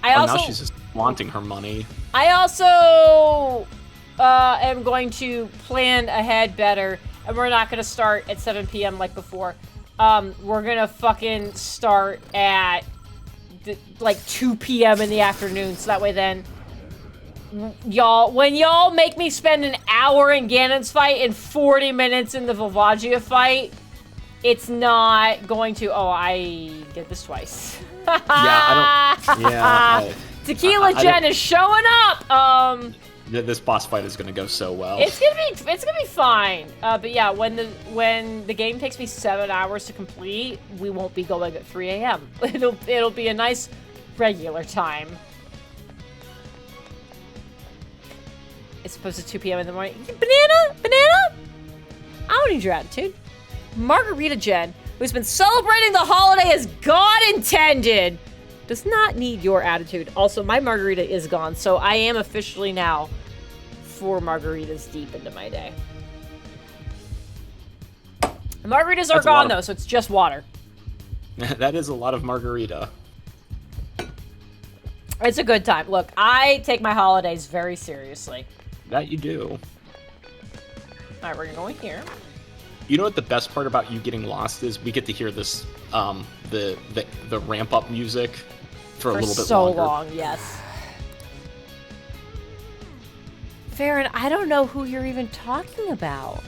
Now she's just wanting her money. I also am going to plan ahead better, and we're not gonna start at 7 p.m. like before. We're gonna fucking start at like 2 p.m. in the afternoon, so that way then when y'all make me spend an hour in Ganon's fight and 40 minutes in the Volvagia fight, it's not going to... Oh, I did this twice. Tequila Jen is showing up! This boss fight is gonna go so well. It's gonna be fine. But yeah, when the game takes me 7 hours to complete, we won't be going at 3 a.m. It'll be a nice regular time. It's supposed to 2 p.m. in the morning. Banana? I don't need your attitude. Margarita Jen, who's been celebrating the holiday as God intended, does not need your attitude. Also, my margarita is gone, so I am officially now 4 margaritas deep into my day. The margaritas are gone, though, so it's just water. That is a lot of margarita. It's a good time. Look, I take my holidays very seriously. That you do. All right, we're gonna go in here. You know what the best part about you getting lost is? We get to hear this, the ramp up music for a little bit longer. So long, yes. Farron, I don't know who you're even talking about.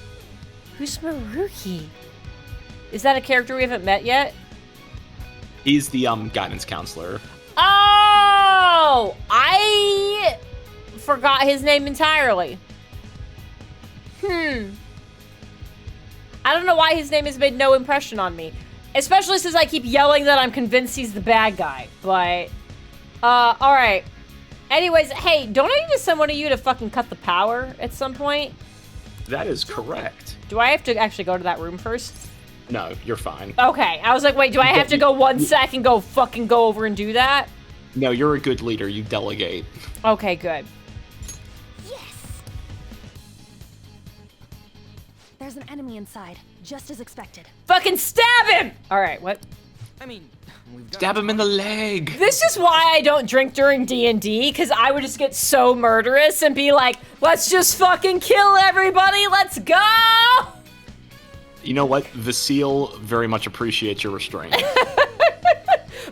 Who's Maruki? Is that a character we haven't met yet? He's the guidance counselor. Oh, I forgot his name entirely. I don't know why his name has made no impression on me. Especially since I keep yelling that I'm convinced he's the bad guy. But, alright. Anyways, hey, don't I need to send one of you to fucking cut the power at some point? That is correct. Do I have to actually go to that room first? No, you're fine. Okay, I was like, wait, do I have to go 1 sec and go over and do that? No, you're a good leader. You delegate. Okay, good. There's an enemy inside, just as expected. Fucking stab him! Alright, what? I mean, stab him in the leg. This is why I don't drink during D&D, because I would just get so murderous and be like, Let's just fucking kill everybody. Let's go. You know what? The seal very much appreciates your restraint.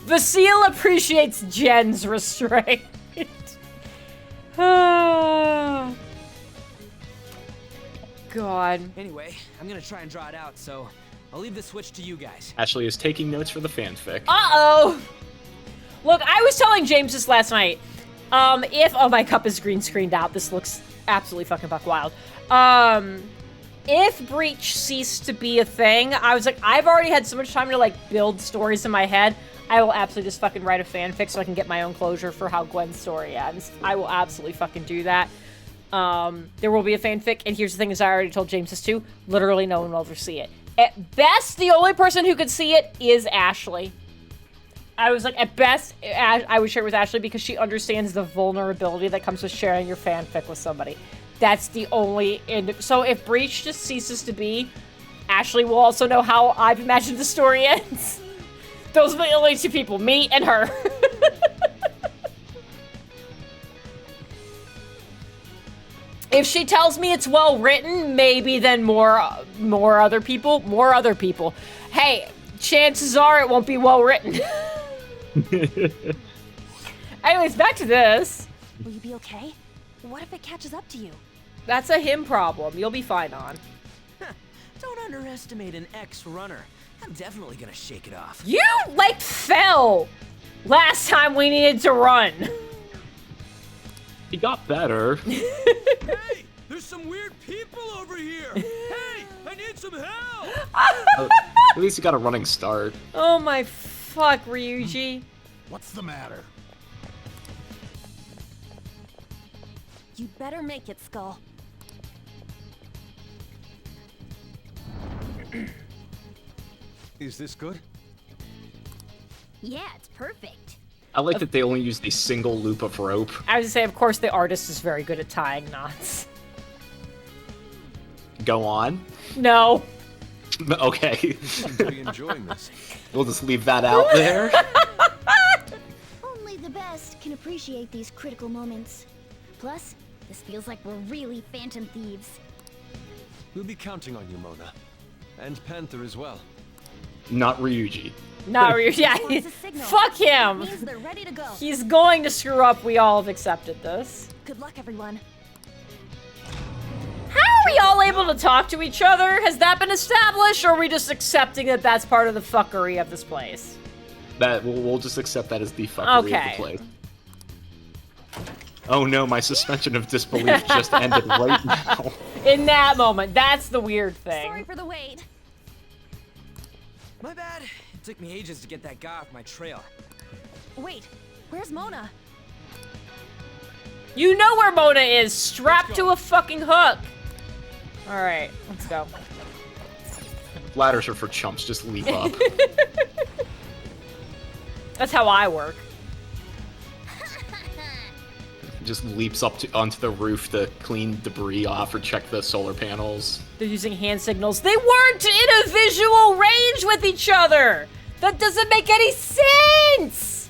The seal appreciates Jen's restraint. Oh. God. Anyway, I'm gonna try and draw it out, so I'll leave the switch to you guys. Ashley is taking notes for the fanfic. Uh-oh. Look, I was telling James this last night. Oh, my cup is green screened out. This looks absolutely fucking buck wild. If Breach ceased to be a thing, I was like, I've already had so much time to, like, build stories in my head. I will absolutely just fucking write a fanfic so I can get my own closure for how Gwen's story ends. I will absolutely fucking do that. There will be a fanfic, and here's the thing, as I already told James this too, literally no one will ever see it. At best, the only person who could see it is Ashley. I was like, at best, I would share it with Ashley because she understands the vulnerability that comes with sharing your fanfic with somebody. That's the only... So if Breach just ceases to be, Ashley will also know how I've imagined the story ends. Those are the only two people, me and her. If she tells me it's well written, maybe then more other people. Hey, chances are it won't be well written. Anyways, back to this. Will you be okay? What if it catches up to you? That's a him problem. You'll be fine on. Don't underestimate an ex-runner. I'm definitely gonna shake it off. You, like, fell last time we needed to run. He got better. Hey, there's some weird people over here. Hey, I need some help. At least he got a running start. Oh my fuck, Ryuji. What's the matter? You better make it, Skull. Is this good? Yeah, it's perfect. I like that they only used a single loop of rope. I was gonna say, of course, the artist is very good at tying knots. Go on. No. Okay. Seem to be enjoying this. We'll just leave that out there. Only the best can appreciate these critical moments. Plus, this feels like we're really phantom thieves. We'll be counting on you, Mona. And Panther as well. Not Ryuji. Not Ryuji. Yeah, Wants a signal. fuck him. Means they're ready to go. He's going to screw up. We all have accepted this. Good luck, everyone. How are we all able to talk to each other? Has that been established, or are we just accepting that that's part of the fuckery of this place? That we'll just accept that as the fuckery of the place. Oh no, my suspension of disbelief just ended right now. In that moment, that's the weird thing. Sorry for the wait. My bad. It took me ages to get that guy off my trail. Wait, where's Mona? You know where Mona is, strapped to a fucking hook. All right, let's go. Ladders are for chumps, just leap up. That's how I work. Just leaps up onto the roof to clean debris off or check the solar panels. They're using hand signals. They weren't in a visual range with each other. That doesn't make any sense.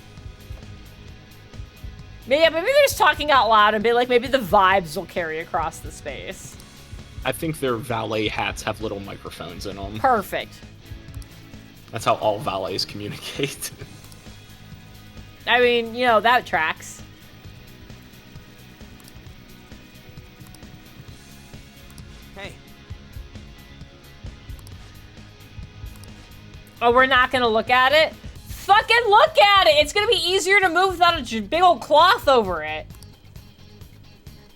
Maybe they're just talking out loud and be like, maybe the vibes will carry across the space. I think their valet hats have little microphones in them. Perfect. That's how all valets communicate. I mean, you know, that tracks. Hey. Oh, we're not gonna look at it? Fucking look at it! It's gonna be easier to move without a big old cloth over it.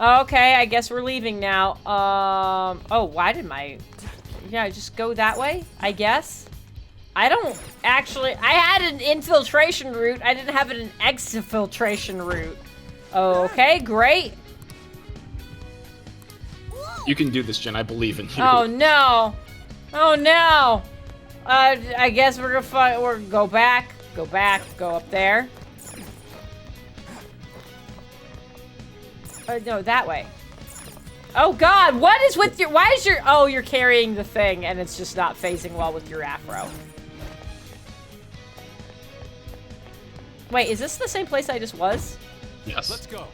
Okay, I guess we're leaving now. Oh, why did my... Yeah, just go that way, I guess. I don't actually... I had an infiltration route. I didn't have an exfiltration route. Okay, great. You can do this, Jen. I believe in you. Oh, no. Oh, no. I guess we're gonna go back, go up there. No, that way. Oh God, what is with your, why is your, oh, you're carrying the thing and it's just not phasing well with your afro. Wait, is this the same place I just was? Yes. Let's go.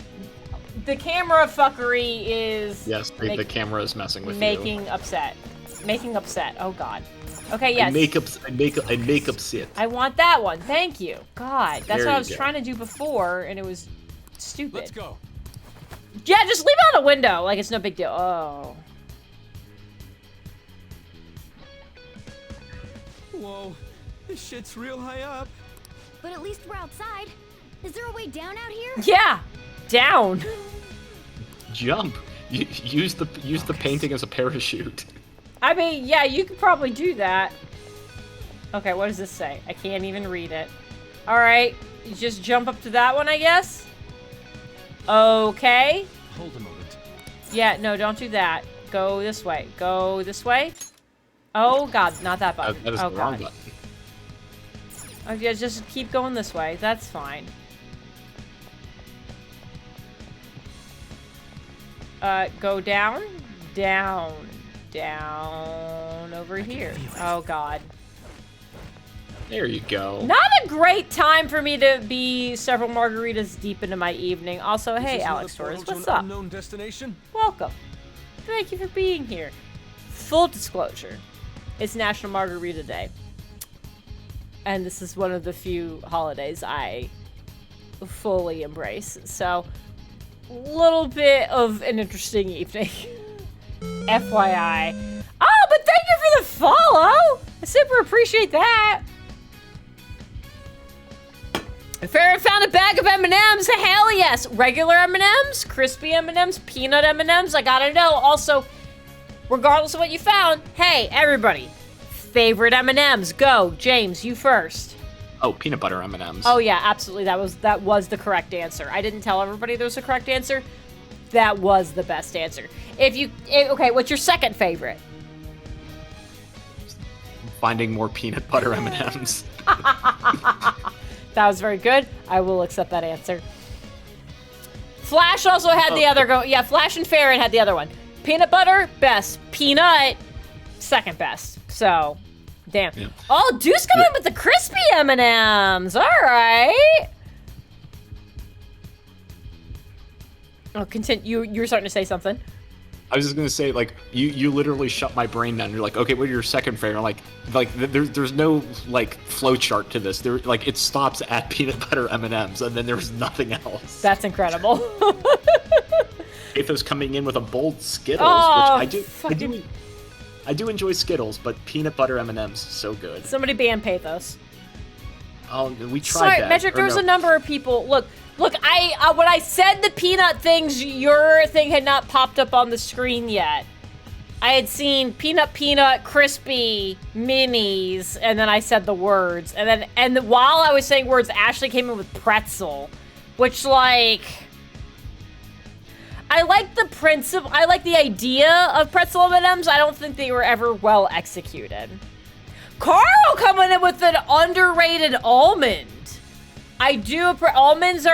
the camera fuckery is... Yes, the camera is messing with you. Making upset. Making upset. Oh, God. Okay, yes. I make upset. I want that one. Thank you. God, that's There what I you was go. trying to do before, and it was stupid. Let's go. Yeah, just leave it on the window. Like, it's no big deal. Oh. Whoa, this shit's real high up. But at least we're outside. Is there a way down out here? Yeah. Down. Jump. Use the painting as a parachute. I mean, yeah, you could probably do that. Okay, what does this say? I can't even read it. All right, you just jump up to that one, I guess. Okay. Hold a moment. Yeah, no, don't do that. Go this way. Go this way. Oh, God, not that button. That is Oh, the wrong God. button. Okay, just keep going this way. That's fine. Go down, down, down, over here. Oh, God. There you go. Not a great time for me to be several margaritas deep into my evening. Also, hey, Alex Torres, what's up? Unknown destination? Welcome. Thank you for being here. Full disclosure, it's National Margarita Day. And this is one of the few holidays I fully embrace. So, little bit of an interesting evening. FYI. Oh, but thank you for the follow! I super appreciate that. Farron found a bag of M&Ms. Hell yes. Regular M&Ms, crispy M&Ms, peanut M&Ms. I gotta know. Also, regardless of what you found, hey, everybody, favorite M&Ms. Go, James, you first. Oh, peanut butter M&Ms. Oh yeah, absolutely. That was the correct answer. I didn't tell everybody there was a correct answer. That was the best answer. Okay, what's your second favorite? Finding more peanut butter M&Ms. That was very good. I will accept that answer. Flash also had the other go. Yeah, Flash and Farron had the other one. Peanut butter, best. Peanut, second best. So, damn. Yeah. Oh, Deuce coming with the crispy M&Ms. All right. Oh, continue. You were starting to say something. I was just gonna say, like, you literally shut my brain down. You're like, okay, what are your second favorite? Like there's no like flow chart to this. There, like, it stops at peanut butter M&Ms, and then there's nothing else. That's incredible. Athos coming in with a bold Skittles, Oh, which I do enjoy Skittles, but peanut butter M&Ms so good. Somebody ban Pathos. Oh, we tried Sorry, that. Metric, Or there's no. a number of people. Look, I when I said the peanut things, your thing had not popped up on the screen yet. I had seen peanut, crispy, minis, and then I said the words. And while I was saying words, Ashley came in with pretzel, which, like, I like the principle, I like the idea of pretzel M&Ms. I don't think they were ever well executed. Carl coming in with an underrated almond. I do. Almonds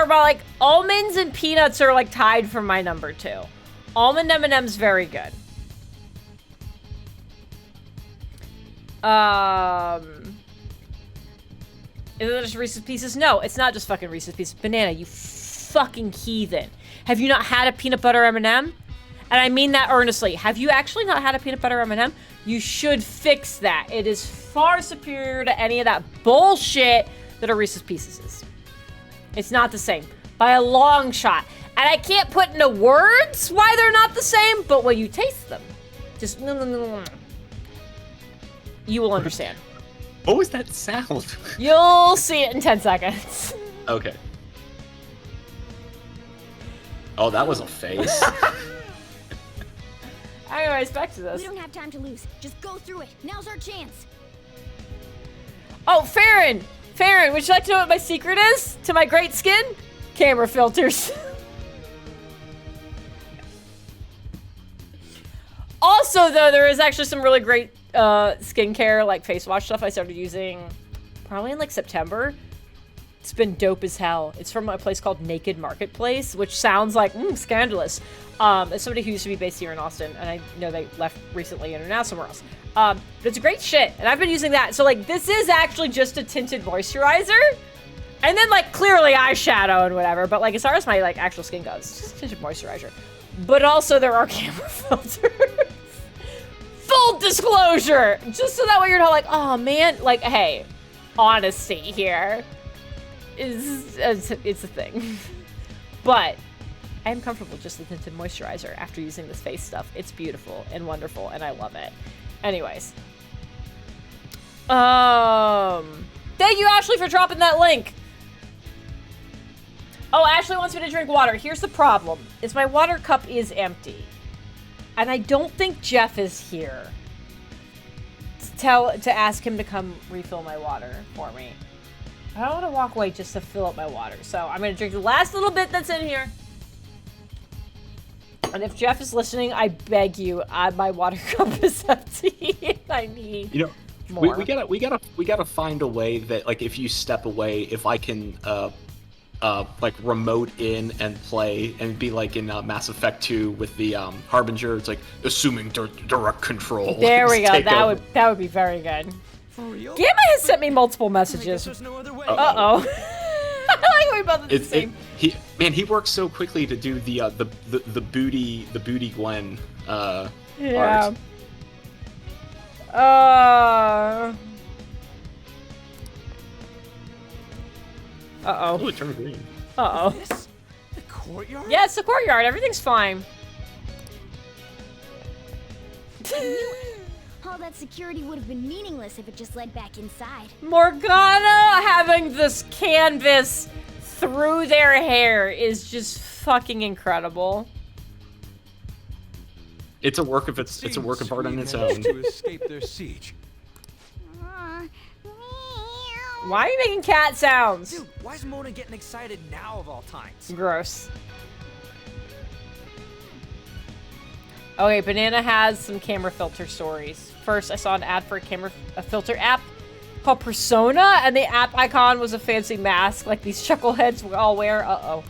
and peanuts are like tied for my number 2. Almond M&M's very good. Is it just Reese's Pieces? No, it's not just fucking Reese's Pieces. Banana, you fucking heathen. Have you not had a peanut butter M&M? And I mean that earnestly. Have you actually not had a peanut butter M&M? You should fix that. It is far superior to any of that bullshit that a Reese's Pieces is. It's not the same. By a long shot. And I can't put into words why they're not the same, but when you taste them, just you will understand. What was that sound? You'll see it in 10 seconds. Okay. Oh, that was a face. Anyways, back to this. We don't have time to lose. Just go through it. Now's our chance. Oh, Farron! Farron, would you like to know what my secret is to my great skin? Camera filters. Also, though, there is actually some really great skincare, like face wash stuff I started using probably in like September. It's been dope as hell. It's from a place called Naked Marketplace, which sounds like scandalous. It's somebody who used to be based here in Austin, and I know they left recently and are now somewhere else. But it's great shit, and I've been using that. So, like, this is actually just a tinted moisturizer. And then, like, clearly eyeshadow and whatever, but, like, as far as my, like, actual skin goes, it's just tinted moisturizer. But also, there are camera filters. Full disclosure! Just so that way you're not like, oh, man. Like, hey, honesty here is it's a thing. But I am comfortable just with tinted moisturizer after using this face stuff. It's beautiful and wonderful, and I love it. Anyways. Thank you, Ashley, for dropping that link. Oh, Ashley wants me to drink water. Here's the problem, is my water cup is empty. And I don't think Jeff is here to ask him to come refill my water for me. I don't want to walk away just to fill up my water. So I'm going to drink the last little bit that's in here. And if Jeff is listening, I beg you, my water cup is empty. I need more. We gotta find a way that, like, if you step away, if I can like remote in and play and be like in Mass Effect 2 with the Harbinger. It's like assuming direct control. There we go. That would be very good. For real? Gamma has sent me multiple messages. There's no other way. Uh-oh. I like we both at the same. He works so quickly to do the booty Gwen yeah. art. Uh-oh. Oh, it turned green. Uh-oh. This? The courtyard? Yeah, it's the courtyard. Everything's fine. All that security would have been meaningless if it just led back inside. Morgana having this canvas through their hair is just fucking incredible. It's a work of art on its own. To escape their siege. Why are you making cat sounds? Dude, why is Mona getting excited now of all times? Gross. Okay, Banana has some camera filter stories. First, I saw an ad for a filter app called Persona, and the app icon was a fancy mask like these chuckleheads all wear. Uh-oh.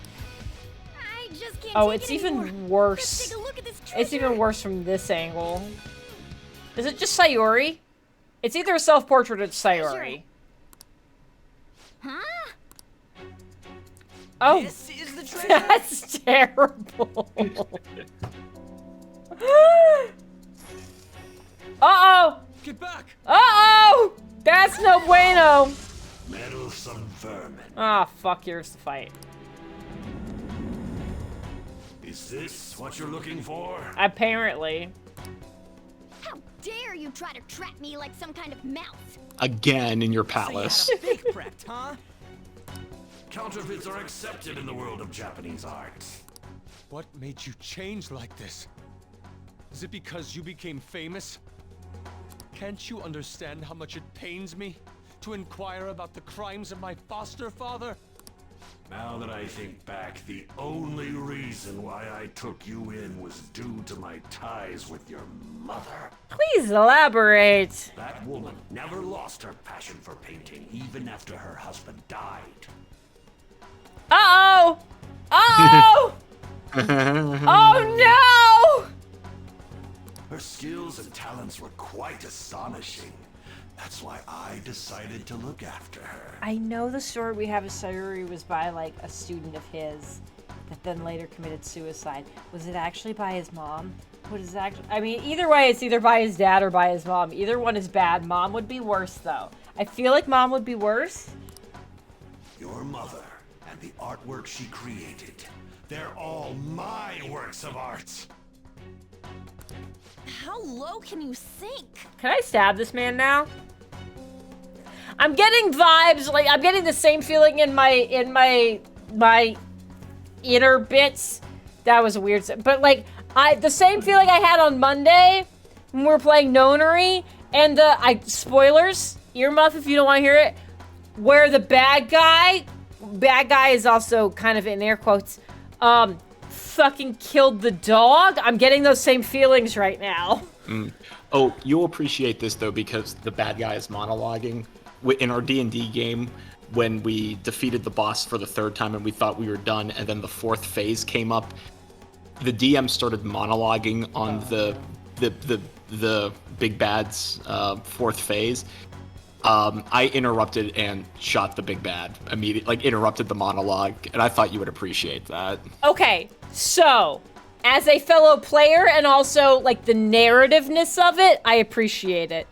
I just can't Oh, take it's it anymore. even worse. Let's take a look at this It's even treasure. worse from this angle. Is it just Sayori? It's either a self-portrait or it's Sayori. Huh? Oh, This is the treasure? that's terrible. Uh-oh! Get back! Uh-oh! That's no bueno! Meddlesome vermin. Ah, fuck, here's the fight. Is this what you're looking for? Apparently. How dare you try to trap me like some kind of mouse? Again in your So you palace. had a fake prepped, huh? Counterfeits are accepted in the world of Japanese art. What made you change like this? Is it because you became famous? Can't you understand how much it pains me to inquire about the crimes of my foster father? Now that I think back, the only reason why I took you in was due to my ties with your mother. Please elaborate. That woman never lost her passion for painting, even after her husband died. Uh-oh! Uh-oh! Oh, no! Her skills and talents were quite astonishing. That's why I decided to look after her. I know the story we have of Sayuri was by, like, a student of his that then later committed suicide. Was it actually by his mom? What is actually... I mean, either way, it's either by his dad or by his mom. Either one is bad. Mom would be worse, though. I feel like mom would be worse. Your mother and the artwork she created, they're all my works of art. How low can you sink? Can I stab this man now? I'm getting vibes, like, I'm getting the same feeling in my inner bits. That was a weird, but like, the same feeling I had on Monday when we were playing Nonary, and spoilers, earmuff if you don't want to hear it, where the bad guy is also kind of in air quotes, fucking killed the dog. I'm getting those same feelings right now. Oh, you'll appreciate this though, because the bad guy is monologuing. In our D&D game, when we defeated the boss for the third time and we thought we were done, and then the fourth phase came up, the DM started monologuing on the big bad's fourth phase, I interrupted and shot the big bad immediately, like interrupted the monologue, and I thought you would appreciate that. Okay, so as a fellow player and also like the narrativeness of it, I appreciate it.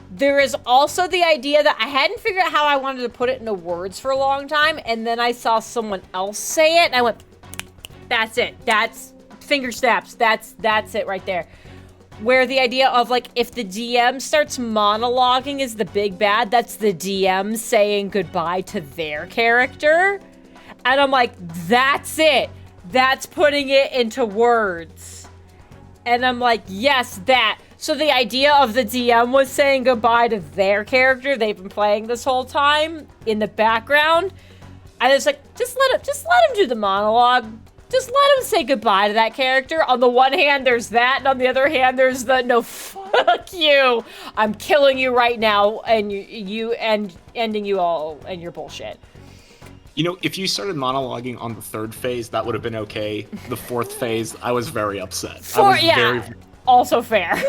There is also the idea that I hadn't figured out how I wanted to put it into words for a long time, and then I saw someone else say it, and I went, that's it. That's finger snaps. That's it right there. Where the idea of, like, if the DM starts monologuing as the big bad, that's the DM saying goodbye to their character. And I'm like, that's it. That's putting it into words. And I'm like, yes, that. So the idea of the DM was saying goodbye to their character they've been playing this whole time in the background. I was like, just let him do the monologue. Just let him say goodbye to that character. On the one hand, there's that, and on the other hand, there's the no, fuck you. I'm killing you right now, and you and ending you all and your bullshit. You know, if you started monologuing on the 3rd phase, that would have been okay. The 4th phase, I was very upset. Also fair.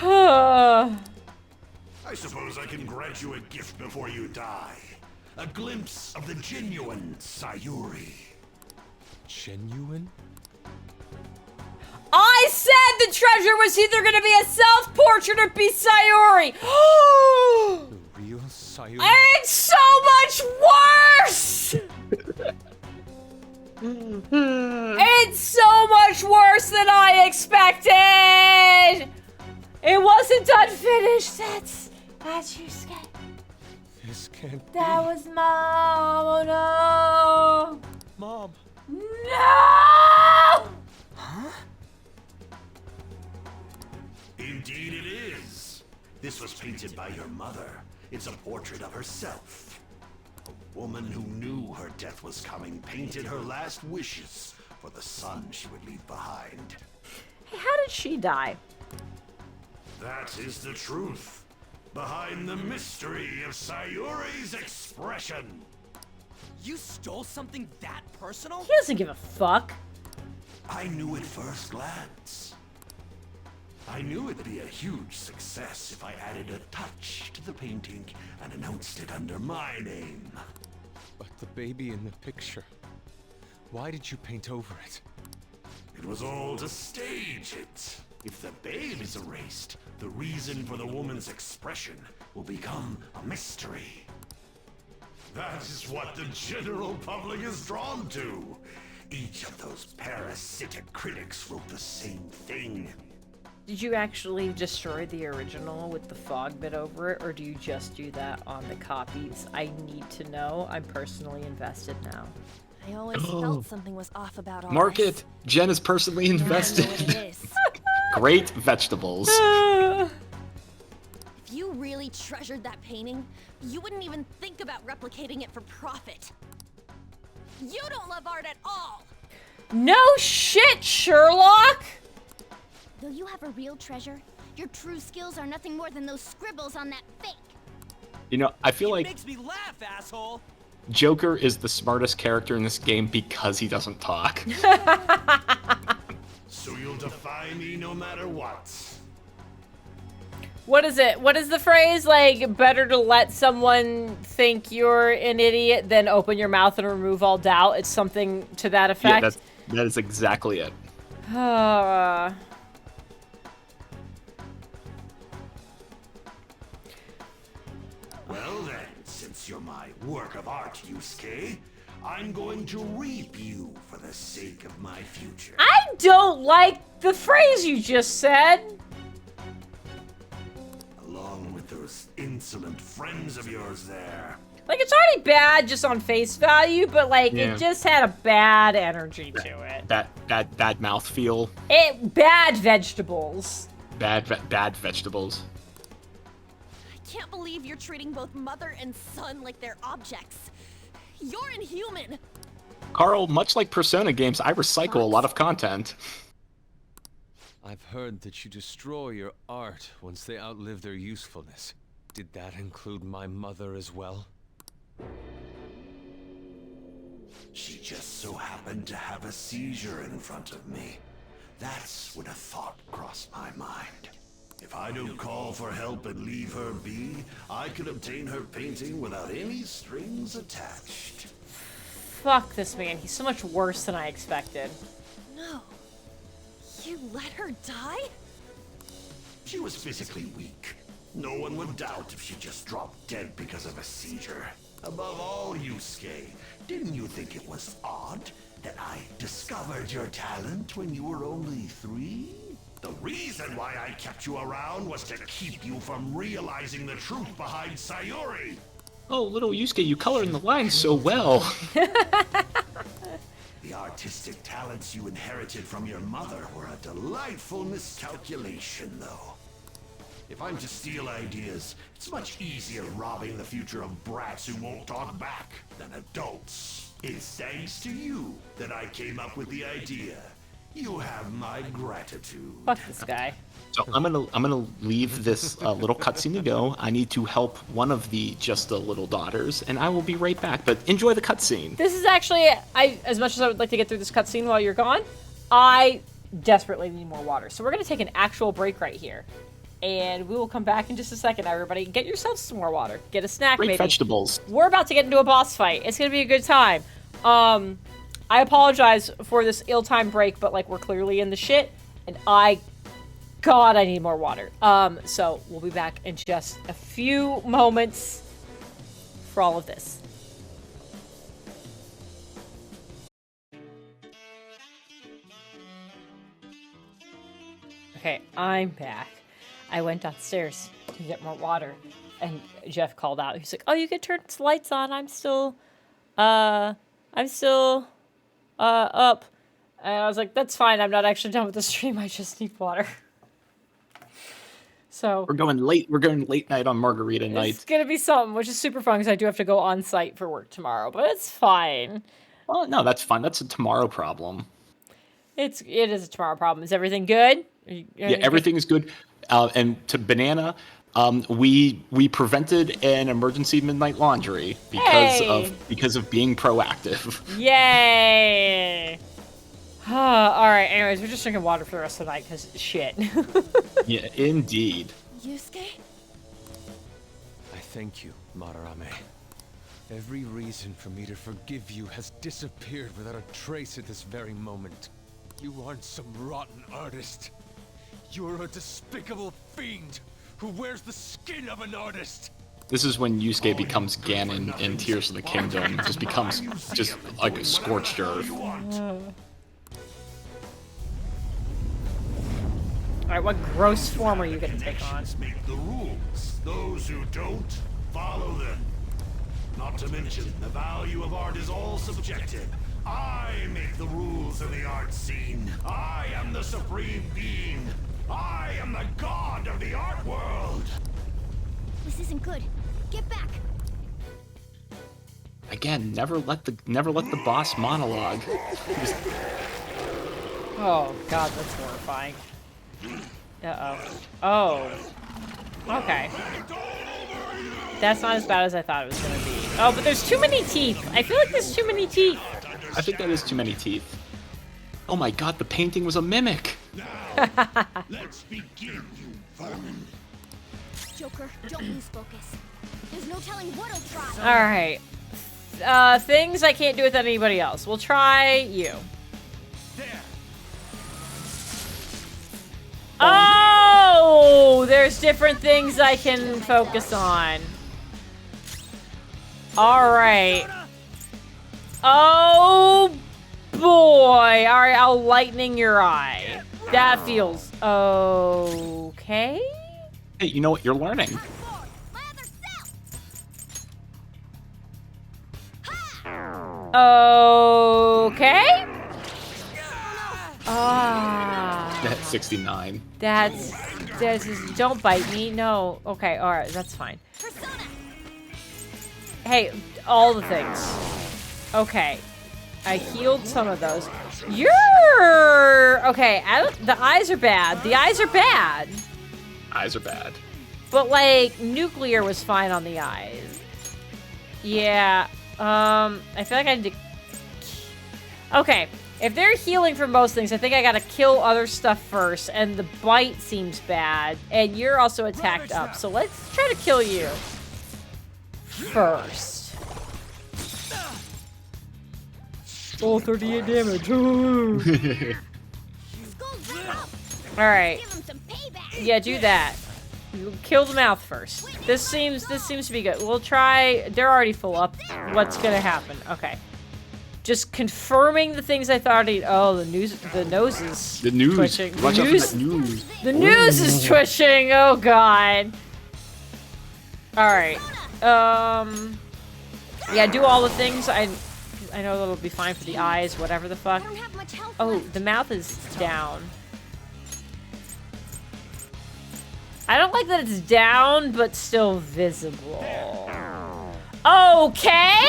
I suppose I can grant you a gift before you die. A glimpse of the genuine Sayuri. Genuine? I said the treasure was either going to be a self-portrait or be Sayuri. The real Sayuri? It's so much worse! It's so much worse than I expected! It wasn't unfinished. That's you scared. This can't That be. was Mom. Oh no. Mom. No! Huh? Indeed it is. This was painted by your mother. It's a portrait of herself. A woman who knew her death was coming painted her last wishes for the son she would leave behind. Hey, how did she die? That is the truth. Behind the mystery of Sayuri's expression. You stole something that personal? He doesn't give a fuck. I knew at first glance. I knew it'd be a huge success if I added a touch to the painting and announced it under my name. But the baby in the picture, why did you paint over it? It was all to stage it. If the babe is erased, the reason for the woman's expression will become a mystery. That is what the general public is drawn to. Each of those parasitic critics wrote the same thing. Did you actually destroy the original with the fog bit over it, or do you just do that on the copies? I need to know. I'm personally invested now. I always felt something was off about all Mark this. it. Jen is personally invested. It is. Great vegetables. If you really treasured that painting, you wouldn't even think about replicating it for profit. You don't love art at all! No shit, Sherlock! Though you have a real treasure, your true skills are nothing more than those scribbles on that fake. You know, I feel like Makes me laugh, asshole! Joker is the smartest character in this game because he doesn't talk. So you'll defy me no matter what. What is it? What is the phrase? Like, better to let someone think you're an idiot than open your mouth and remove all doubt. It's something to that effect. Yeah, that is exactly it. Well then, since you're my work of art, Yusuke, I'm going to reap you for the sake of my future. I don't like the phrase you just said. Along with those insolent friends of yours there. Like, it's already bad just on face value, but, like, Yeah. it just had a bad energy to it. Bad mouth feel. Bad vegetables. Bad vegetables. I can't believe you're treating both mother and son like they're objects. You're inhuman! Carl, much like Persona games, I recycle a lot of content. I've heard that you destroy your art once they outlive their usefulness. Did that include my mother as well? She just so happened to have a seizure in front of me. That's when a thought crossed my mind. If I don't call for help and leave her be, I could obtain her painting without any strings attached. Fuck this man. He's so much worse than I expected. No. You let her die? She was physically weak. No one would doubt if she just dropped dead because of a seizure. Above all, Yusuke, didn't you think it was odd that I discovered your talent when you were only 3? The reason why I kept you around was to keep you from realizing the truth behind Sayuri. Oh, little Yusuke, you color in the lines so well. The artistic talents you inherited from your mother were a delightful miscalculation, though. If I'm to steal ideas, it's much easier robbing the future of brats who won't talk back than adults. It's thanks to you that I came up with the idea. You have my gratitude. Fuck this guy. So I'm gonna leave this little cutscene to go. I need to help one of the just the little daughters, and I will be right back. But enjoy the cutscene. This is actually, as much as I would like to get through this cutscene while you're gone, I desperately need more water. So we're gonna take an actual break right here, and we will come back in just a second. Everybody, get yourself some more water. Get a snack, Great maybe. vegetables. We're about to get into a boss fight. It's gonna be a good time. I apologize for this ill-timed break, but like we're clearly in the shit, and God, I need more water. So we'll be back in just a few moments for all of this. Okay, I'm back. I went downstairs to get more water, and Jeff called out. He's like, "Oh, you can turn the lights on. I'm still up." And I was like, "That's fine. I'm not actually done with the stream. I just need water." So We're going late. We're going late night on margarita night. it's gonna be something, which is super fun because I do have to go on site for work tomorrow, but it's fine. Oh no, that's fine. That's a tomorrow problem. It is a tomorrow problem. Is everything good? Yeah, everything's good. And to Banana, we prevented an emergency midnight laundry because of being proactive. Yay! All right. Anyways, we're just drinking water for the rest of the night because shit. Yeah, indeed. Yusuke? I thank you, Madarame. Every reason for me to forgive you has disappeared without a trace at this very moment. You aren't some rotten artist. You're a despicable fiend who wears the skin of an artist. This is when Yusuke becomes Ganon in Tears of the Kingdom. Just becomes just like a scorched earth. Alright, what gross form are you gonna take on? Make the rules. Those who don't, follow them. Not to mention, the value of art is all subjective. I make the rules in the art scene. I am the supreme being. I am the god of the art world. This isn't good. Get back. Again, never let the boss monologue. Oh god, that's horrifying. Oh. Okay. That's not as bad as I thought it was gonna be. Oh, but there's too many teeth. I feel like there's too many teeth. I think that is too many teeth. Oh my god, the painting was a mimic. Let's begin, you vermin. Joker, don't lose focus. There's no telling what he'll try. Alright. Things I can't do with anybody else. We'll try you. Oh! There's different things I can focus on. Alright. Oh boy. Alright, I'll lightning your eye. That feels okay. Hey, you know what? You're learning. Okay. Ah. That's 69. That's just, don't bite me. No. Okay. All right. That's fine. Hey, all the things. Okay. I healed some of those. You're okay. The eyes are bad. The eyes are bad. Eyes are bad. But like nuclear was fine on the eyes. Yeah. I feel like I need to. Okay. If they're healing for most things, I think I gotta kill other stuff first, and the bite seems bad, and you're also attacked up, so let's try to kill you first. Oh, 38 damage. Alright. Yeah, do that. Kill the mouth first. This seems to be good. We'll try. They're already full up. What's gonna happen? Okay. Just confirming the things I thought he'd. Oh, the nose is twitching. Watch out for that news. The news is twitching. Oh god. All right. Yeah, do all the things. I know that'll be fine for the eyes. Whatever the fuck. Oh, the mouth is down. I don't like that it's down, but still visible. Okay.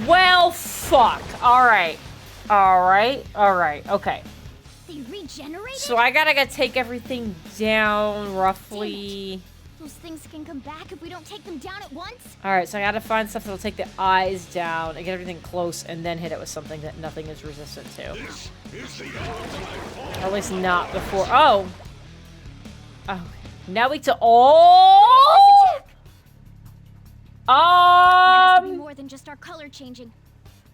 Well, fuck. Alright. Okay. They regenerated? So I gotta take everything down roughly. Those things can come back if we don't take them down at once? Alright, so I gotta find stuff that'll take the eyes down and get everything close and then hit it with something that nothing is resistant to. Or at least not before. Oh! Oh. Now we to. Oh! There has to be more than just our color changing.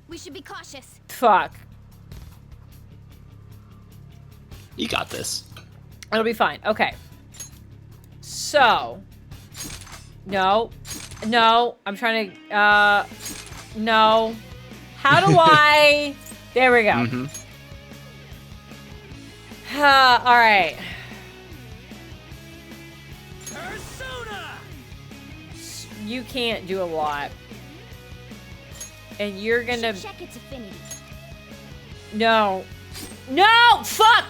We should be cautious. Fuck. You got this. It'll be fine. Okay. So. No. No. I'm trying to, no. How do I... There we go. Mm-hmm. Alright. You can't do a lot. And you're gonna... Check its affinity. No. No! Fuck!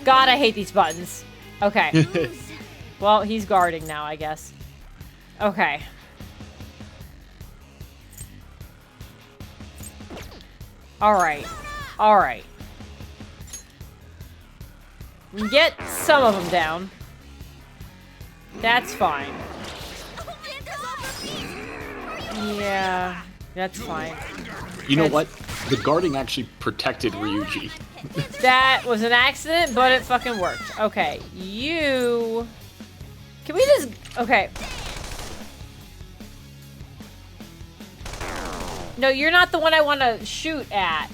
God, I hate these buttons. Okay. Well, he's guarding now, I guess. Okay. Alright. Alright. Get some of them down. That's fine. Yeah, that's fine. You know what? The guarding actually protected Ryuji. That was an accident, but it fucking worked. Okay, you... Can we just... Okay. No, you're not the one I want to shoot at.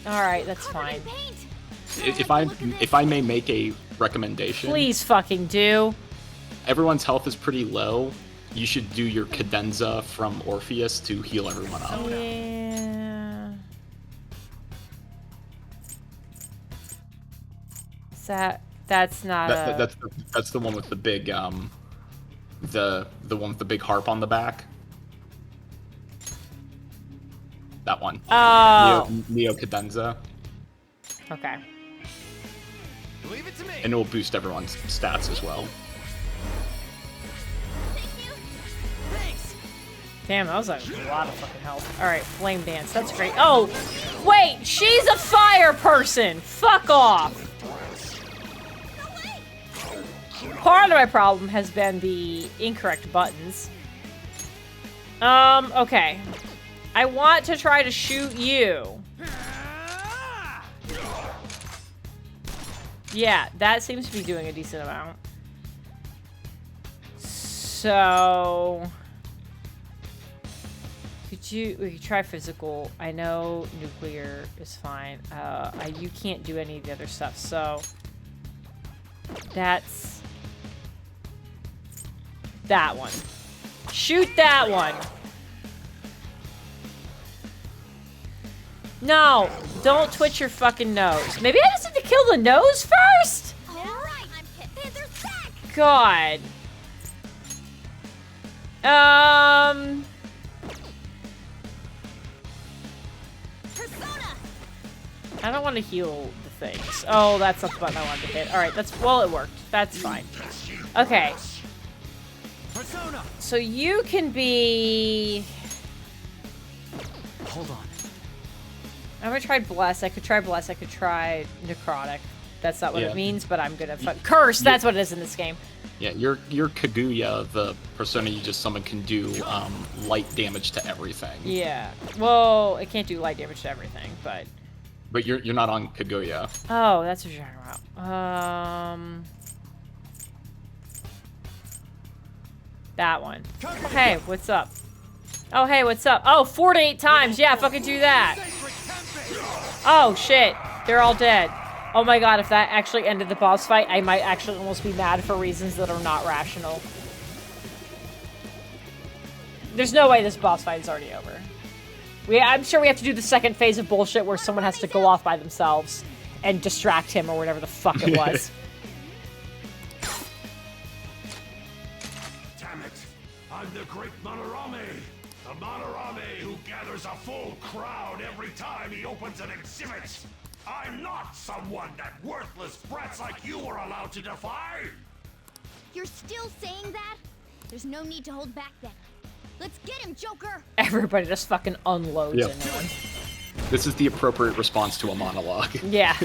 Alright, that's fine. If I may make a recommendation. Please fucking do. Everyone's health is pretty low. You should do your cadenza from Orpheus to heal everyone up. Yeah. That's not that's the one with the big the one with the big harp on the back. That one. Oh. Neo cadenza. Okay. Leave it to me. And it will boost everyone's stats as well. Damn, that was a lot of fucking health. Alright, flame dance. That's great. Oh, wait! She's a fire person! Fuck off! Part of my problem has been the incorrect buttons. Okay. I want to try to shoot you. Yeah, that seems to be doing a decent amount. So... we could try physical. I know nuclear is fine. You can't do any of the other stuff, so... That's... that one. Shoot that one! No! Don't twitch your fucking nose. Maybe I just need to kill the nose first? Alright, I'm hit. Panther's back! God. I don't want to heal the things. Oh, that's not the button I wanted to hit. Alright, well, it worked. That's fine. Okay. So you can be... Hold on. I'm gonna try Bless. I could try Bless. I could try Necrotic. That's not what Yeah. it means, but I'm gonna curse. That's what it is in this game. Yeah, your Kaguya, the persona you just summoned, can do light damage to everything. Yeah. Well, it can't do light damage to everything, but. But you're not on Kaguya. Oh, that's what you're talking about. That one. Oh, hey, what's up? Oh, hey, what's up? Oh, 4 to 8 times. Yeah, fucking do that. Oh, shit. They're all dead. Oh my god, if that actually ended the boss fight, I might actually almost be mad for reasons that are not rational. There's no way this boss fight is already over. I'm sure we have to do the second phase of bullshit where someone has to go off by themselves and distract him or whatever the fuck it was. Damn it! I'm the great Manorame! The Manorame who gathers a full crowd every time he opens an exhibit! I'm not someone that worthless brats like you are allowed to defy! You're still saying that? There's no need to hold back then. Let's get him, Joker! Everybody just fucking unloads Yep. into him. This is the appropriate response to a monologue. Yeah.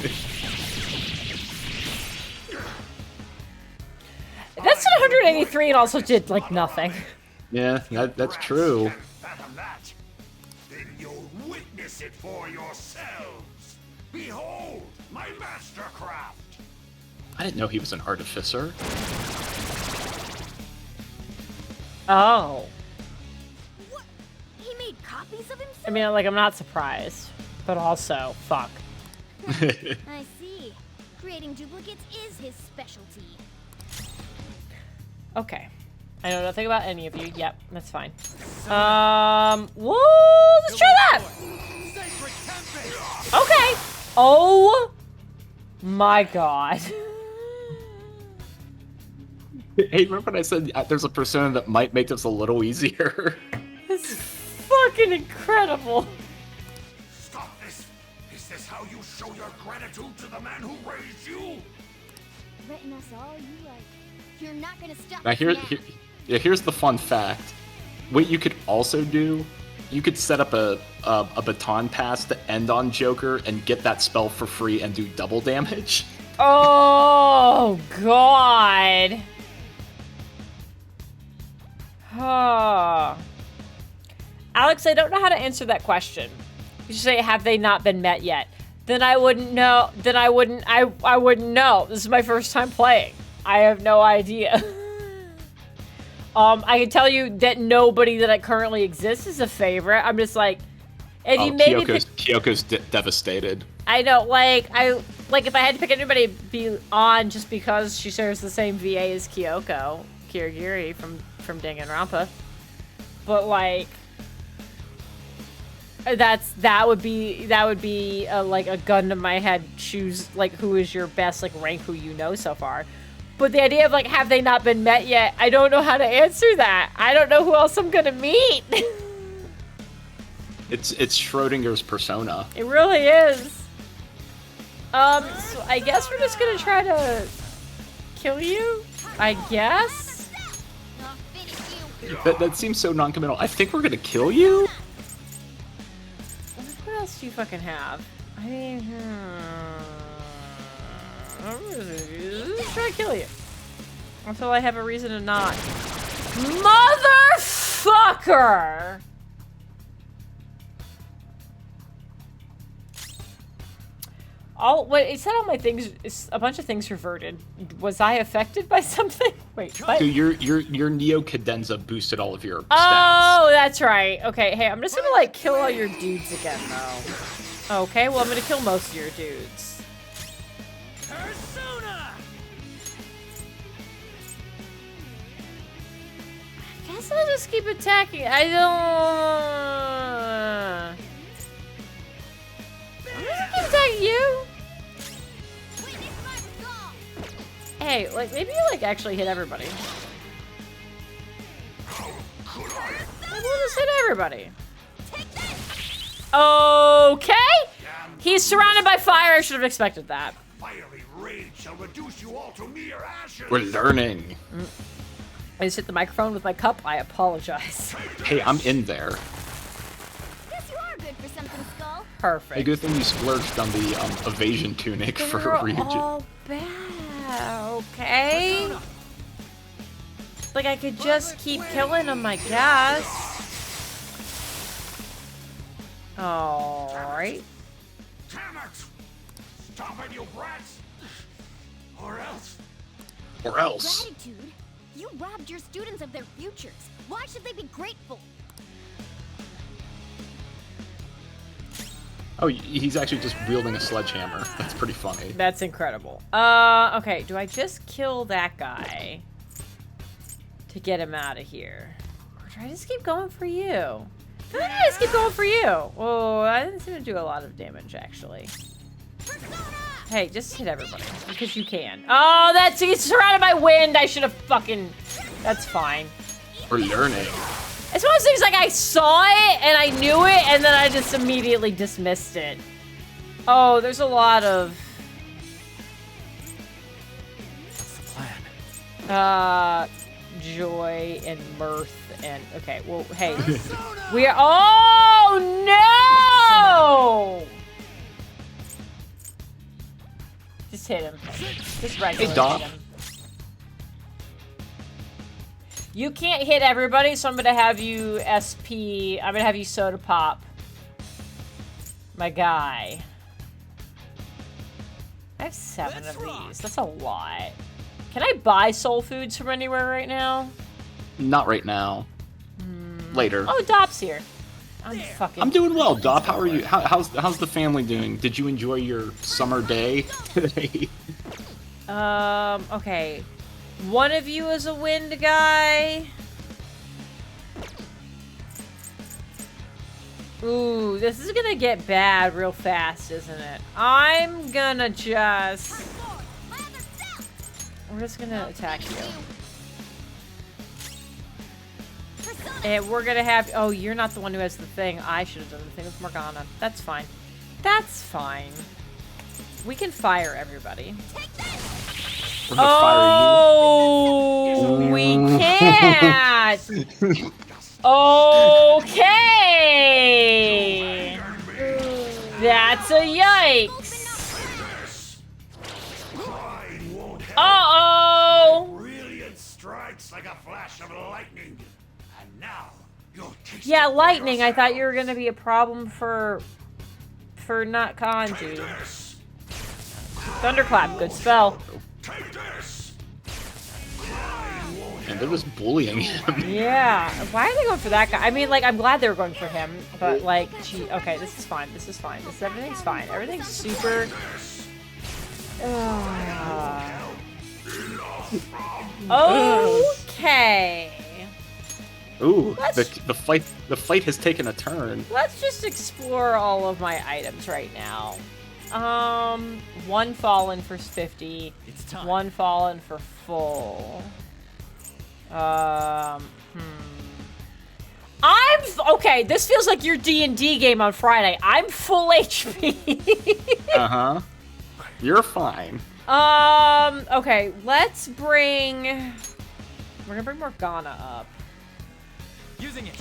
That's 183 and also did, like, nothing. Yeah, that's true. Fathom that? Then you'll witness it for yourselves! Behold, my mastercraft! I didn't know he was an artificer. Oh. What? He made copies of himself? I mean, like, I'm not surprised. But also, fuck. I see. Creating duplicates is his specialty. Okay. I know nothing about any of you. Yep, that's fine. Whoa, let's try that! Okay. Oh my god. Hey, remember when I said there's a persona that might make this a little easier? This is fucking incredible. Stop this! Is this how you show your gratitude to the man who raised you? Threaten us all you like. You're not gonna stop Now us here's the fun fact. What you could also do, you could set up a baton pass to end on Joker and get that spell for free and do double damage. Oh god. Oh. Alex, I don't know how to answer that question. You should say, have they not been met yet? Then I wouldn't know. Then I wouldn't know. This is my first time playing. I have no idea. I can tell you that nobody that currently exists is a favorite. I'm just like, if you maybe Kyoko's devastated. I know, like if I had to pick anybody to be on just because she shares the same VA as Kyoko, Kirigiri from Danganronpa, but like that would be like a gun to my head. Choose like who is your best, like rank who you know so far. But the idea of like, have they not been met yet? I don't know how to answer that. I don't know who else I'm gonna meet. It's Schrodinger's persona. It really is. So I guess we're just gonna try to kill you. I guess. That seems so non-committal. I think we're gonna kill you. What else do you fucking have? I mean, let's try to kill you. Until I have a reason to not. Motherfucker! Wait, it said all my things, a bunch of things reverted. Was I affected by something? Wait, what? Dude, your Neo Cadenza boosted all of your stats. Oh, that's right. Okay, hey, I'm just gonna like kill all your dudes again, though. Okay, well I'm gonna kill most of your dudes. Persona! I guess I'll just keep attacking. I'm just keep attacking you. Hey, like maybe you like actually hit everybody. Maybe we'll just hit everybody. Okay. He's surrounded by fire. I should have expected that. Fiery rage shall reduce you all to mere ashes. We're learning. I just hit the microphone with my cup. I apologize. Hey, I'm in there. Guess you are good for something, Skull. Perfect. A good thing you splurged on the evasion tunic for They're Ryuji. all bad, okay? Like, I could just keep killing them, I guess. Alright. Damn it! Stop it, you brats! Or else. Or else. Gratitude? You robbed your students of their futures. Why should they be grateful? Oh, he's actually just wielding a sledgehammer. That's pretty funny. That's incredible. Okay, do I just kill that guy to get him out of here? Or do I just keep going for you? I just keep going for you. Oh, I didn't seem to do a lot of damage, actually. Hey, just hit everybody, because you can. Oh, he's surrounded by wind. I should have fucking... That's fine. We're learning. It's one of those things like I saw it, and I knew it, and then I just immediately dismissed it. Oh, there's a lot of... What's the plan? Joy and mirth and... Okay, well, hey. We are... Oh, no! Just hit him. Just regular Doc. hit him. You can't hit everybody, so I'm gonna have you SP... I'm gonna have you soda pop. My guy. I have 7 of these. That's a lot. Can I buy soul foods from anywhere right now? Not right now. Later. Oh, Dop's here. I'm doing well, Dop. How are you? How's the family doing? Did you enjoy your summer day today? Okay. One of you is a wind guy. Ooh, this is gonna get bad real fast, isn't it? I'm gonna just... We're just gonna attack you. And we're gonna have... Oh, you're not the one who has the thing. I should have done the thing with Morgana. That's fine. That's fine. We can fire everybody. We're gonna fire you. We can't! Okay! That's a yikes! Uh-oh! Brilliant strikes like a flash of lightning. And now you'll taste Yeah, it for lightning. I thought yourself. you were gonna be a problem for not Kanji. Thunderclap, good spell. And they're just bullying him. Yeah. Why are they going for that guy? I mean, like, I'm glad they were going for him, but like, gee, okay, this is fine. This is fine. Everything's fine. Everything's super. Okay. Ooh, the fight has taken a turn. Let's just explore all of my items right now. One fallen for 50. It's time. One fallen for full. Okay, this feels like your D&D game on Friday. I'm full HP. Uh-huh. You're fine. Okay, let's bring... We're gonna bring Morgana up. Using it.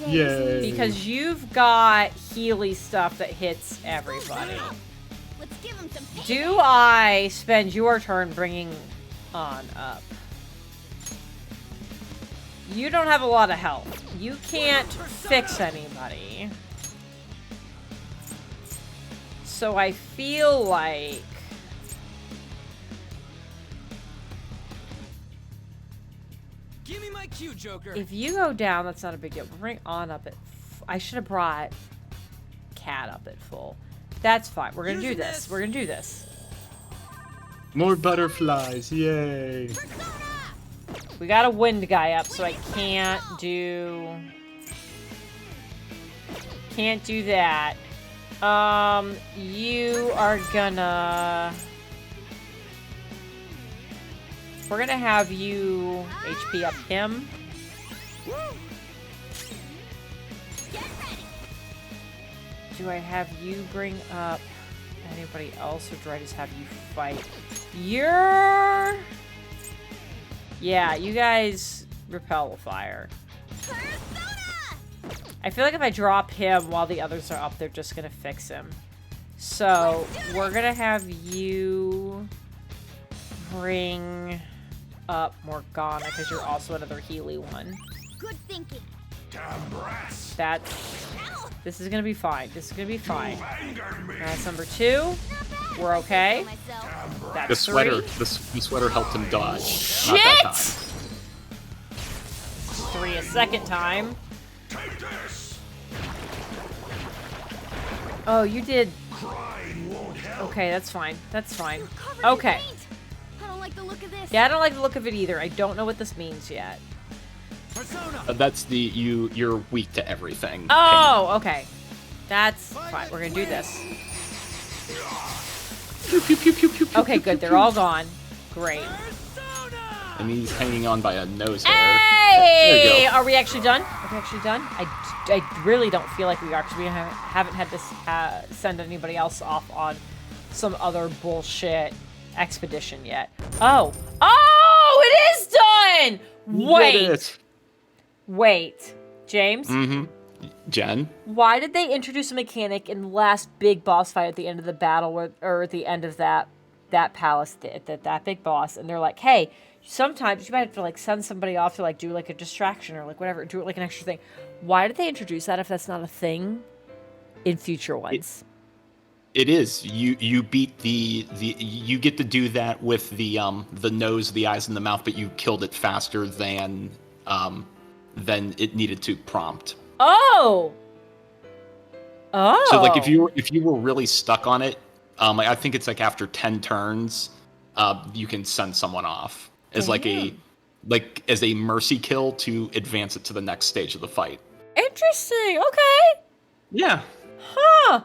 Yay. Because you've got Healy stuff that hits everybody. Let's give him some pain. Do I spend your turn bringing on up? You don't have a lot of health. You can't fix anybody. So I feel like... Give me my cue, Joker. If you go down, that's not a big deal. Bring on up at... I should have brought Cat up at full. That's fine. We're gonna do this. We're gonna do this. More butterflies, yay. We got a wind guy up, so I can't do that. You are gonna... We're gonna have you HP up him. Do I have you bring up anybody else, or do I just have you fight? Yeah, you guys repel the fire. I I feel like if I drop him while the others are up, they're just gonna fix him. So we're gonna have you bring up Morgana because you're also another Healy one. Good thinking. Damn brats. This is gonna be fine. This is gonna be fine. That's number 2. We're okay. That's 3. The sweater helped him dodge. Shit! Not that time. 3 a second time. Take this. Oh, you did. Crying won't help. Okay, that's fine. That's fine. Covered in Okay. paint. I don't like the look of this. Yeah, I don't like the look of it either. I don't know what this means yet. That's the you're weak to everything. Oh, okay. That's fine. We're gonna do this. Okay, good. They're all gone. Great. And he's hanging on by a nose hair. Hey! There you go. Are we actually done? Are we actually done? I really don't feel like we are because we haven't had to send anybody else off on some other bullshit expedition yet. Oh. Oh! It is done! Wait. Wait. James? Mm-hmm. Jen? Why did they introduce a mechanic in the last big boss fight at the end of the battle, or at the end of that palace, that big boss, and they're like, hey, sometimes you might have to like send somebody off to like do like a distraction or like whatever, do it like an extra thing. Why did they introduce that if that's not a thing in future ones? It is. You beat the you get to do that with the nose, the eyes, and the mouth, but you killed it faster than it needed to prompt. Oh. Oh. So like if you were really stuck on it, I think it's like after 10 turns, you can send someone off as as a mercy kill to advance it to the next stage of the fight. Interesting. Okay. Yeah. Huh.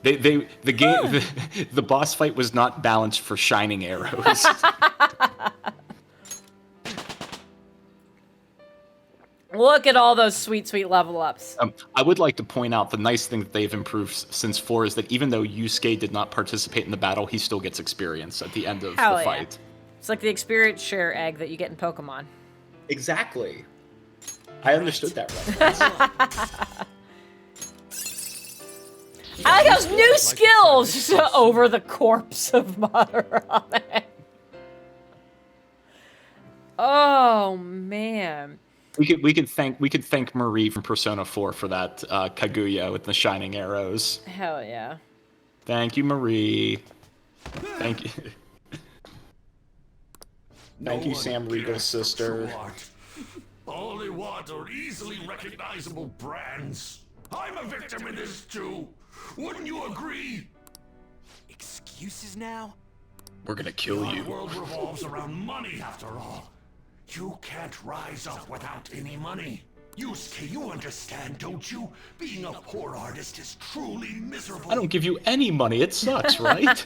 The game the boss fight was not balanced for shining arrows. Look at all those sweet, sweet level ups. I would like to point out the nice thing that they've improved since 4 is that even though Yusuke did not participate in the battle, he still gets experience at the end of the fight. It's like the experience share egg that you get in Pokemon. Exactly. I understood that reference. I like those new skills just over the corpse of Mother on it. Oh man. We could thank Marie from Persona 4 for that Kaguya with the shining arrows. Hell yeah. Thank you, Marie. Thank you. Thank you, Sam Regal's sister. All they want are easily recognizable brands. I'm a victim in this too. Wouldn't you agree? Excuses now? We're gonna kill The you. world revolves around money after all. You can't rise up without any money. Yusuke, you understand, don't you? Being a poor artist is truly miserable. I don't give you any money. It sucks, right?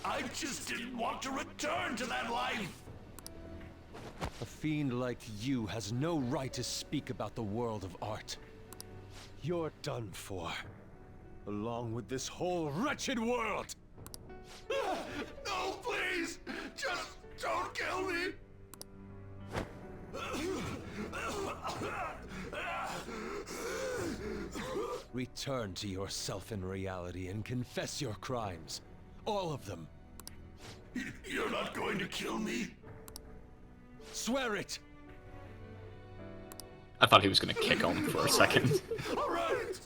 I just didn't want to return to that life. A fiend like you has no right to speak about the world of art. You're done for. Along with this whole wretched world! No, please! Just don't kill me! Return to yourself in reality and confess your crimes. All of them. You're not going to kill me? Swear it! I thought he was gonna kick him for a second. All right.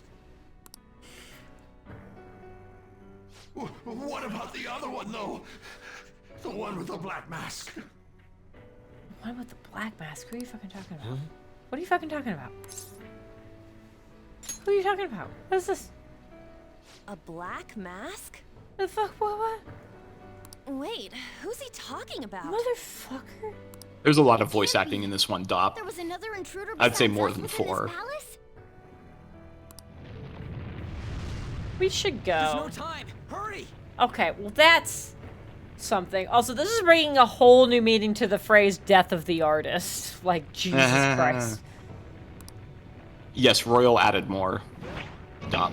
What about the other one, though? The one with the black mask. What with the black mask? Who are you fucking talking about? What are you fucking talking about? Who are you talking about? What is this? A black mask? The fuck? What? Wait, who's he talking about? Motherfucker. There's a lot of voice acting in this one, Dop. There was another intruder I'd say besides more us than within this 4. palace? We should There's go. no time. Hurry! Okay, well that's something. Also, this is bringing a whole new meaning to the phrase "death of the artist." Like, Jesus Christ. Yes, Royal added more. Dop.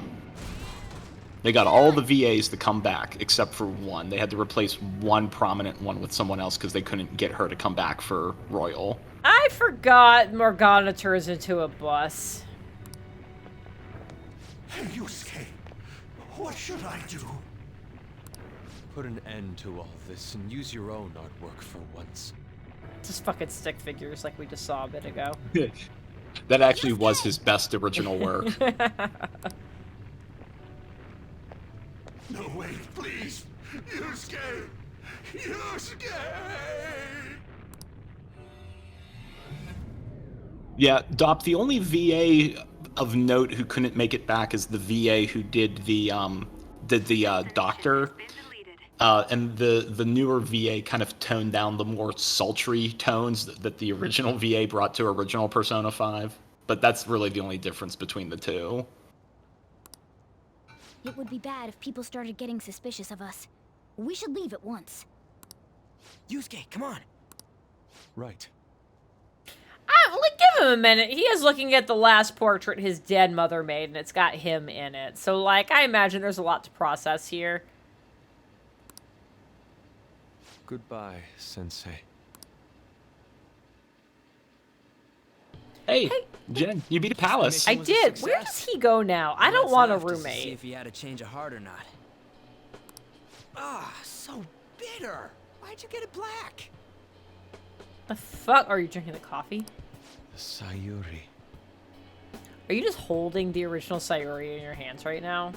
They got all the VAs to come back, except for one. They had to replace one prominent one with someone else because they couldn't get her to come back for Royal. I forgot Morgana turns into a bus. Hey, Yusuke, what should I do? Put an end to all this and use your own artwork for once. Just fucking stick figures like we just saw a bit ago. That actually was his best original work. No, wait, please! Yusuke! Yusuke! Yeah, Dop, the only VA of note who couldn't make it back is the VA who did the doctor. And the newer VA kind of toned down the more sultry tones that the original VA brought to original Persona 5. But that's really the only difference between the two. It would be bad if people started getting suspicious of us. We should leave at once. Yusuke, come on. Right. Give him a minute. He is looking at the last portrait his dead mother made, and it's got him in it. So, like, I imagine there's a lot to process here. Goodbye, Sensei. Hey, Jen, you beat a palace. I did. Where does he go now? I don't want a To see roommate. if he had a change of heart or not. Ah, so bitter. Why'd you get it black? The fuck? Are you drinking the coffee? The Sayuri. Are you just holding the original Sayuri in your hands right now?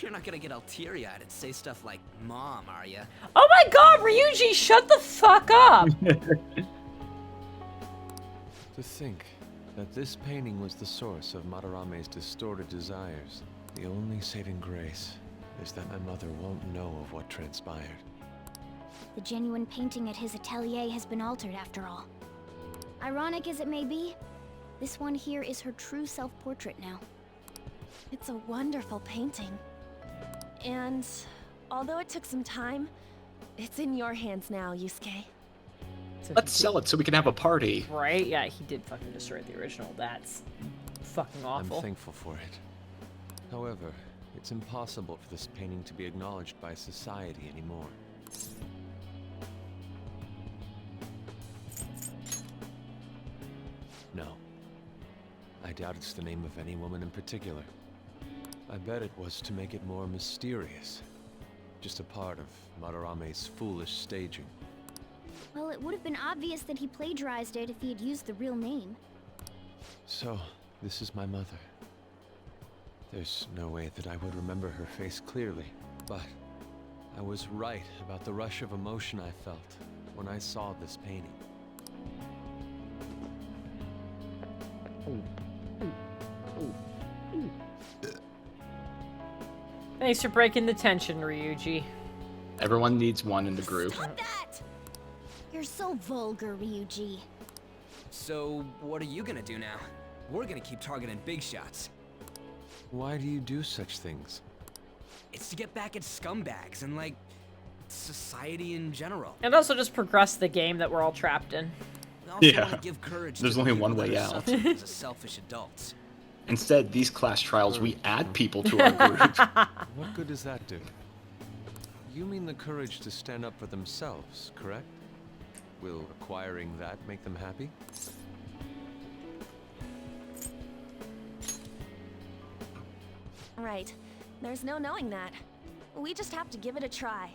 You're not gonna get all teary-eyed and say stuff like, Mom, are ya? Oh my god, Ryuji, shut the fuck up! To think that this painting was the source of Madarame's distorted desires. The only saving grace is that my mother won't know of what transpired. The genuine painting at his atelier has been altered after all. Ironic as it may be, this one here is her true self-portrait now. It's a wonderful painting. And although it took some time, it's in your hands now, Yusuke. Let's sell it so we can have a party. Right? Yeah, he did fucking destroy the original. That's fucking awful. I'm thankful for it. However, it's impossible for this painting to be acknowledged by society anymore. No. I doubt it's the name of any woman in particular. I bet it was to make it more mysterious. Just a part of Madarame's foolish staging. Well, it would have been obvious that he plagiarized it if he had used the real name. So, this is my mother. There's no way that I would remember her face clearly, but I was right about the rush of emotion I felt when I saw this painting. Thanks for breaking the tension, Ryuji. Everyone needs one in the group. Stop that! You're so vulgar, Ryuji. So, what are you gonna do now? We're gonna keep targeting big shots. Why do you do such things? It's to get back at scumbags and, like, society in general. And also just progress the game that we're all trapped in. We also Yeah. wanna give courage There's to only people one that way are out. suffering as selfish adults. Instead, these class trials, we add people to our group. What good does that do? You mean the courage to stand up for themselves, correct? Will acquiring that make them happy? Right. There's no knowing that. We just have to give it a try.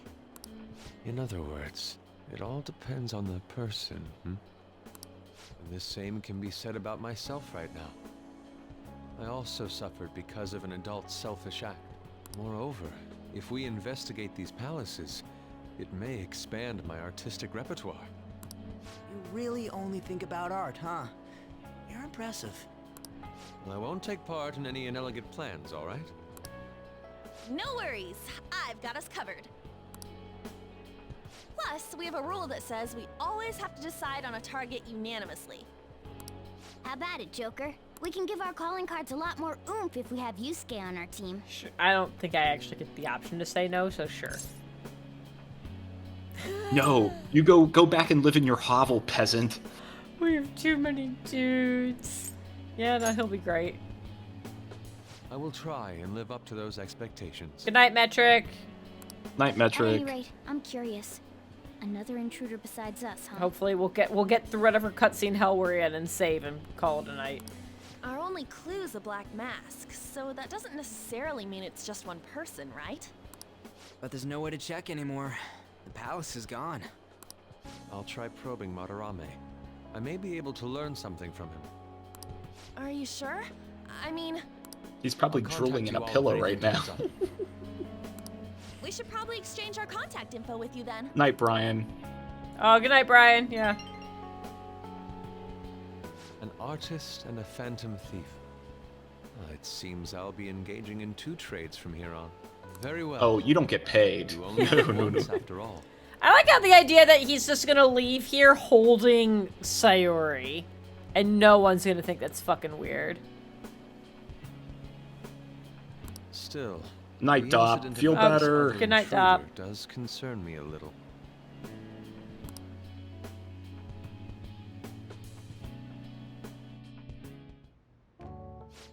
In other words, it all depends on the person, And the same can be said about myself right now. I also suffered because of an adult's selfish act. Moreover, if we investigate these palaces, it may expand my artistic repertoire. You really only think about art, huh? You're impressive. I won't take part in any inelegant plans, all right? No worries. I've got us covered. Plus, we have a rule that says we always have to decide on a target unanimously. How about it, Joker? We can give our calling cards a lot more oomph if we have Yusuke on our team. Sure. I don't think I actually get the option to say no, so sure. No, you go back and live in your hovel, peasant. We have too many dudes. Yeah, no, he'll be great. I will try and live up to those expectations. Good night, Metric. Night, At Metric. any rate, I'm curious. Another intruder besides us, huh? Hopefully we'll get through whatever cutscene hell we're in and save and call it a night. Our only clue's a black mask, so that doesn't necessarily mean it's just one person, right? But there's no way to check anymore. The palace is gone. I'll try probing Madarame. I may be able to learn something from him. Are you sure? I mean, He's probably I'll drooling in a contact you all pillow right now. briefly. we should probably exchange our contact info with you then. Night, Brian. Oh, good night, Brian. Yeah. An artist and a phantom thief. It seems I'll be engaging in 2 trades from here on. Very well. Oh, you don't get paid. You only No, live no, no. once after all. I like how the idea that he's just gonna leave here holding Sayori, and no one's gonna think that's fucking weird. Still, Night, the Dop. incident Feel about this better. other Good night, intruder Dop. Does concern me a little.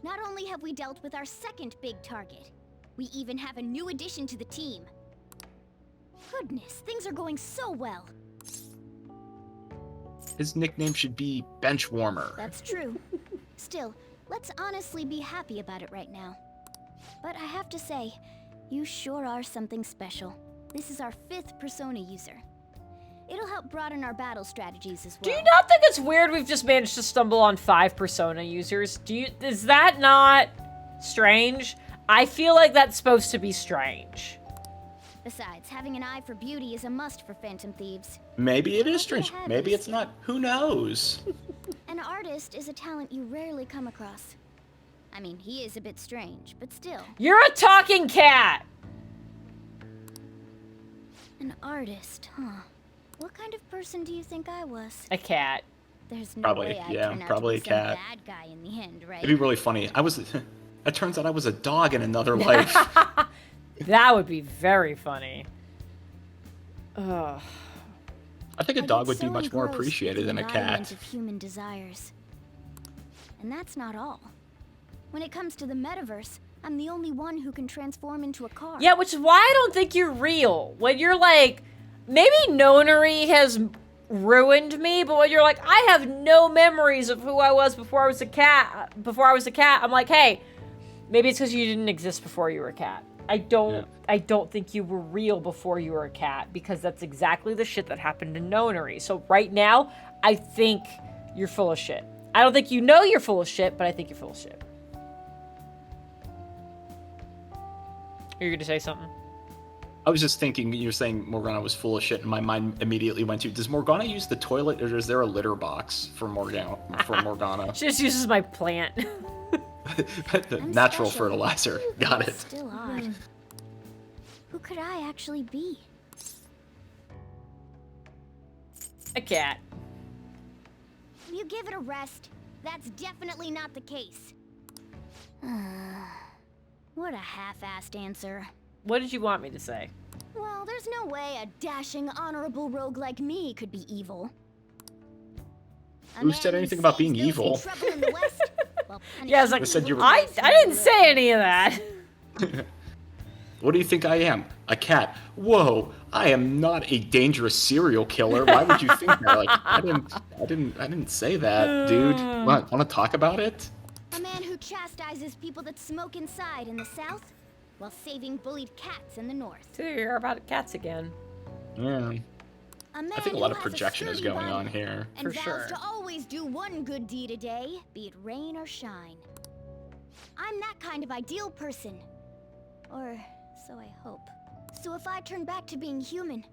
Not only have we dealt with our second big target, we even have a new addition to the team. Goodness, things are going so well. His nickname should be Bench Warmer. That's true. Still, let's honestly be happy about it right now. But I have to say, you sure are something special. This is our 5th persona user. It'll help broaden our battle strategies as Do well. you not think it's weird we've just managed to stumble on 5 Persona users? Is that not strange? I feel like that's supposed to be strange. Besides, having an eye for beauty is a must for Phantom Thieves. Maybe it is strange. Yeah, Maybe but it's not. Who knows? An artist is a talent you rarely come across. I mean, he is a bit strange, but still. You're a talking cat! An artist, huh? What kind of person do you think I was? A cat. There's no Probably, way I'd yeah, turn out probably to be a some cat. bad guy in the end, right? It'd be really funny. It turns out I was a dog in another life. That would be very funny. Ugh. I think a I dog get would be so much more engrossed with appreciated the than a embodiment cat. of human desires. And that's not all. When it comes to the metaverse, I'm the only one who can transform into a car. Yeah, which is why I don't think you're real. When you're like, maybe Nonary has ruined me, but when you're like, I have no memories of who I was before I was a cat. I'm like, hey, maybe it's because you didn't exist before you were a cat. I don't think you were real before you were a cat, because that's exactly the shit that happened to Nonary. So right now, I think you're full of shit. I don't think you know you're full of shit, but I think you're full of shit. You're gonna say something? I was just thinking, you're saying Morgana was full of shit, and my mind immediately went to, does Morgana use the toilet, or is there a litter box for Morgana? She just uses my plant. Natural special. fertilizer. Got it. Still odd. Who could I actually be? A cat. You give it a rest. That's definitely not the case. What a half-assed answer. What did you want me to say? Well, there's no way a dashing, honorable rogue like me could be evil. A Who man said who anything about says being those in evil? trouble in the West, well, Yeah, I was like, I said you were- I didn't say any of that. What do you think I am? A cat. Whoa, I am not a dangerous serial killer. Why would you think that? Like, I didn't say that, dude. Want to talk about it? A man who chastises people that smoke inside in the South, while saving bullied cats in the North. So you're about cats again. Yeah. A man I think a lot who of has projection is sturdy going body on here. and For vows sure. to always do one good deed a day, be it rain or shine. I'm that kind of ideal person. Or so I hope. So if I turn back to being human,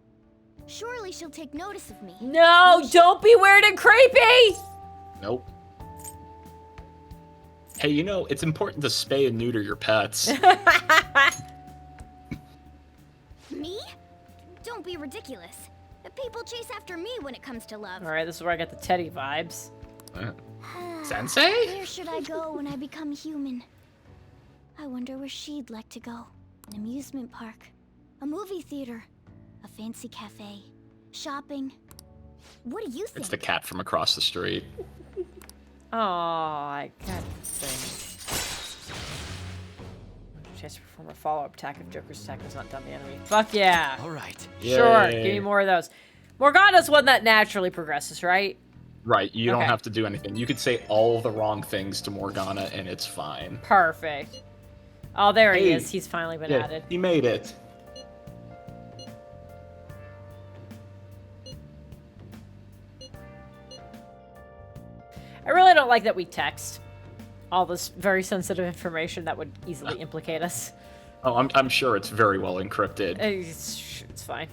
surely she'll take notice of me. No, don't be weird and creepy! Nope. Hey, you know, it's important to spay and neuter your pets. Me? Don't be ridiculous. The people chase after me when it comes to love. Alright, this is where I got the Teddy vibes. Sensei? Where should I go when I become human? I wonder where she'd like to go. An amusement park, a movie theater, a fancy cafe, shopping. What do you think? It's the cat from across the street. Oh, I got this thing. Chance to perform a follow-up attack if Joker's attack was not done the enemy. Fuck yeah. All right. Sure, Yay. give me more of those. Morgana's one that naturally progresses, right? Right, you don't Okay. have to do anything. You could say all the wrong things to Morgana, and it's fine. Perfect. Oh, there he Hey. is. He's finally been Yeah, added. he made it. I really don't like that we text all this very sensitive information that would easily implicate us. Oh, I'm sure it's very well encrypted. It's fine.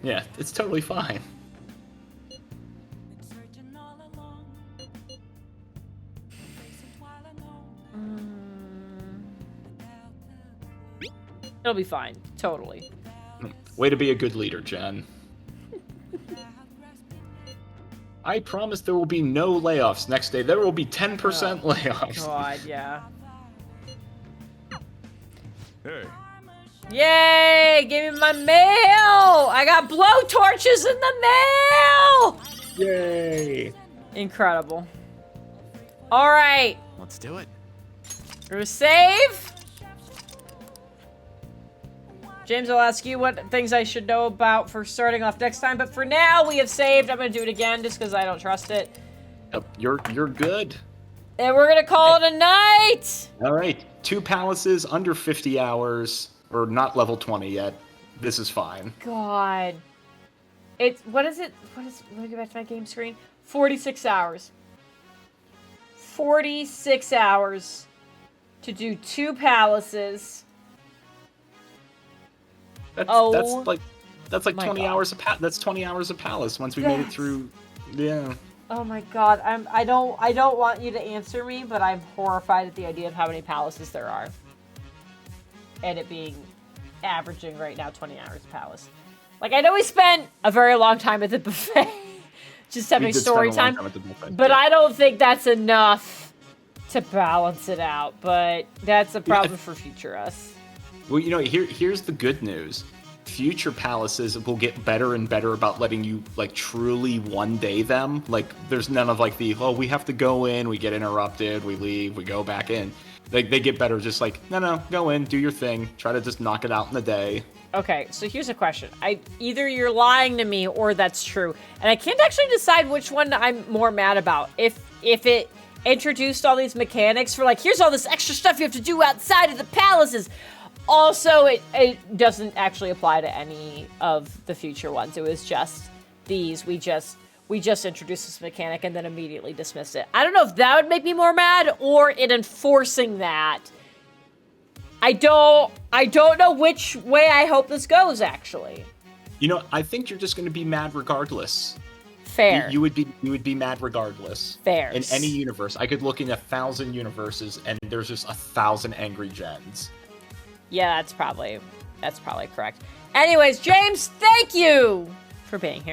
Yeah, it's totally fine. It'll be fine. Totally. Way to be a good leader, Jen. I promise there will be no layoffs next day. There will be 10% layoffs. God, yeah. Hey. Yay! Give me my mail! I got blowtorches in the mail! Yay! Incredible. Alright. Let's do it. Through save. James, I'll ask you what things I should know about for starting off next time, but for now, we have saved. I'm going to do it again just because I don't trust it. Yep, you're good. And we're going to call it a night! All right, 2 palaces under 50 hours, or not level 20 yet. This is fine. God. What is it? Let me go back to my game screen. 46 hours. 46 hours to do 2 palaces. That's Oh like my 20 God. hours that's 20 hours of palace once we made it through. Yeah. Oh my God, I don't want you to answer me, but I'm horrified at the idea of how many palaces there are. And it being averaging right now 20 hours a palace. Like, I know we spent a very long time at the buffet, just having We did story spend a long time, at the buffet, but yeah. I don't think that's enough to balance it out. But that's a problem for future us. Well, here's the good news. Future palaces will get better and better about letting you, like, truly one-day them. Like, there's none of, like, we have to go in, we get interrupted, we leave, we go back in. They get better just like, no, go in, do your thing, try to just knock it out in a day. Okay, so here's a question. Either you're lying to me or that's true. And I can't actually decide which one I'm more mad about. If it introduced all these mechanics for, like, here's all this extra stuff you have to do outside of the palaces. Also, it doesn't actually apply to any of the future ones. It was just these. We just introduced this mechanic and then immediately dismissed it. I don't know if that would make me more mad or it enforcing that. I don't know which way I hope this goes, actually. I think you're just going to be mad regardless. Fair. You would be mad regardless. Fair. In any universe. I could look in 1,000 universes and there's just 1,000 angry gens. Yeah, that's probably correct. Anyways, James, thank you for being here.